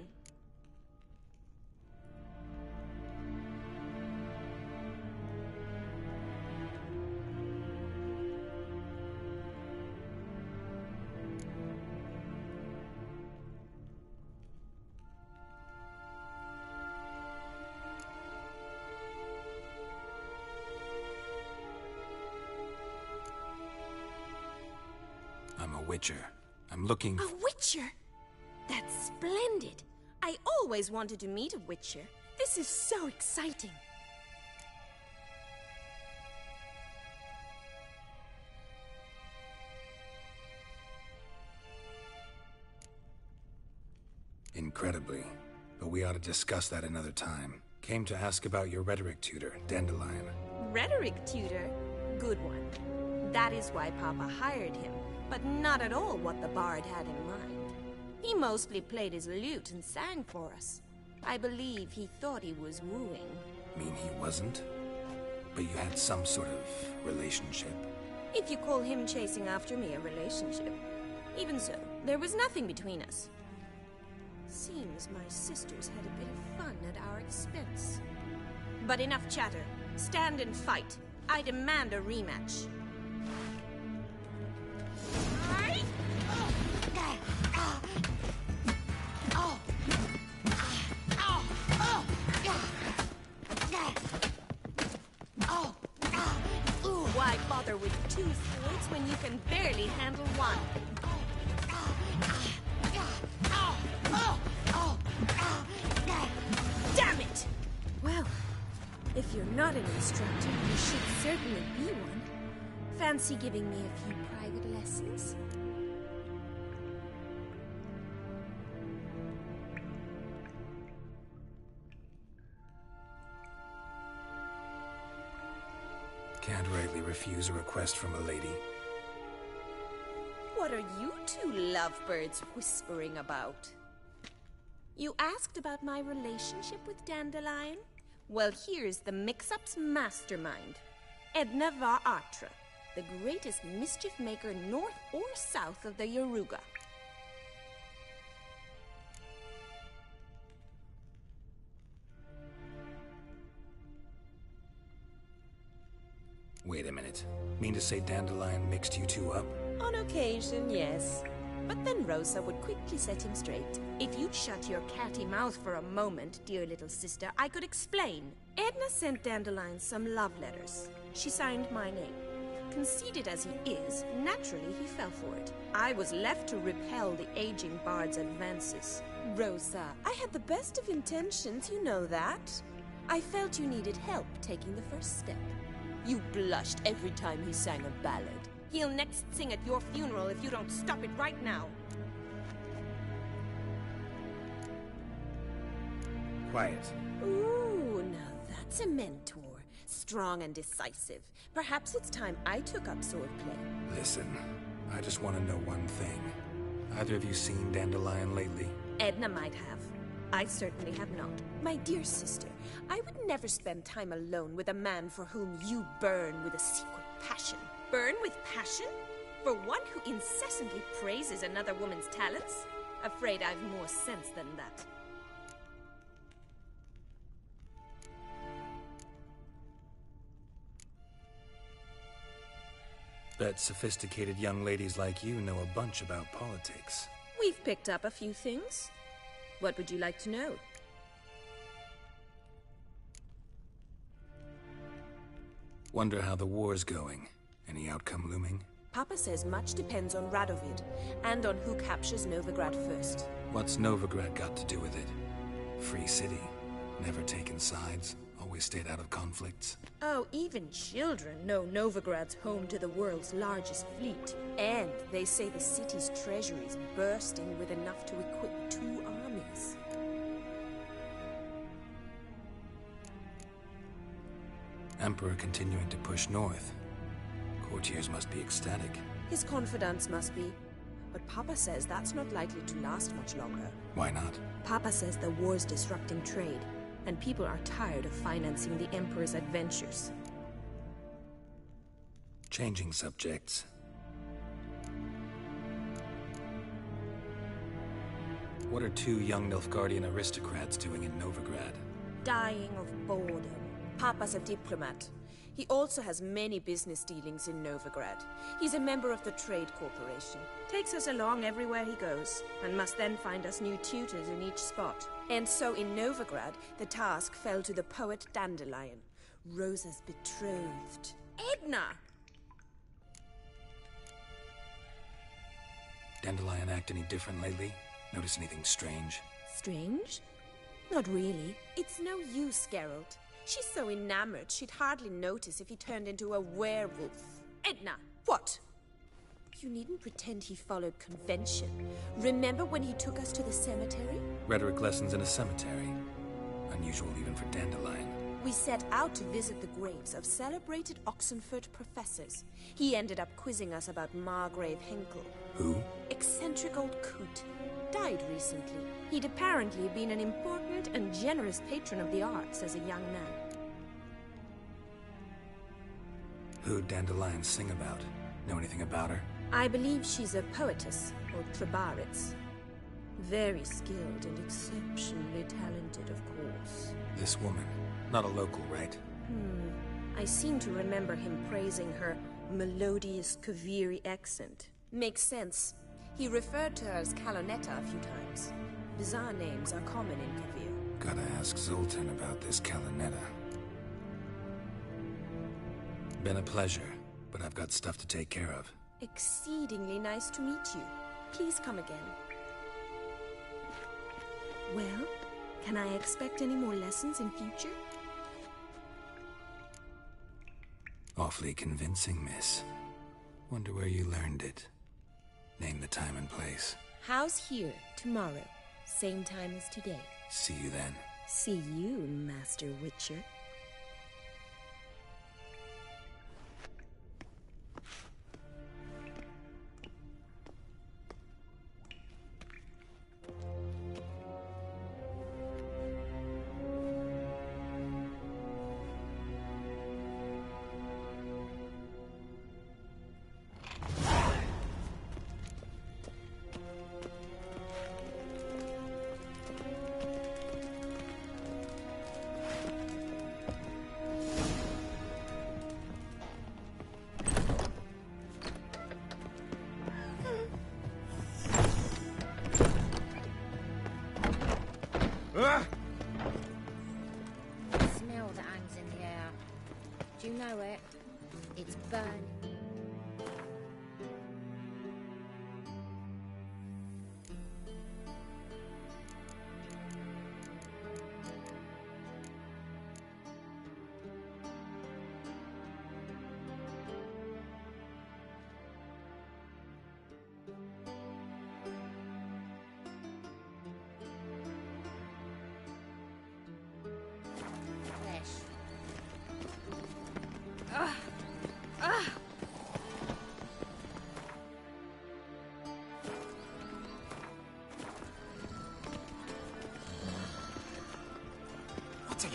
I'm a witcher. I'm looking A witcher? That's splendid. I always wanted to meet a witcher. This is so exciting. incredibly. But we ought to discuss that another time. Came to ask about your rhetoric tutor, Dandelion. Rhetoric tutor? Good one. That is why Papa hired him, but not at all what the bard had in mind. He mostly played his lute and sang for us. I believe he thought he was wooing. Mean he wasn't? But you had some sort of relationship? If you call him chasing after me a relationship. Even so, there was nothing between us. Seems my sisters had a bit of fun at our expense. But enough chatter. Stand and fight. I demand a rematch. Why bother with two swords when you can barely handle one? Damn it! Well, if you're not an instructor, you should certainly be one. Fancy giving me a few private lessons? Can't rightly refuse a request from a lady. What are you two lovebirds whispering about? You asked about my relationship with Dandelion? Well, here's the mix-up's mastermind. Edna var Atra, the greatest mischief maker north or south of the Yaruga. Wait a minute. Mean to say Dandelion mixed you two up? On occasion, yes. But then Rosa would quickly set him straight. If you'd shut your catty mouth for a moment, dear little sister, I could explain. Edna sent Dandelion some love letters. She signed my name. Conceited as he is, naturally he fell for it. I was left to repel the aging bard's advances. Rosa, I had the best of intentions, you know that. I felt you needed help taking the first step. You blushed every time he sang a ballad. He'll next sing at your funeral if you don't stop it right now. Quiet. Ooh, now that's a mentor. Strong and decisive. Perhaps it's time I took up swordplay. Listen, I just want to know one thing. Either of you seen Dandelion lately? Edna might have. I certainly have not. My dear sister, I would never spend time alone with a man for whom you burn with a secret passion. Burn with passion? For one who incessantly praises another woman's talents? Afraid I've more sense than that. Bet sophisticated young ladies like you know a bunch about politics. We've picked up a few things. What would you like to know? Wonder how the war's going. Any outcome looming? Papa says much depends on Radovid, and on who captures Novigrad first. What's Novigrad got to do with it? Free city. Never taken sides. Always stayed out of conflicts. Oh, even children know Novigrad's home to the world's largest fleet. And they say the city's treasury is bursting with enough to equip 2 armies. Emperor continuing to push north. Courtiers must be ecstatic. His confidants must be. But Papa says that's not likely to last much longer. Why not? Papa says the war's disrupting trade, and people are tired of financing the Emperor's adventures. Changing subjects. What are 2 young Nilfgaardian aristocrats doing in Novigrad? Dying of boredom. Papa's a diplomat. He also has many business dealings in Novigrad. He's a member of the Trade Corporation. Takes us along everywhere he goes, and must then find us new tutors in each spot. And so in Novigrad, the task fell to the poet Dandelion, Rosa's betrothed. Edna! Dandelion act any different lately? Notice anything strange? Strange? Not really. It's no use, Geralt. She's so enamored, she'd hardly notice if he turned into a werewolf. Edna! What? You needn't pretend he followed convention. Remember when he took us to the cemetery? Rhetoric lessons in a cemetery. Unusual even for Dandelion. We set out to visit the graves of celebrated Oxenford professors. He ended up quizzing us about Margrave Henkel. Who? Eccentric old coot. Died recently. He'd apparently been an important and generous patron of the arts as a young man. Who'd Dandelion sing about? Know anything about her? I believe she's a poetess, or trebaritz. Very skilled and exceptionally talented, of course. This woman. Not a local, right? I seem to remember him praising her melodious Kaviri accent. Makes sense. He referred to her as Calonetta a few times. Bizarre names are common in Kavir. Gotta ask Zoltan about this Calonetta. Been a pleasure, but I've got stuff to take care of. Exceedingly nice to meet you. Please come again. Well, can I expect any more lessons in future? Awfully convincing, miss. Wonder where you learned it. Name the time and place. House here, tomorrow. Same time as today. See you then. See you, Master Witcher. Smell that hangs in the air. Do you know it? It's burning.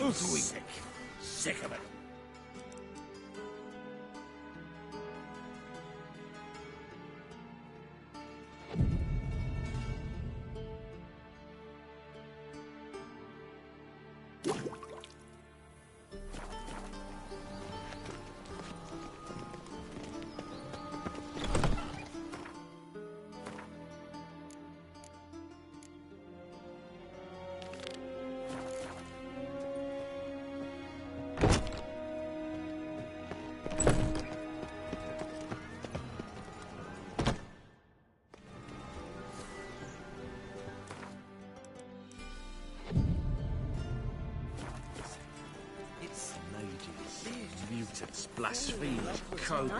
What are you doing? Sick of it. mutants, blasphemers, code.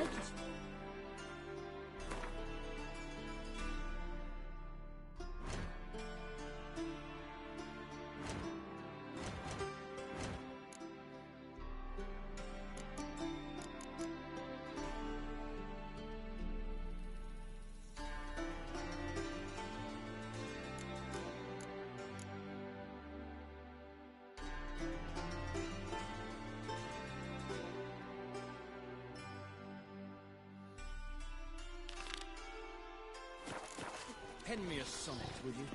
Pen me a sonnet, will you?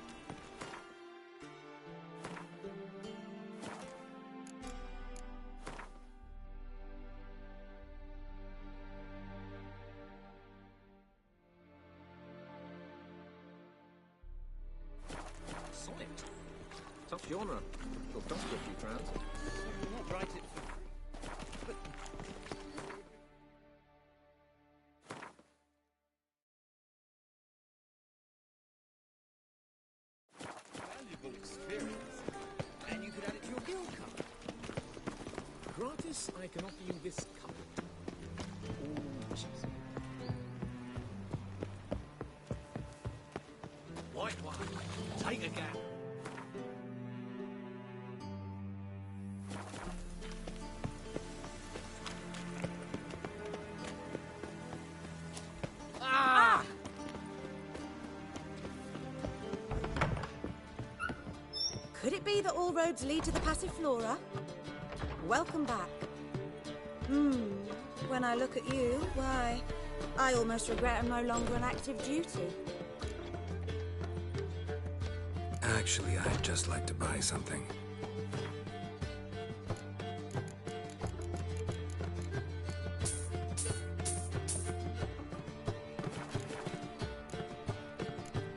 Sonnet? Tough genre. Will cost you a few crowns. I'll not write it for... But... Valuable experience. And you could add it to your guild card. Gratis, I can offer you this cup. All cheese. White one. Take a gap. Ah! Could it be that all roads lead to the Passiflora? Welcome back. When I look at you, why, I almost regret I'm no longer on active duty. Actually, I'd just like to buy something.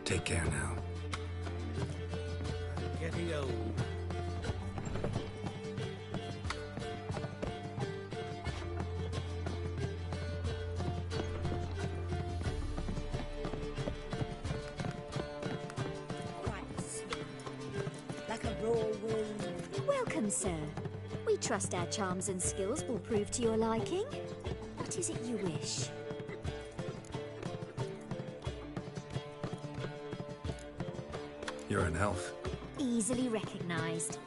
Take care now. Getting old. Like a raw wound. Welcome, sir. We trust our charms and skills will prove to your liking. What is it you wish? You're an elf. Easily recognized.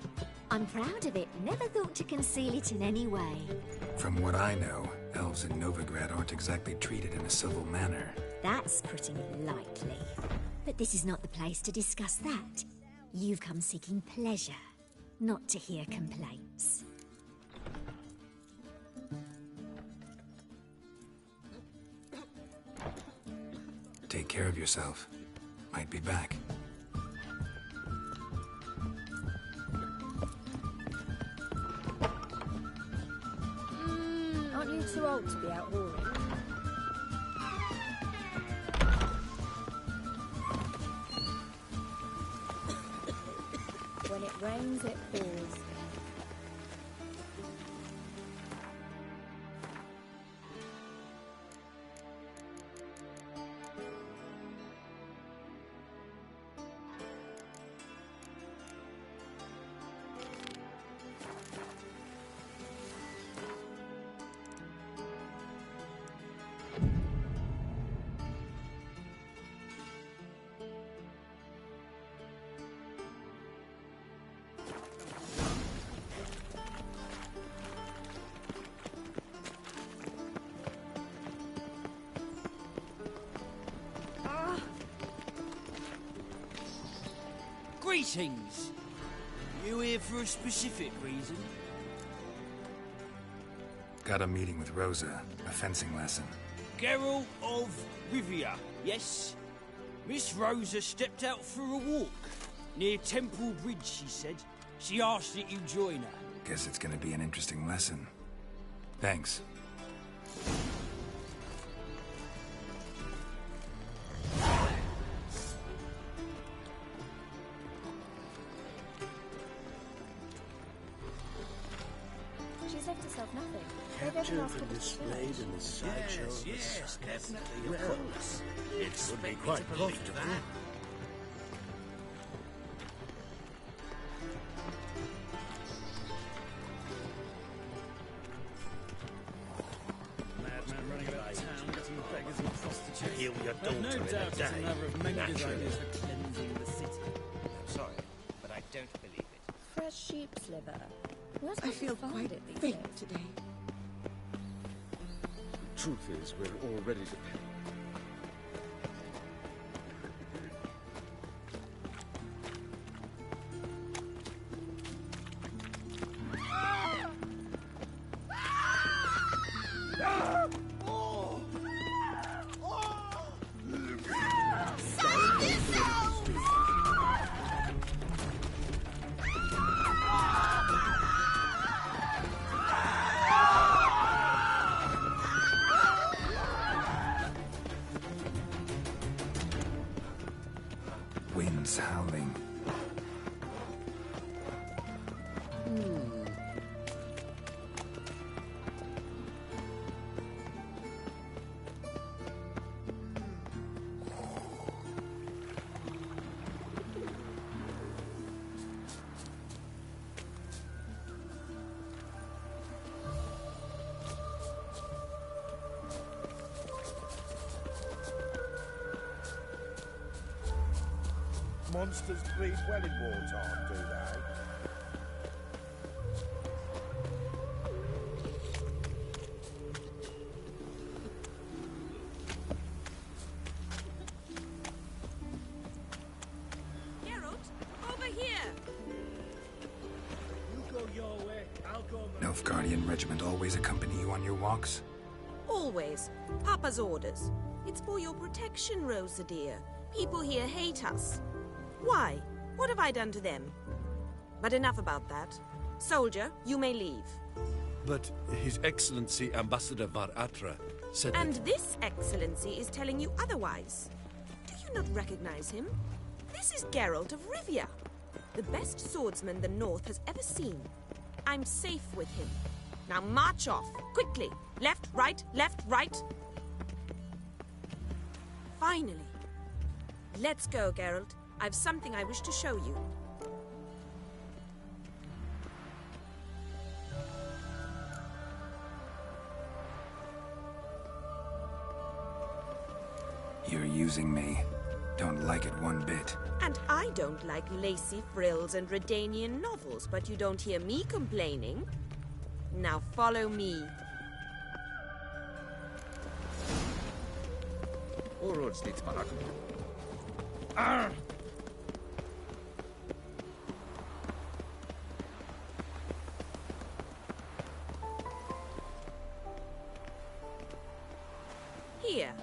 I'm proud of it. Never thought to conceal it in any way. From what I know, elves in Novigrad aren't exactly treated in a civil manner. That's putting it lightly. But this is not the place to discuss that. You've come seeking pleasure, not to hear complaints. Take care of yourself. Might be back. Aren't you too old to be out whoring? When it rains, it pours. Greetings! You here for a specific reason? Got a meeting with Rosa, a fencing lesson. Geralt of Rivia, yes? Miss Rosa stepped out for a walk. Near Temple Bridge, she said. She asked that you join her. Guess it's gonna be an interesting lesson. Thanks. She's left herself nothing. Captured and displayed in the sideshow. Yes, definitely, of course. It would be quite profitable. kill your daughter I've no in a doubt it's day. another of Mendes' Naturally. ideas for cleansing the city. I'm sorry, but I don't believe it. Fresh sheep's liver. Where's I feel quite it these faint days? today. Truth is, we're all ready to pay. Winds howling. Monsters breed well in wartime, do they? Geralt, over here! You go your way, I'll go mine. Nilfgaardian regiment always accompany you on your walks? Always. Papa's orders. It's for your protection, Rosa dear. People here hate us. Why? What have I done to them? But enough about that. Soldier, you may leave. But His Excellency Ambassador Var Atra said And that... this excellency is telling you otherwise. Do you not recognize him? This is Geralt of Rivia, the best swordsman the North has ever seen. I'm safe with him. Now march off, quickly. Left, right, left, right. Finally. Let's go, Geralt. I've something I wish to show you. You're using me. Don't like it one bit. And I don't like lacy frills and Redanian novels, but you don't hear me complaining. Now follow me. All roads lead to Barak. Here.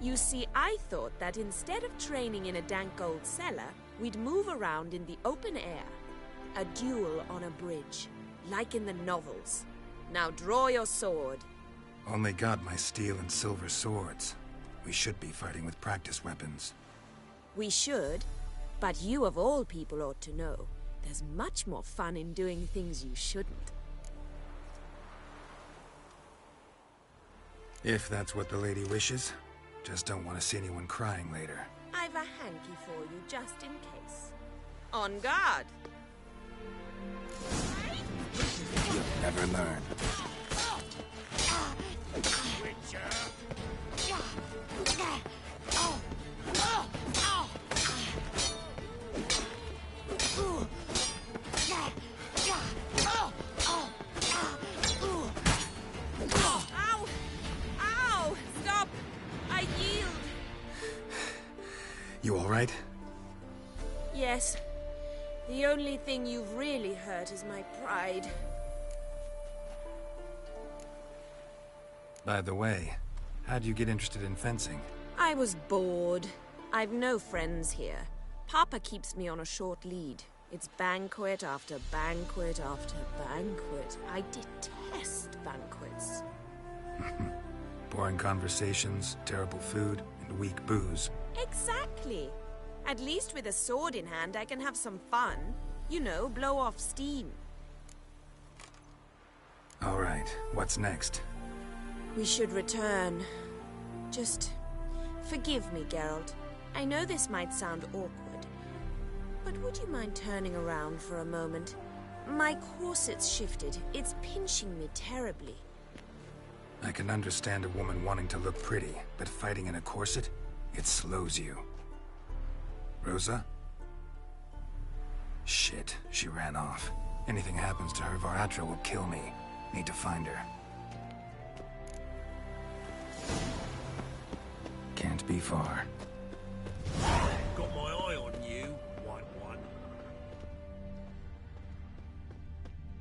You see, I thought that instead of training in a dank old cellar, we'd move around in the open air. A duel on a bridge, like in the novels. Now draw your sword. Only got my steel and silver swords. We should be fighting with practice weapons. We should, but you of all people ought to know. There's much more fun in doing things you shouldn't. If that's what the lady wishes. Just don't want to see anyone crying later. I've a hanky for you, just in case. On guard! You'll never learn. Ow! Ow! Stop! I yield! You all right? Yes. The only thing you've really hurt is my pride. By the way, how'd you get interested in fencing? I was bored. I've no friends here. Papa keeps me on a short lead. It's banquet after banquet after banquet. I detest banquets. Boring conversations, terrible food, and weak booze. Exactly. At least with a sword in hand, I can have some fun. You know, blow off steam. All right, what's next? We should return. Just forgive me, Geralt. I know this might sound awkward, but would you mind turning around for a moment? My corset's shifted. It's pinching me terribly. I can understand a woman wanting to look pretty, but fighting in a corset, it slows you. Rosa? Shit, she ran off. Anything happens to her, Varatra will kill me. Need to find her. Can't be far. Got my eye on you, White One.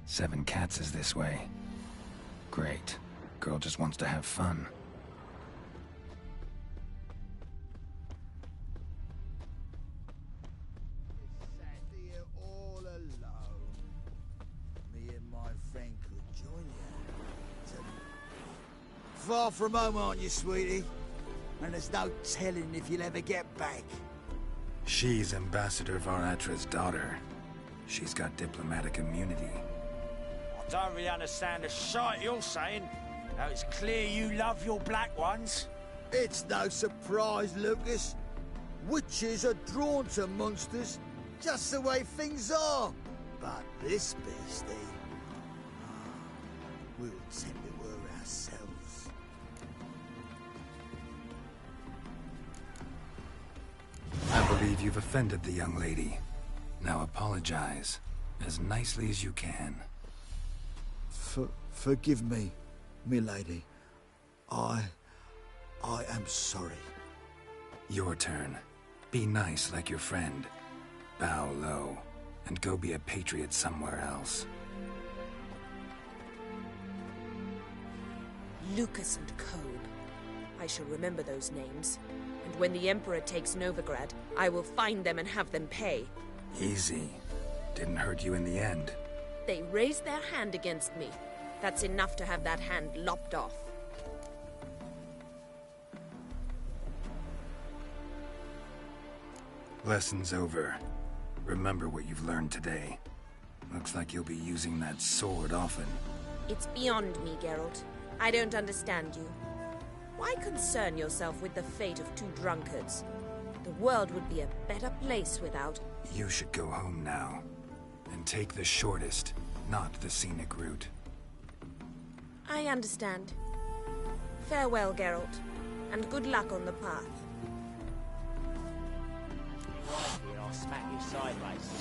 7 Cats is this way. Great. Girl just wants to have fun. Sat here all alone. Me and my friend could join you. Far from home, aren't you, sweetie? And there's no telling if you'll ever get back. She's Ambassador Varatra's daughter. She's got diplomatic immunity. I don't really understand the shite you're saying. Now it's clear you love your black ones. It's no surprise, Lucas. Witches are drawn to monsters, just the way things are. But this beastie, we'll tend to her ourselves. I believe you've offended the young lady. Now apologize, as nicely as you can. Forgive me, milady. I am sorry. Your turn. Be nice like your friend. Bow low, and go be a patriot somewhere else. Lucas and Kobe. I shall remember those names. And when the Emperor takes Novigrad, I will find them and have them pay. Easy. Didn't hurt you in the end. They raised their hand against me. That's enough to have that hand lopped off. Lesson's over. Remember what you've learned today. Looks like you'll be using that sword often. It's beyond me, Geralt. I don't understand you. Why concern yourself with the fate of 2 drunkards? The world would be a better place without... You should go home now. And take the shortest, not the scenic route. I understand. Farewell, Geralt. And good luck on the path. Here, I'll smack you sideways.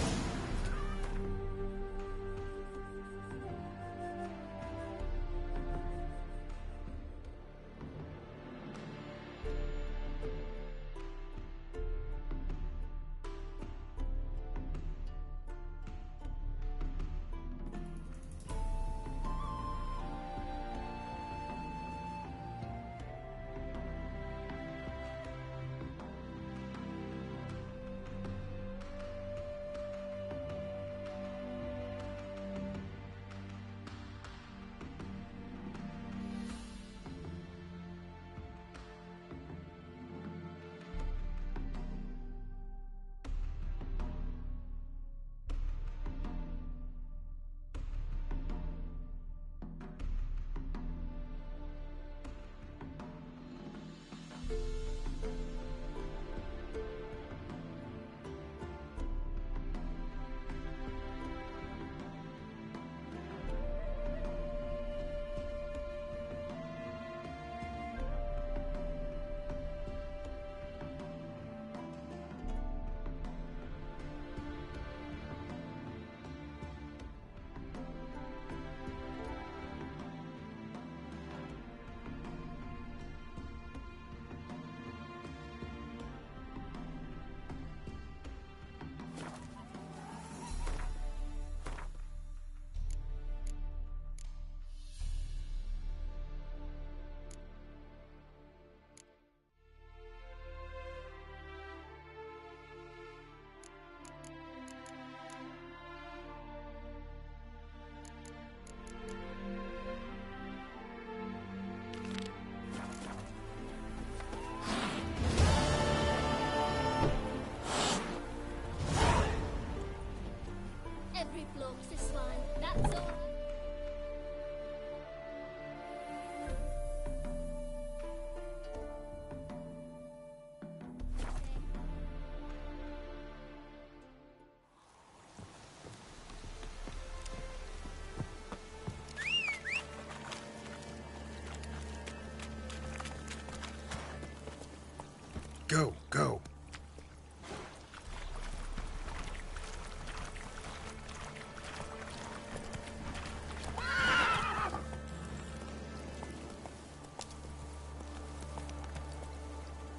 Go, go.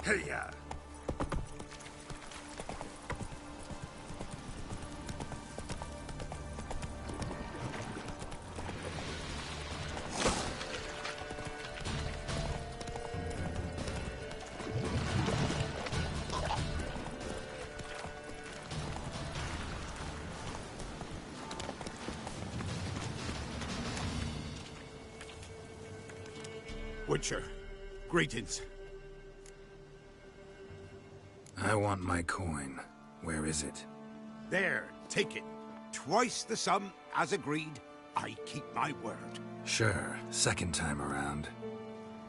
Hey-ya! Witcher, greetings. I want my coin. Where is it? There, take it. Twice the sum, as agreed. I keep my word. Sure, second time around.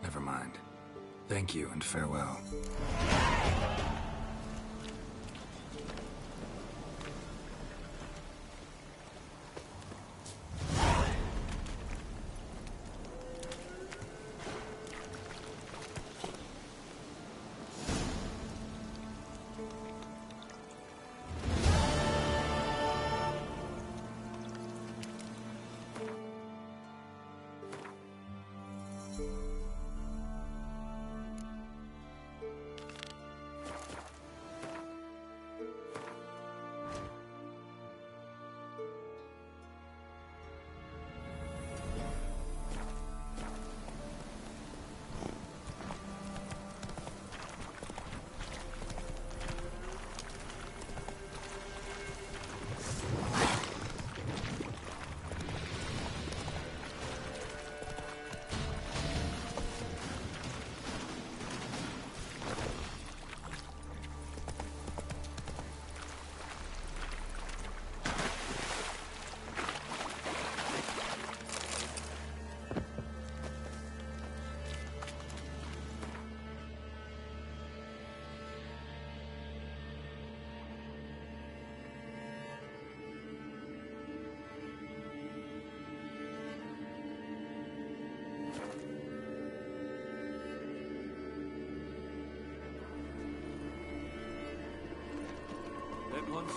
Never mind. Thank you and farewell. At once.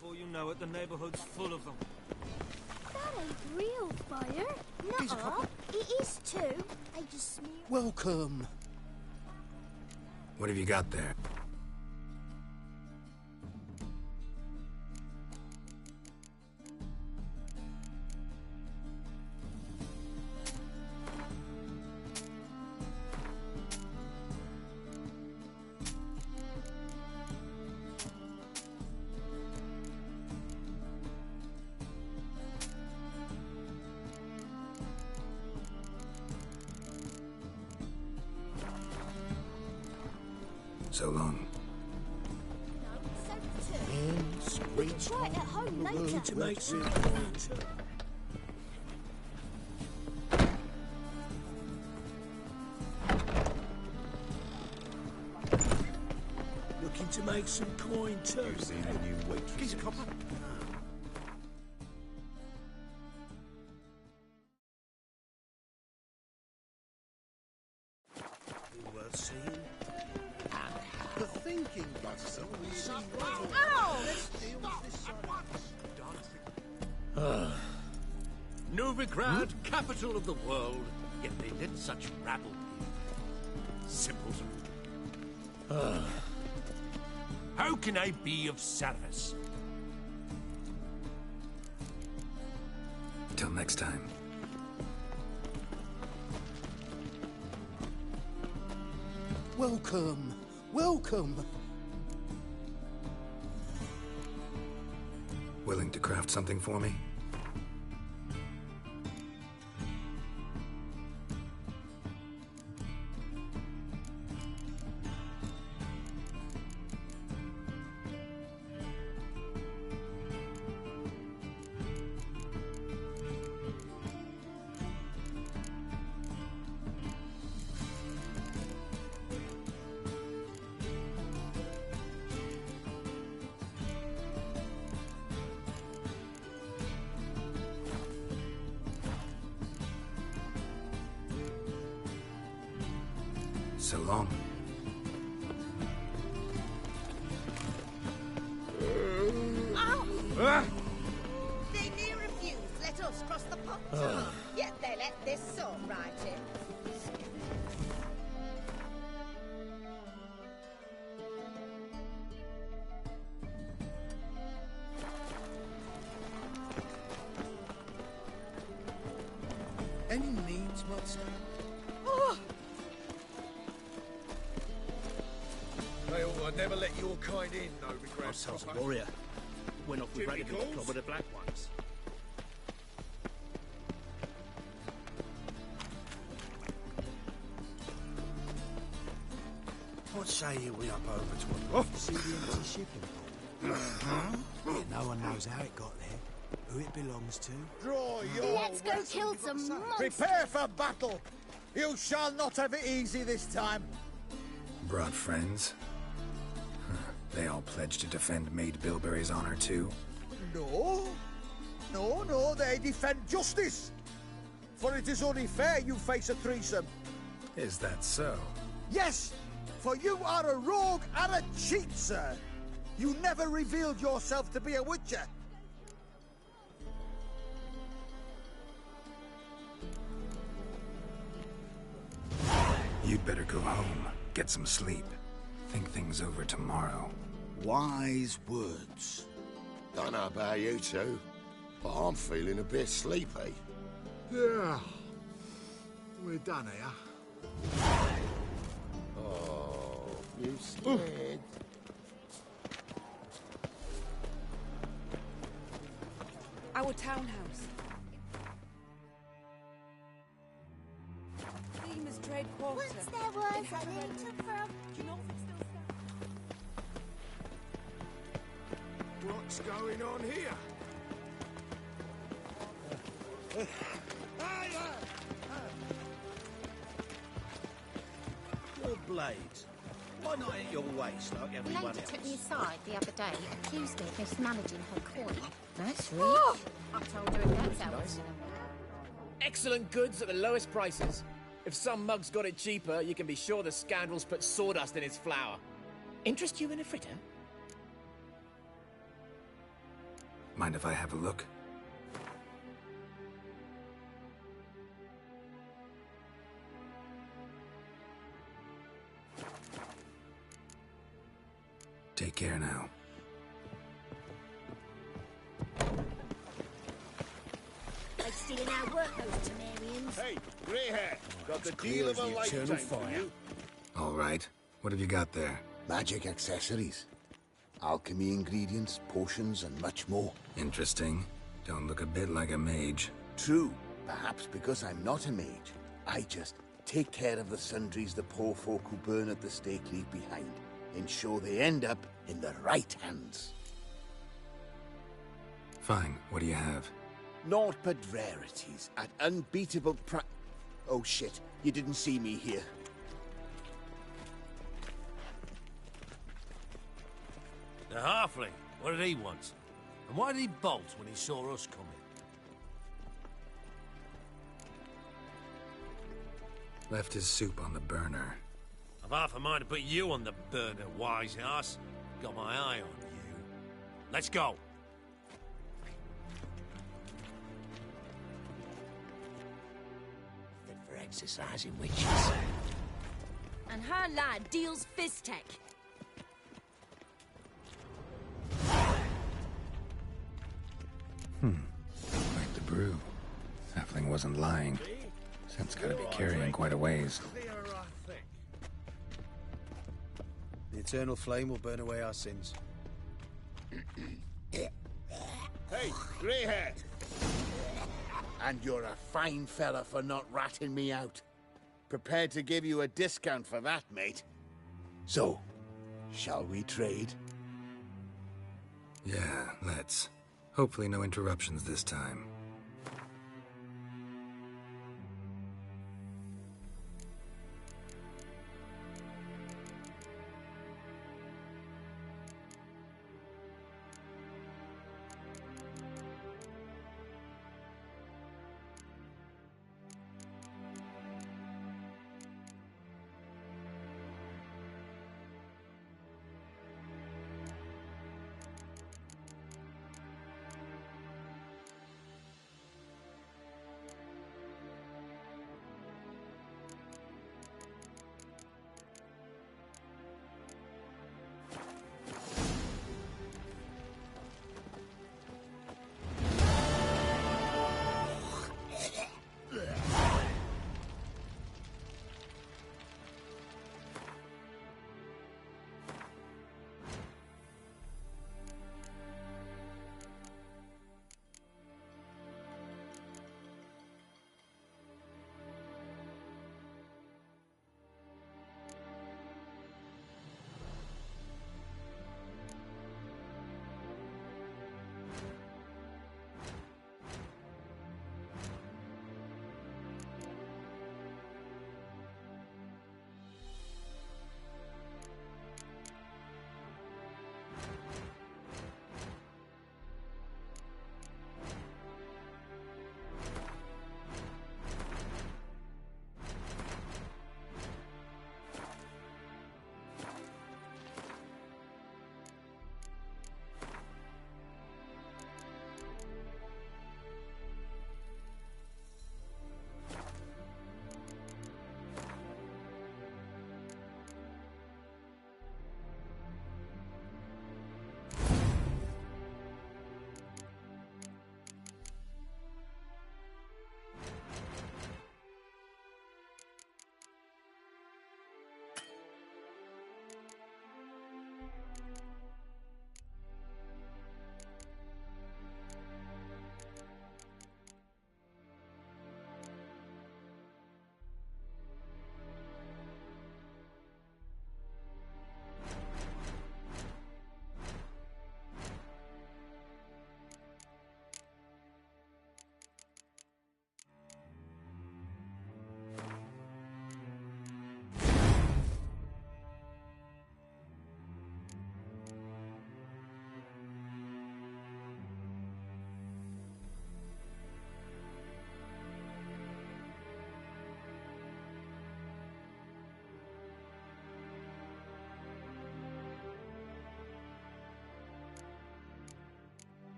Before you know it, the neighborhood's full of them. That ain't real fire. Nuh-uh. It is too. They just smear. Welcome. What have you got there? So long. Try it at home later. To make some coins. Looking to make some coin too. You've seen the new waitress. Here's a copper. Worth seeing. The thinking bustle we see. Novigrad, capital of the world, yet they let such rabble be. Simpleton. How can I be of service? Till next time. Welcome. Welcome. Willing to craft something for me? So long. They may refuse. Let us cross the pond. Yet they let this sort right in. Any needs, master? They ought to never let your kind in, no regrets. Sounds a warrior. Went off with Red in the club with the black ones. What say you we up over to it? See the empty shipping port? Yeah, no one knows how it got there, who it belongs to. Draw your Let's go kill some monsters. Prepare for battle. You shall not have it easy this time. Brought friends? They all pledged to defend Maid Bilberry's honor too? No. No, they defend justice. For it is only fair you face a threesome. Is that so? Yes, for you are a rogue and a cheat, sir. You never revealed yourself to be a witcher. You'd better go home, get some sleep. Think things over tomorrow. Wise words. Don't know about you two, but I'm feeling a bit sleepy. Yeah. We're done here. Oh, you scared? Our townhouse. Themis trade quarter. Once there was a little frog. Do you know if it still stands? What's going on here? Your blades. Why not at your waist like The everyone lady else? took me aside the other day, accused me of mismanaging her coin. That's rich. I told her it goes out. Excellent goods at the lowest prices. If some mug's got it cheaper, you can be sure the scoundrels put sawdust in his flour. Interest you in a fritter? Mind if I have a look? Take care now. They stealing our work, those Temerians. Hey, grey hair. Got the deal of a lifetime for you. All right. What have you got there? Magic accessories. Alchemy ingredients, potions, and much more. Interesting. Don't look a bit like a mage. True. Perhaps because I'm not a mage. I just take care of the sundries the poor folk who burn at the stake leave behind. Ensure they end up in the right hands. Fine. What do you have? Naught but rarities at unbeatable Oh shit, you didn't see me here. The halfling. What did he want? And why did he bolt when he saw us coming? Left his soup on the burner. I've half a mind to put you on the burner, wise ass. Got my eye on you. Let's go. Fit for exercising witches. And her lad deals fist tech. Like the brew. Halfling wasn't lying. Scent's gotta be carrying quite a ways. The eternal flame will burn away our sins. Hey, grey hair. And you're a fine fella for not ratting me out. Prepared to give you a discount for that, mate. So, shall we trade? Yeah, let's. Hopefully no interruptions this time.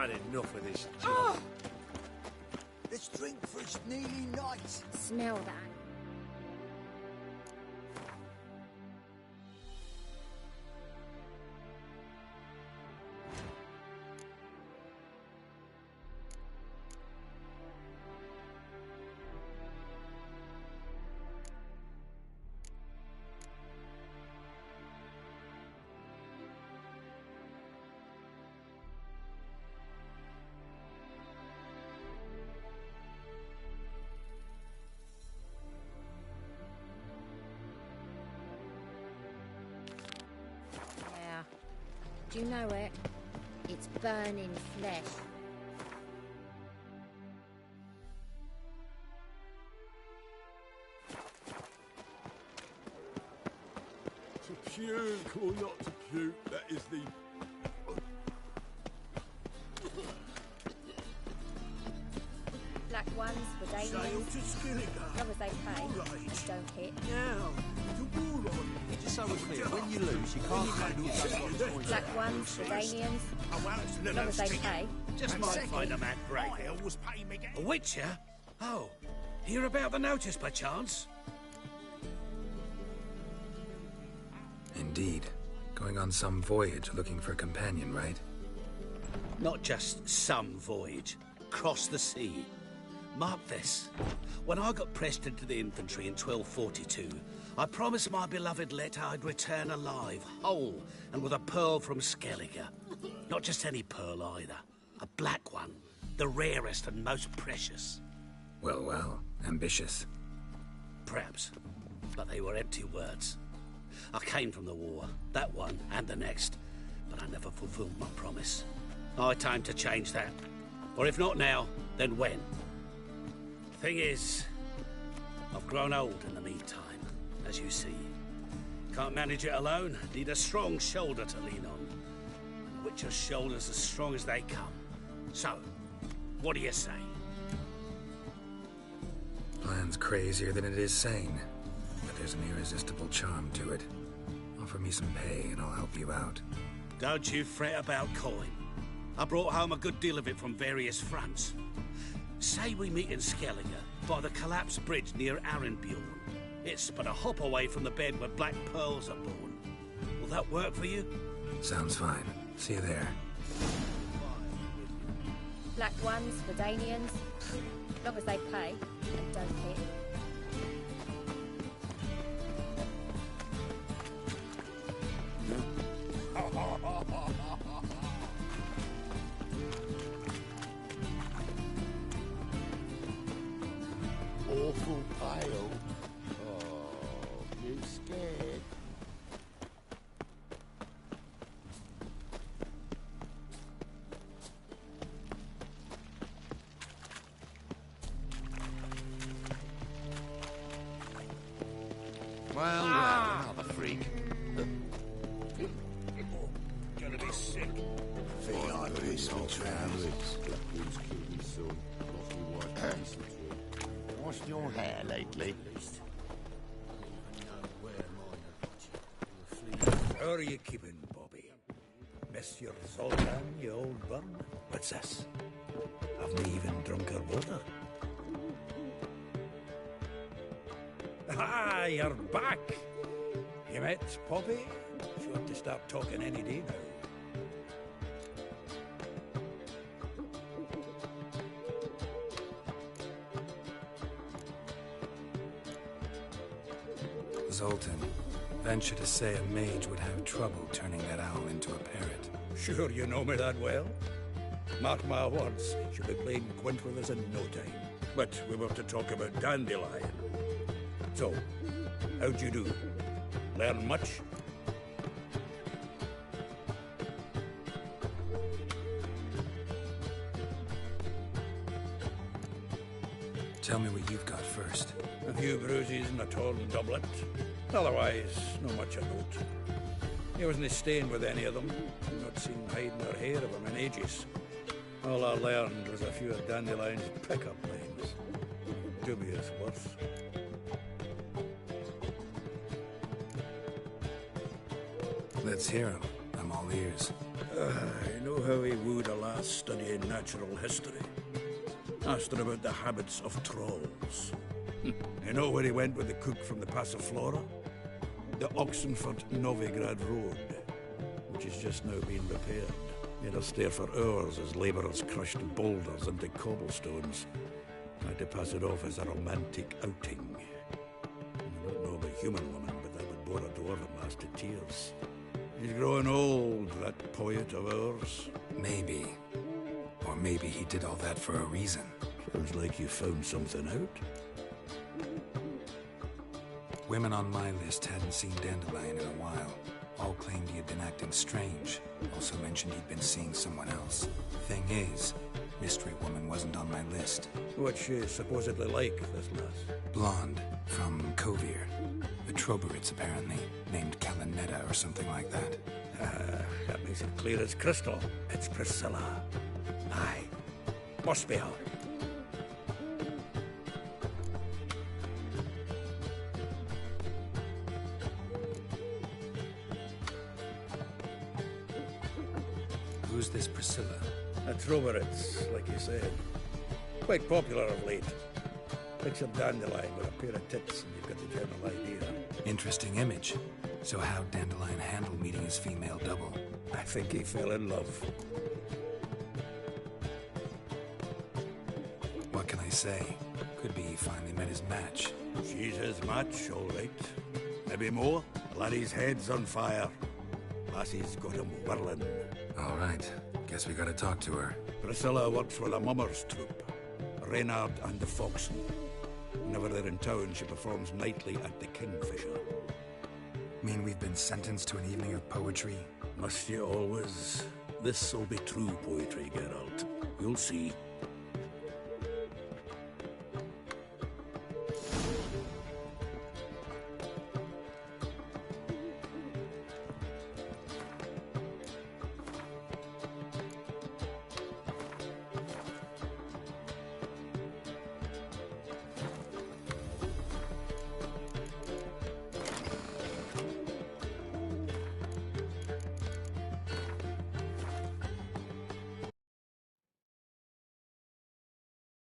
had enough of this job. Let's drink for it's nearly night. Smell that. Yeah. Do you know it? It's burning flesh. To puke or not to puke, that is the... Black ones for Sail Danians. to Skilliger. Long as they pay. Right. Don't hit. Now, to war on. Just so we're clear, when you lose, you can't claim you just got the points. Black ones for Danians. Oh, Long as they pay. Just might find a mad break. Was paying me A witcher? Oh, hear about the notice by chance? Indeed. Going on some voyage looking for a companion, right? Not just some voyage. Cross the sea. Mark this. When I got pressed into the infantry in 1242, I promised my beloved Let I'd return alive, whole, and with a pearl from Skellige. Not just any pearl either. A black one. The rarest and most precious. Well, well. Ambitious. Perhaps. But they were empty words. I came from the war, that one and the next, but I never fulfilled my promise. High time to change that. Or if not now, then when? Thing is, I've grown old in the meantime, as you see. Can't manage it alone, need a strong shoulder to lean on. And the Witcher's shoulder's as strong as they come. So, what do you say? Plan's crazier than it is sane, but there's an irresistible charm to it. Offer me some pay and I'll help you out. Don't you fret about coin. I brought home a good deal of it from various fronts. Say we meet in Skellige, by the collapsed bridge near Arenbjorn. It's but a hop away from the bed where black pearls are born. Will that work for you? Sounds fine. See you there. Black ones for Danians. Long as they pay and don't hit. Awful pale. Oh, you scared? Well, another freak. Gonna be sick. Feel like this, me travellers. Blackwood's killed his son. Lost me wife recently. Washed your hair lately? How are you keeping, Bobby? Monsieur Zoltan, you old bum? What's this? Haven't even drunk her water. Ah, you're back! You met Poppy? She ought to start talking any day now. Zoltan, venture to say a mage would have trouble turning that owl into a parrot. Sure you know me that well? Mark my words, she'll be playing quint with us in no time. But we were to talk about Dandelion. So, how'd you do? Learn much? Tell me what you've got first. A few bruises and a torn doublet. Otherwise, not much of note. He wasn't staying with any of them. Not seen hide nor hair of him in ages. All I learned was a few of Dandelion's pickup lines. Dubious worth. Let's hear him. I'm all ears. You know how he wooed a lass studying natural history? Asked her about the habits of trolls. You know where he went with the cook from the Passiflora? The Oxenford-Novigrad Road, which is just now being repaired. He had us there for hours as labourers crushed boulders into cobblestones. I had to pass it off as a romantic outing. I don't know about human woman, but that would bore a dwarven lass to tears. He's growing old, that poet of ours. Maybe. Or maybe he did all that for a reason. Sounds like you found something out. Women on my list hadn't seen Dandelion in a while. All claimed he had been acting strange. Also mentioned he'd been seeing someone else. Thing is, Mystery Woman wasn't on my list. What's she supposedly like, this lass? Blonde, from Kovir. The Troberits, apparently. Named Kalanetta or something like that. That makes it clear as crystal. It's Priscilla. Aye. Must be her. Who's this Priscilla? A Troberits, like you said. Quite popular of late. Picture Dandelion with a pair of tits and you've got the general idea. Interesting image. So how'd Dandelion handle meeting his female double? I think he fell in love. What can I say? Could be he finally met his match. She's his match, all right. Maybe more. Laddie's head's on fire. Lassie's got him whirling. All right. Guess we gotta talk to her. Priscilla works with a mummers troupe. Reynard and the Foxen. Whenever they're in town, she performs nightly at the Kingfisher. Mean we've been sentenced to an evening of poetry? Must you always? This'll be true poetry, Geralt. You'll see.